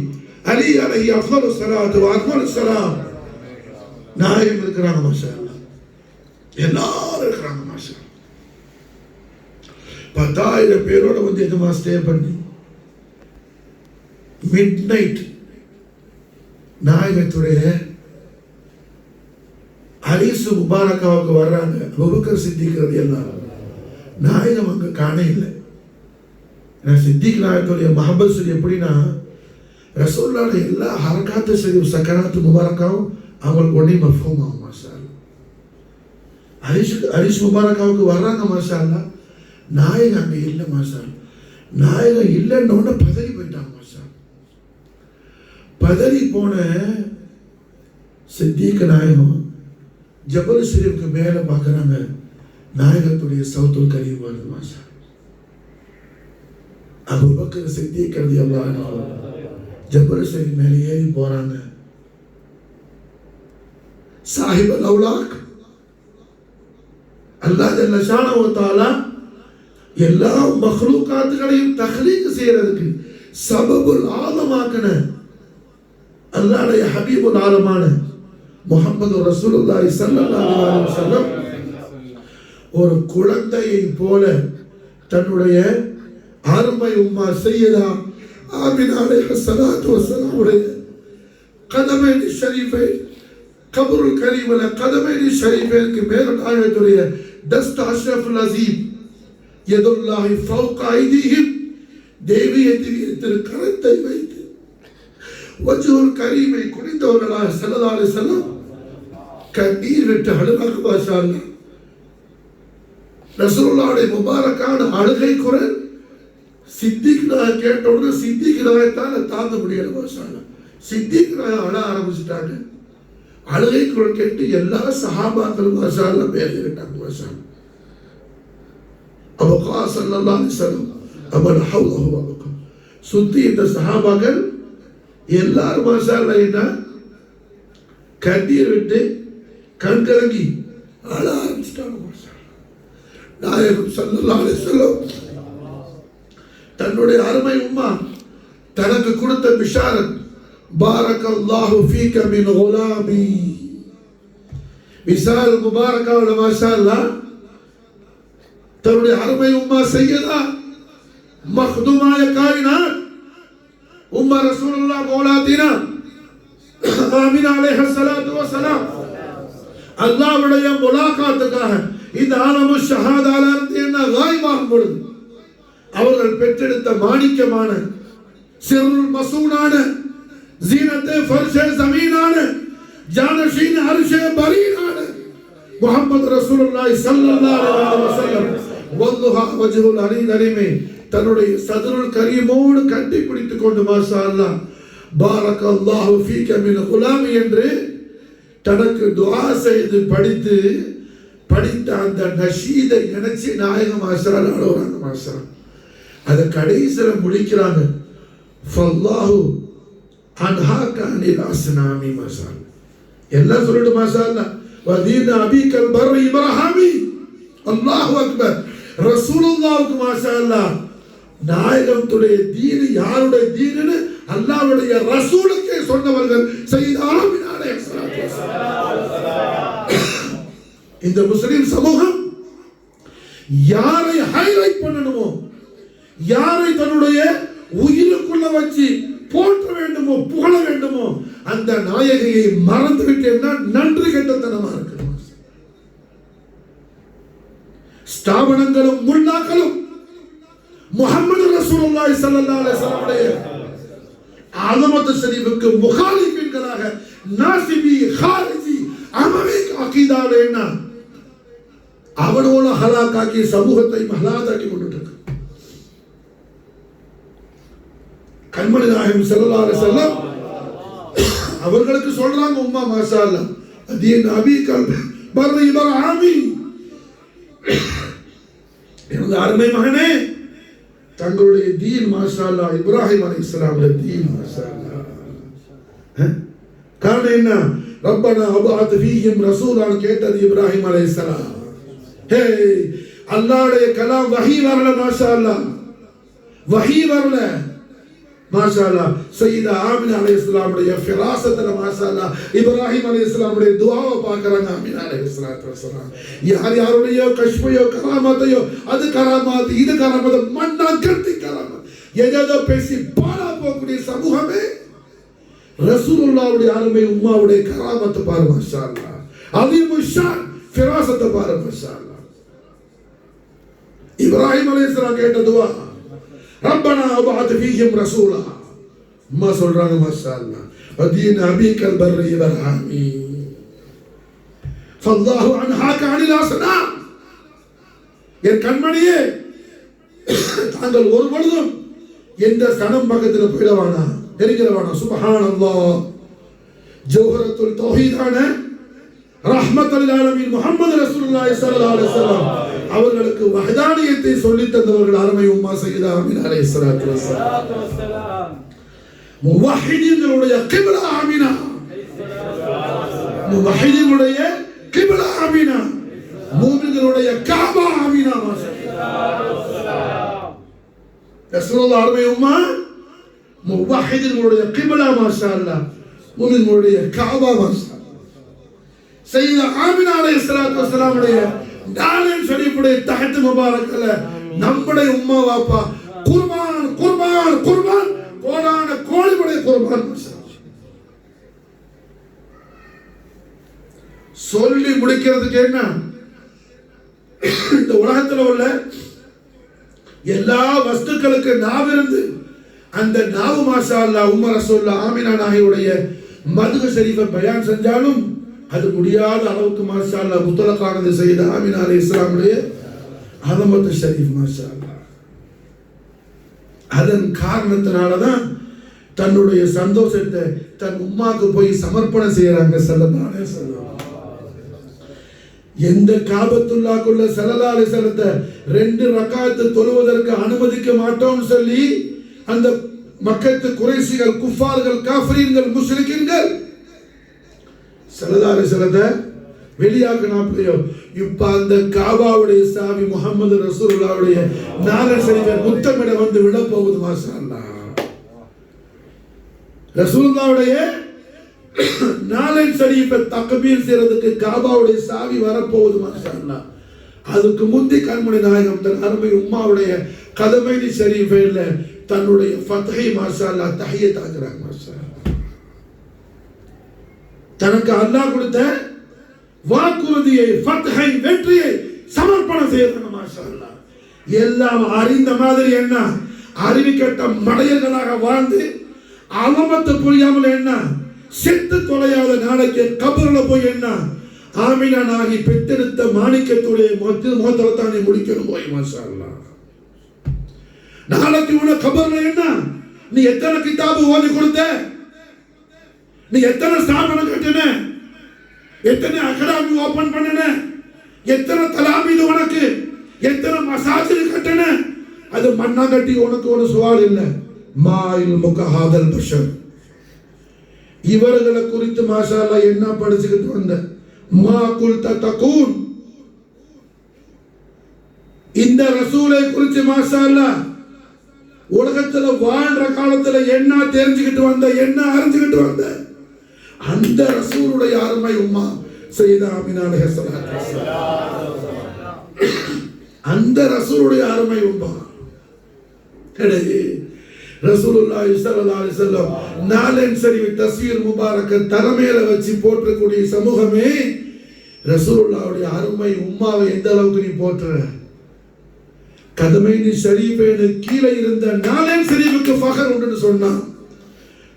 அலி அலைஹி அஃதலு ஸலாத்து வ அக்மலு ஸலாம். நாயகம் இருக்கிறாங்க. மாஷா அல்லாஹ். எல்லாரும் இருக்கிறாங்க. மாஷா 10,000 பேரோட வந்து எதுமா ஸ்டே பண்ணி மிட் நைட் நாயகத்துடைய ஹரிசு முபாரக்காவுக்கு வர்றாங்க. அபூபக்கர் சித்திக் ரலியல்லாஹு அன்ஹு நாயகம் அங்க காண இல்லை. சித்திக் நாயகத்துடைய மஹபத் சரி எப்படின்னா ரசூலுல்லாஹ் எல்லா ஹரகாத்து சரி சக்கராத்து முபாரக்காவும் அவங்களுக்கு ஒன்னே மஃபூம் ஆகும். மாஷா அல்லாஹ். ஹரிசு முபாரக்காவுக்கு வர்றாங்க. மாஷா அல்லாஹ். நாயகம் அங்க இல்லை. மாஷா அல்லாஹ். நாயகம் இல்லைன்னு உடனே பதறி போயிட்டாங்க. மாஷா பதறி போன சித்திக் நாயகம் ஜபல் ஷரீஃப்க்கு மேல பார்க்கறாங்க. நாயகத்துடைய சௌத்துல் கரீம் வருது. மாஷா அபூபக்கர் சித்திக் ரலியல்லாஹு அன்ஹு ஜபல் ஷரீஃப் மேல ஏறி போறாங்க. சாஹிப் அல்-அவ்லாக் அல்லாஹ் ஜல்ல ஷானஹு வ தஆலா எல்லா மக்லூகாத்துகளையும் தக்லீக் செய்யறதுக்கு சபபுல் ஆலமாக்கன அல்லாஹ்வுடைய ஹபீபுல் ஆலமான முஹம்மது ரசூலுல்லாஹி ஸல்லல்லாஹு அலைஹி வஸல்லம் ஒரு குழந்தையை போல தன்னுடைய அருமை உம்மா சையதா ஆமினா அலைஹா ஸலாத்து வஸ்ஸலாம் உடைய கதமைனி ஷரீஃபை கபருல் கரீமல கதமைனி ஷரீஃபைக்கு மேல நாயகத்துடைய தஸ்த் அஷ்ரஃபுல் அஸீம் யதுல்லாஹி ஃபௌக ஐதீஹிம் தேவிய திரு கரத்தை வைத்து வஜ்ஹுல் கரீமை குனிந்தவர்களாக ஸல்லல்லாஹு அலைஹி வஸல்லம் கண்ணீர் விட்டு அழுவாங்க. மாஷா அல்லாஹ். ரசூலுல்லாஹ்வுடைய முபாரக்கான அழுகை குரல் சித்திக் நாயகம் கேட்ட உடனே சித்திக் நாயகத்தால தாங்க முடியல. மாஷா அல்லாஹ். சித்திக் நாயகம் அழ ஆரம்பிச்சுட்டாங்க. அழுகை குரல் கேட்டு எல்லா சஹாபாக்களும் மாஷா அல்லாஹ் பேசிட்டாங்க. மாஷா அல்லாஹ். அபூபக்கர் ஸல்லல்லாஹு அலைஹி வஸல்லம் அமன் ஹவுலஹு வபக சுத்தி இந்த சஹாபாக்கள் எல்லாரும் மாஷா அல்லாஹ் என்ன கண்ணீர் விட்டு கண் கலங்கி அழ ஆரம்பிச்சிட்டாங்க. மாஷா அல்லாஹ். நாயகம் ஸல்லல்லாஹு அலைஹி வஸல்லம் தன்னுடைய அருமை உம்மா தனக்கு கொடுத்த பிஷாரத் பாரக்கல்லாஹு ஃபீக மின் குலாமி மிசால் முபாரக்காவுல மாஷா அல்லாஹ் தன்னுடைய அருமை உம்மா சையதா மக்துமாய காயினாத் உம்ம ரசூலுல்லாஹ் கோலாத்தினா ஆமீனா அலைஹிஸ்ஸலாத்து வஸலாம் அல்லாஹ்வுடைய முலாகாத்துக்காக இந்த ஆலமு ஷஹாதால இருந்து என்ன காயிபாகும் பொழுது அவர்கள் பெற்றெடுத்த மாணிக்கமான சிறுல் மசூனான ஜீனத்தே ஃபர்ஷே ஜமீனான ஜானஷீன் அர்ஷே பரீனான முஹம்மது ரசூலுல்லாஹி ஸல்லல்லாஹு அலைஹி வஸல்லம் வல்லுஹா வஜ்ஹுல் அலீல் அலீமே தன்னுடைய சதுருல் கரீமோடு கட்டி பிடித்துக் கொண்டு மாஷா அல்லாஹ் பாரக்கல்லாஹு ஃபீக மின் குலாமி என்று தனக்கு துஆ செய்து படித்த அந்த நஷீதை நினைச்சு நாயகம் மாஷா அல்லாஹ் அழுறாங்க மாஷா. அதை கடைசியில் முடிக்கிறாங்க ஃபல்லாஹு அன்ஹாக அனில் அஸ்னாமி மாஷா அல்லாஹ். எல்லாம் சொல்லிட்டு மாஷா அல்லாஹ் வதீன அபீகல் பர் இப்ராஹிமி அல்லாஹு அக்பர். ரசூலுல்லாஹ்வுக்கு மாஷா அல்லாஹ் நாயகத்துடைய தீன் யாருடைய தீன்னு அல்லாஹ்வுடைய ரசூலுக்கே சொன்னவர்கள் சய்யித் ஆமீனா அலைஹிஸ்ஸலாத்து வஸலாம். இந்த முஸ்லிம் சமூகம் யாரை ஹைலைட் பண்ணணுமோ, யாரை தன்னுடைய உயிருக்குள்ள வச்சு போற்ற வேண்டுமோ புகழ வேண்டுமோ அந்த நாயகியை மறந்து விட்டேன்னா நன்றி கெட்டத்தனமா இருக்கு. ஸ்தாபனங்களும் முல்லாக்களும் முஹம்மது ரசூலுல்லாஹி ஸல்லல்லாஹு அலைஹி வஸல்லம் ஆலமத்து ஷரீஃபுக்கு முகாலிஃபின்களாக நாசிபி ஹாரிஜி அமவி அகீதாலேன அவனோட ஹலாக்காக்கி சமூகத்தை மஹலாதாக்கி கொண்டு கண்மணி நாயகம் ஸல்லல்லாஹு அலைஹி வஸல்லம் அவர்களுக்கு சொல்றாங்க உம்மா மாஷா அல்லாஹ் அதீன் அபீகல் பர் இப்ராஹிமி எனது அருமை மகனே தங்களுடைய தீன் மாஷா அல்லாஹ் இப்ராஹிம் அலைஹிஸ்ஸலாமுடைய தீன் மாஷா அல்லாஹ். காரணம் என்ன? ரப்பனா அபஅத் ஃபீஹிம் ரசூலான் கேட்டது இப்ராஹிம் அலைஹிஸ்ஸலாம். ஹே அல்லாஹ்வுடைய கலாம் வஹீ வரல மாஷா அல்லாஹ், வஹீ வரல மாஷா அல்லாஹ். சய்யிதா ஆமினா அலைஹிஸ்ஸலாமுடைய ஃபிராசத்துல மாஷா அல்லாஹ் இப்ராஹிம் அலைஹிஸ்ஸலாமுடைய துஆவை பார்க்கறாங்க ஆமினா அலைஹிஸ்ஸலாத்து வஸலாம். யாருடைய கஷ்மையோ கராமத்தையோ அது கராமத் இது கராமத் மண்ணா கட்டி கராமத் ஏதோ பேசி பாழா போகக்கூடிய சமூகமே ரசூலுல்லாஹ்வுடைய அருமை உம்மாவுடைய கராமத்தை பாரு மாஷா அல்லாஹ். அலீமு ஷான் ஃபிராசத்தை பாரு மாஷா அல்லாஹ். இப்ராஹிம் அலைஹிஸ்ஸலாம் கேட்ட துஆ ரப்பனா அபஅத் ஃபீஹிம் ரசூலா. அம்மா சொல்றாங்க மாஷா அல்லாஹ் அதீன் அபீகல் பர் இப்ராஹிமி ஃபல்லாஹு அன்ஹாக அனில் அஸ்னாம். என் கண்மணியே தாங்கள் ஒரு பொழுதும் எந்த சனம் பக்கத்தில் போயிடவானா நெருங்கிறவானா. சுப்ஹானல்லாஹ். ஜௌஹரத்துல் தௌஹீதான ரஹ்மத்துல் ஆலமீன் முஹம்மது ரசூலுல்லாஹி ஸல்லல்லாஹு அலைஹி வஸல்லம் அவர்களுக்கு வஹதானியத்தை சொல்லி தந்தவர்கள் அருமை உம்மா சய்யிதா ஆமினா அலைஹிஸ்ஸலாத்து வஸலாம். முவஹ்ஹிதீன்களுடைய கிப்லா ஆமினா, முவஹ்ஹிதீன்களுடைய கிப்லா ஆமினா, மூமின்களுடைய கஅபா ஆமினா மாஷா அல்லாஹ். ரசூலுல்லாஹ் அருமை உம்மா முவஹ்ஹிதீன்களுடைய கிப்லா மாஷா அல்லாஹ், மூமின்களுடைய கஅபா மாஷா அல்லாஹ். சய்யிதா ஆமினா அலைஹிஸ்ஸலாத்து வஸலாமுடைய நாலன் ஷரீஃபுடைய தஹத் முபாரக்கல நம்முடைய உம்மா வாப்பா குர்பான் குர்பான் குர்பான் கோடான கோழிமுடைய குர்பான் சொல்லி முடிக்கிறதுக்கு என்ன? இந்த உலகத்தில் உள்ள எல்லா வஸ்துக்களுக்கு நாவிருந்து அந்த நாவு மாஷா அல்லாஹ் உம்ம ரசூலுல்லாஹ் ஆமினா நாயகியுடைய மதுஹ் ஷரீஃபை பயான் செஞ்சாலும் அது முடியாத அளவுக்கு மாஷா அல்லாஹ் முத்தலக்கானது சய்யிதா ஆமினா அலைஹிஸ்ஸலாமுடைய அலமத்து ஷரீஃப் மாஷா அல்லாஹ். அதன் காரணத்தினாலதான் தன்னுடைய சந்தோஷத்தை தன் உம்மாக்கு போய் சமர்ப்பணம் செய்யறாங்க ஸல்லல்லாஹு அலைஹி வஸல்லம். எந்த காபத்துல்லாஹ்க்குள்ள ஸல்லல்லாஹு அலைஹி வஸல்லத்தை 2 ரக்காத் தொழுவதற்கு அனுமதிக்க மாட்டோம்னு சொல்லி அந்த மக்கத்து குறைஷிகள் குஃபார்கள் காஃபிரீன்கள் முஷ்ரிக்கீன்கள் ஸல்லல்லாஹு அலைஹி வஸல்லத்தை வெளியாக்குனாப்லையோ இப்ப அந்த காபாவுடைய சாவி முஹம்மது ரசூலுல்லாஹ்வுடைய நாலன் ஷரீஃபை முத்தமிட வந்து விட போகுது மாஷா அல்லாஹ். ரசூலுல்லாஹ்வுடைய நாலன் ஷரீஃபை தக்பீர் செய்யறதுக்கு காபாவுடைய சாவி வரப்போகுது மாஷா அல்லாஹ். அதுக்கு முந்தி கண்மணி நாயகம் தன் அருமை உம்மாவுடைய கதமைனி ஷரீஃபைல தன்னுடைய ஃபத்ஹை மாஷா அல்லாஹ் தஹியத் ஆக்குறாங்க. மாஷா தனக்கு அல்லாஹ் கொடுத்த வாக்குறுதியை, ஃபத்ஹை, வெற்றியை சமர்ப்பணம் செய்யறாங்க. மாஷா அல்லாஹ் எல்லாம் அறிந்த மாதிரி என்ன அறிவிக்கட்ட மடையர்களாக வாழ்ந்து அவமத்து புரியாமல் என்ன செத்து தொலையாத நாளைக்கு கபர்ல போய் என்ன ஆமினா நாகி பெற்றெடுத்த மாணிக்கத்துடைய மோத்தலத்தானே முடிக்கணும் போய். மாஷா அல்லாஹ் நாளைக்கு உன கபர்ல என்ன நீ எத்தனை கிதாபு ஓதி கொடுத்த, நீ எத்தனை ஸ்தாபனம் கட்டின, எத்தனை அகாடமி ஓபன் பண்ணின, எத்தனை தலாமீது உனக்கு, எத்தனை மசாஜில் கட்டின, அது மண்ணா கட்டி உனக்கு ஒரு சுவால் இல்லை. மாயில் முகஹாதல் பஷர் இவர்களை குறித்து மாஷா அல்லாஹ் என்ன படிச்சுக்கிட்டு வந்த மா குல்த தகூன் இந்த ரசூலை குறித்து மாஷா அல்லாஹ் உலகத்துல வாழ்ற காலத்துல என்ன தெரிஞ்சுக்கிட்டு வந்த, என்ன அறிஞ்சுக்கிட்டு வந்த, அந்த ரசூலுடைய அருமை உம்மா சையதா ஆமினா அலைஹிஸ்ஸலாத்து வஸ்ஸலாம், அந்த ரசூலுடைய அருமை உம்மா ரசூலுல்லாஹி ஸல்லல்லாஹு அலைஹி வஸல்லம் நாலன் ஷரீஃப் தஸ்வீர் முபாரக்க தலைமையில வச்சு போற்றக்கூடிய சமூகமே ரசூலுல்லாஹ்வுடைய அருமை உம்மாவை எந்த அளவுக்கு நீ போற்ற. கதமைனி ஷரீஃபேனு கீழே இருந்த நாலன் ஷரீஃபுக்கு ஃபகர் உண்டுன்னு சொன்னா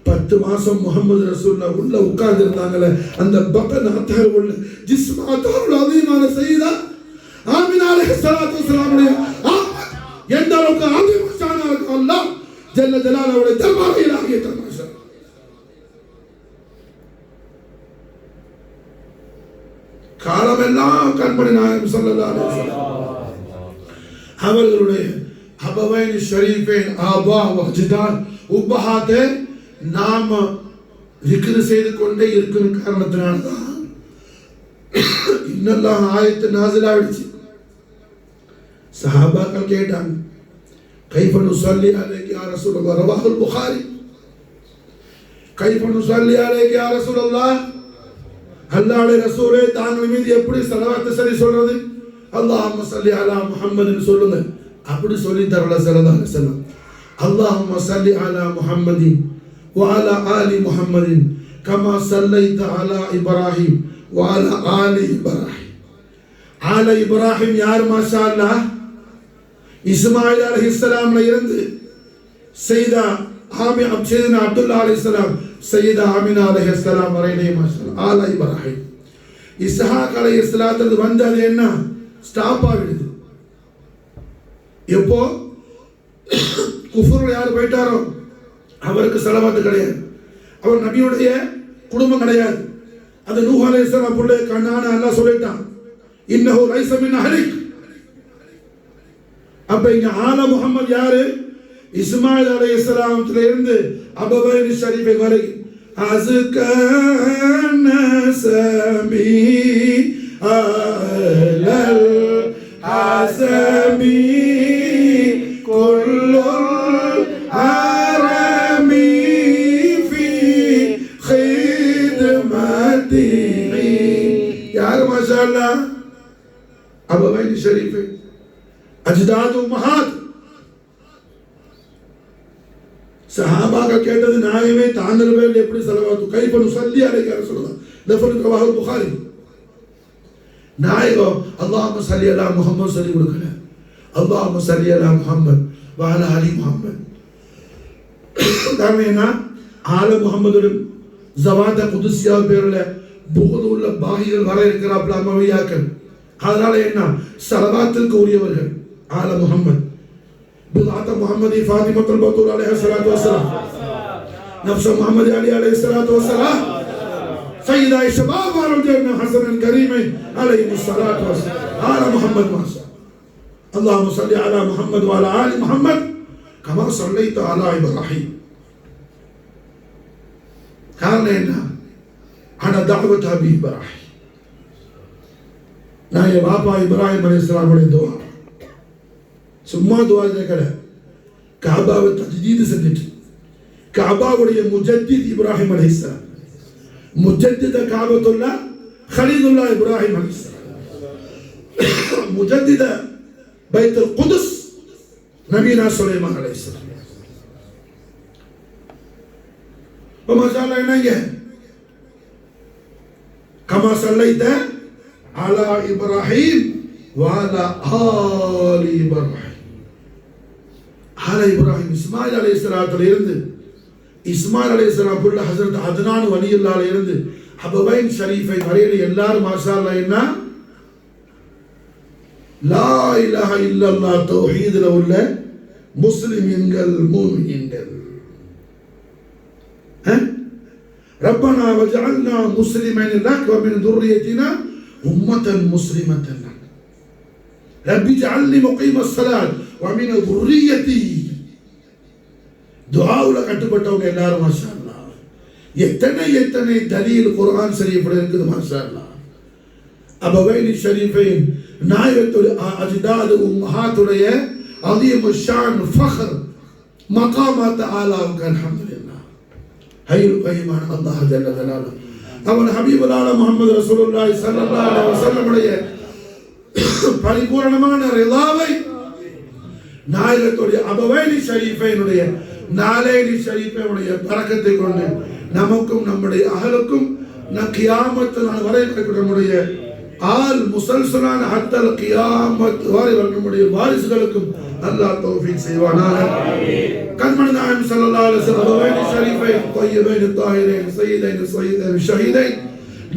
10 மாசம் முகமது ரசூலுல்லாஹ் உள்ள உட்கார்ந்து இருந்தாங்களே அந்த பக்கன் அத்தர் உள்ள ஜிஸ்மாத்தாருல் அதீமான சையதா ஆமினா அலைஹிஸ்ஸலாத்து வஸ்ஸலாமுடைய எந்த அளவுக்கு ஆதிமசான அல்லாஹ் ஜல்ல ஜலாலுடைய தர்பாரில் ஆகிய தமாஷா. காலமெல்லாம் கண்மணி நாயகம் ஸல்லல்லாஹு அலைஹி வஸல்லம் அவர்களுடைய அபவைன் ஷரீஃபைன் ஆபா வஜ்தான் உபஹாத்தை நாம zikr செய்து கொண்டே இருக்கிற காரணத்தினால தான் இன்னல்லாஹ் ஆயத்து நாஸில் ஆயிடுச்சு. சஹாபாக்கள் கேட்டாங்க கைஃப நுஸல்லி அலைக யா ரசூலல்லாஹ் ரவாஹுல் புகாரி கைஃப நுஸல்லி அலைக யா ரசூலல்லாஹ் அல்லாஹ்வுடைய ரசூலே தாங்கள் மீது எப்படி ஸலவாத் சரி சொல்றது, அல்லாஹும்ம ஸல்லி அலா முஹம்மதின் சொல்லுங்க. அப்படி சொல்லி தரல ஸல்லல்லாஹு அலைஹி வஸல்லம். அல்லாஹும்ம ஸல்லி அலா முஹம்மதின் வ அலா ஆலி முஹம்மதின் கமா ஸல்லைத அலா இப்ராஹிம் வ அலா ஆலி இப்ராஹிம். ஆல இப்ராஹிம் யார்? மாஷா அல்லாஹ் இஸ்மாயில் அலைஹிஸ்ஸலாம்ல இருந்து சையதா சையதுனா அப்துல்லா அலைஹிஸ்ஸலாம் சையதா ஆமினா அலைஹிஸ்ஸலாம் வரையிலே மாஷா அல்லாஹ் ஆல இப்ராஹிம். இஸ்ஹாக் அலைஹிஸ்ஸலாத்து வந்தது என்ன ஸ்டாப் ஆகிடுது. எப்போ குஃபுர்ல யார் போயிட்டாரோ அவருக்கு ஸலவாத் கிடையாது, அவர் நபியுடைய குடும்பம் கிடையாது. அது நூஹ் அலைஹிஸ்ஸலாம் புள்ளை கண்ணான அல்லாஹ் சொல்லிட்டான் இன்னஹு லைஸ மின் அஹ்லிக். அப்ப இங்க ஆல முஹம்மது யாரு? இஸ்மாயில் அலைஹிஸ்ஸலாம்ல இருந்து அபவைன் ஷரீஃப் வரை அஸ்கன சமி அலல் ஹஸபி குல்லுல் அரமி ஃபி خدمتي யார்? மாஷா அல்லாஹ் அபவைன் ஷரீஃப் அஜ்தாத் உம்மஹாத். சஹாபாக்கள் கேட்டது நாயகமே தாங்கள் பேர்ல எப்படி ஸலவாத்து கைஃப நுஸல்லி அலைக யா ரசூலல்லாஹ் லஃபல் ரவாஹுல் புகாரி. நாயகம் அல்லாஹும்ம ஸல்லி அலா முஹம்மத் சொல்லி கொடுக்கல, அல்லாஹும்ம ஸல்லி அலா முஹம்மத் வ அலா ஆலி முஹம்மத். காரணம் என்ன? ஆல முஹம்மதுடைய ஜவாத குதுசியா பேர்ல புகுது உள்ள பாகிகள் வர இருக்கிறாப்ல அமவியாக்கள். அதனால என்ன ஸலவாத்துக்கு உரியவர்கள் ஆல முஹம்மத். பிலாத முஹம்மதி ஃபாத்திமத்துல் பத்தூல் அலைஹிஸ்ஸலாத்து வஸ்ஸலாம், நஃப்ஸ முஹம்மதி அலி அலைஹிஸ்ஸலாத்து வஸ்ஸலாம், சையதா ஷபாப் அல்-ஜன்னா ஹஸன் கரீமை அலைஹிஸ்ஸலாத்து வஸ்ஸலாம் ஆல முஹம்மத். மாஷா அல்லாஹும்ம ஸல்லி அலா முஹம்மத் வ அலா ஆலி முஹம்மத் கமா ஸல்லைத அலா இப்ராஹிம். காரணம் என்ன? அன தஅவத் அபி இப்ராஹிம். நான் என் பாப்பா இப்ராஹிம் அலைஹிஸ்ஸலாமுடைய துவா, சும்மா துவா கேட்கல, காபாவை தஜ்தீத் செஞ்சிட்டு காபாவுடைய முஜத்தித் இப்ராஹிம் அலைஹிஸ்ஸலாம், முஜத்தித காபத்துல்லா خليل إبراهيم عليه السلام، مجدد بيت القدس نبينا سليمان عليه السلام. இப்போ மசாலா என்னங்க? கமா சல்லைத அலா இப்ராஹிம் வஅலா ஆலி இப்ராஹிம். ஆலா இப்ராஹிம் இஸ்மாயில் அலைஹிஸ்ஸலாத்துல இருந்து, இஸ்மாயில் அலைஹிஸ்ஸலாம் புள்ள ஹஸரத் அத்னான் வலியுல்லாஹ்ல இருந்து அபவைன் ஷரீஃபை வரையில எல்லாரும் மாஷா அல்லாஹ் என்ன லா இலாஹ இல்லல்லாஹ் தௌஹீதுல உள்ள முஸ்லிம்கள் மூமின்கள். ரப்பனா வஜஅல்னா முஸ்லிமைன் லக் வ மின் ذُرِّيَّتِنَا உம்மத்தன் முஸ்லிமத்தன் லக் ரப்பி ஜஅல்னி முகீமஸ் ஸலாத் வ மின் ذُرِّيَّتِي. துஆவுல கட்டுப்பட்டவங்க எல்லாரும் மாஷா அல்லாஹ். எத்தனை எத்தனை தலீல் குர்ஆன் ஷரீஃப்ல இருக்குது மாஷா அல்லாஹ். அபவைன் ஷரீஃபைன் நாயகத்துல் அஜ்தாத் உம்மஹாத்துடைய அதீம் ஷான் ஃபக்ர் மகாமாத் ஆலாவுக்கு அல்ஹம்துலில்லாஹ். ஹய்யுல் கய்யூமான அல்லாஹ் ஜல்ல ஜலாலுஹு அவன் ஹபீபுல் ஆலம் முஹம்மது ரசூலுல்லாஹி ஸல்லல்லாஹு அலைஹி வஸல்லம் உடைய பரிபூரணமான ரிலாவை நாயகத்துடைய அபவைன் ஷரீஃபைனுடைய நாலேனி ஷரீஃபைனுடைய பரக்கத்தை கொண்டு நமக்கும் நம்முடைய அஹலுக்கும் கியாமத் நாள் வரை நம்முடைய ஆல் முசல்சலான ஹத்தல் கியாமத் வரை நம்முடைய வாரிசுகளுக்கும் அல்லாஹ் தௌஃபீக் செய்வானாக. கண்மணி நாயகம் ஸல்லல்லாஹு அலைஹி வஸல்லம் அபவைன் ஷரீஃபைன் طيبين طاهرين سيدين سيدين شهيدين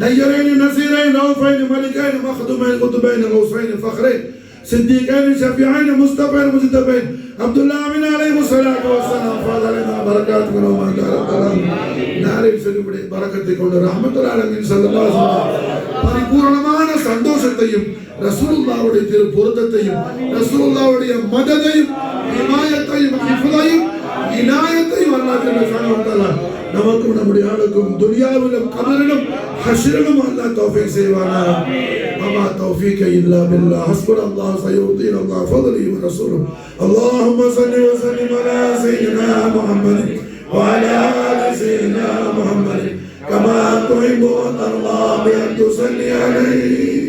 نيرين نصيرين رؤوفين ملكين مخدومين قطبين غوثين فخرين صديقين شفيعين مصطفين مجتبين عبد الله من عليه الصلاة والسلام فاضلنا بركات من وما دار நாரில் செல்லுபடி பரக்கத்தை கொண்டு ரஹ்மத்துல் ஆலமீன் ஸல்லல்லாஹு அலைஹி வஸல்லம் பரிபூரணமான சந்தோஷத்தையும் ரசூலுல்லாஹ்வுடைய திரு பொருத்தத்தையும் ரசூலுல்லாஹ்வுடைய மததையும் ஹிமாயத்தையும் ஹிஃபதையும் இனாயத்தையும் அல்லாஹ் ஜல்ல வ தஆலா நமக்கும் நம்முடைய ஆளுக்கும் துனியாவிலும் கபரிலும் ஹஷ்ரிலும் அல்லாஹ் தௌஃபீக் செய்வானாக. وما توفيق إلا بالله حسبنا الله سيؤتينا الله فضله ورسوله. اللهم صل وسلم على سيدنا محمد وعلى آل سيدنا محمد كما تحب وترضى بأن تصلي عليه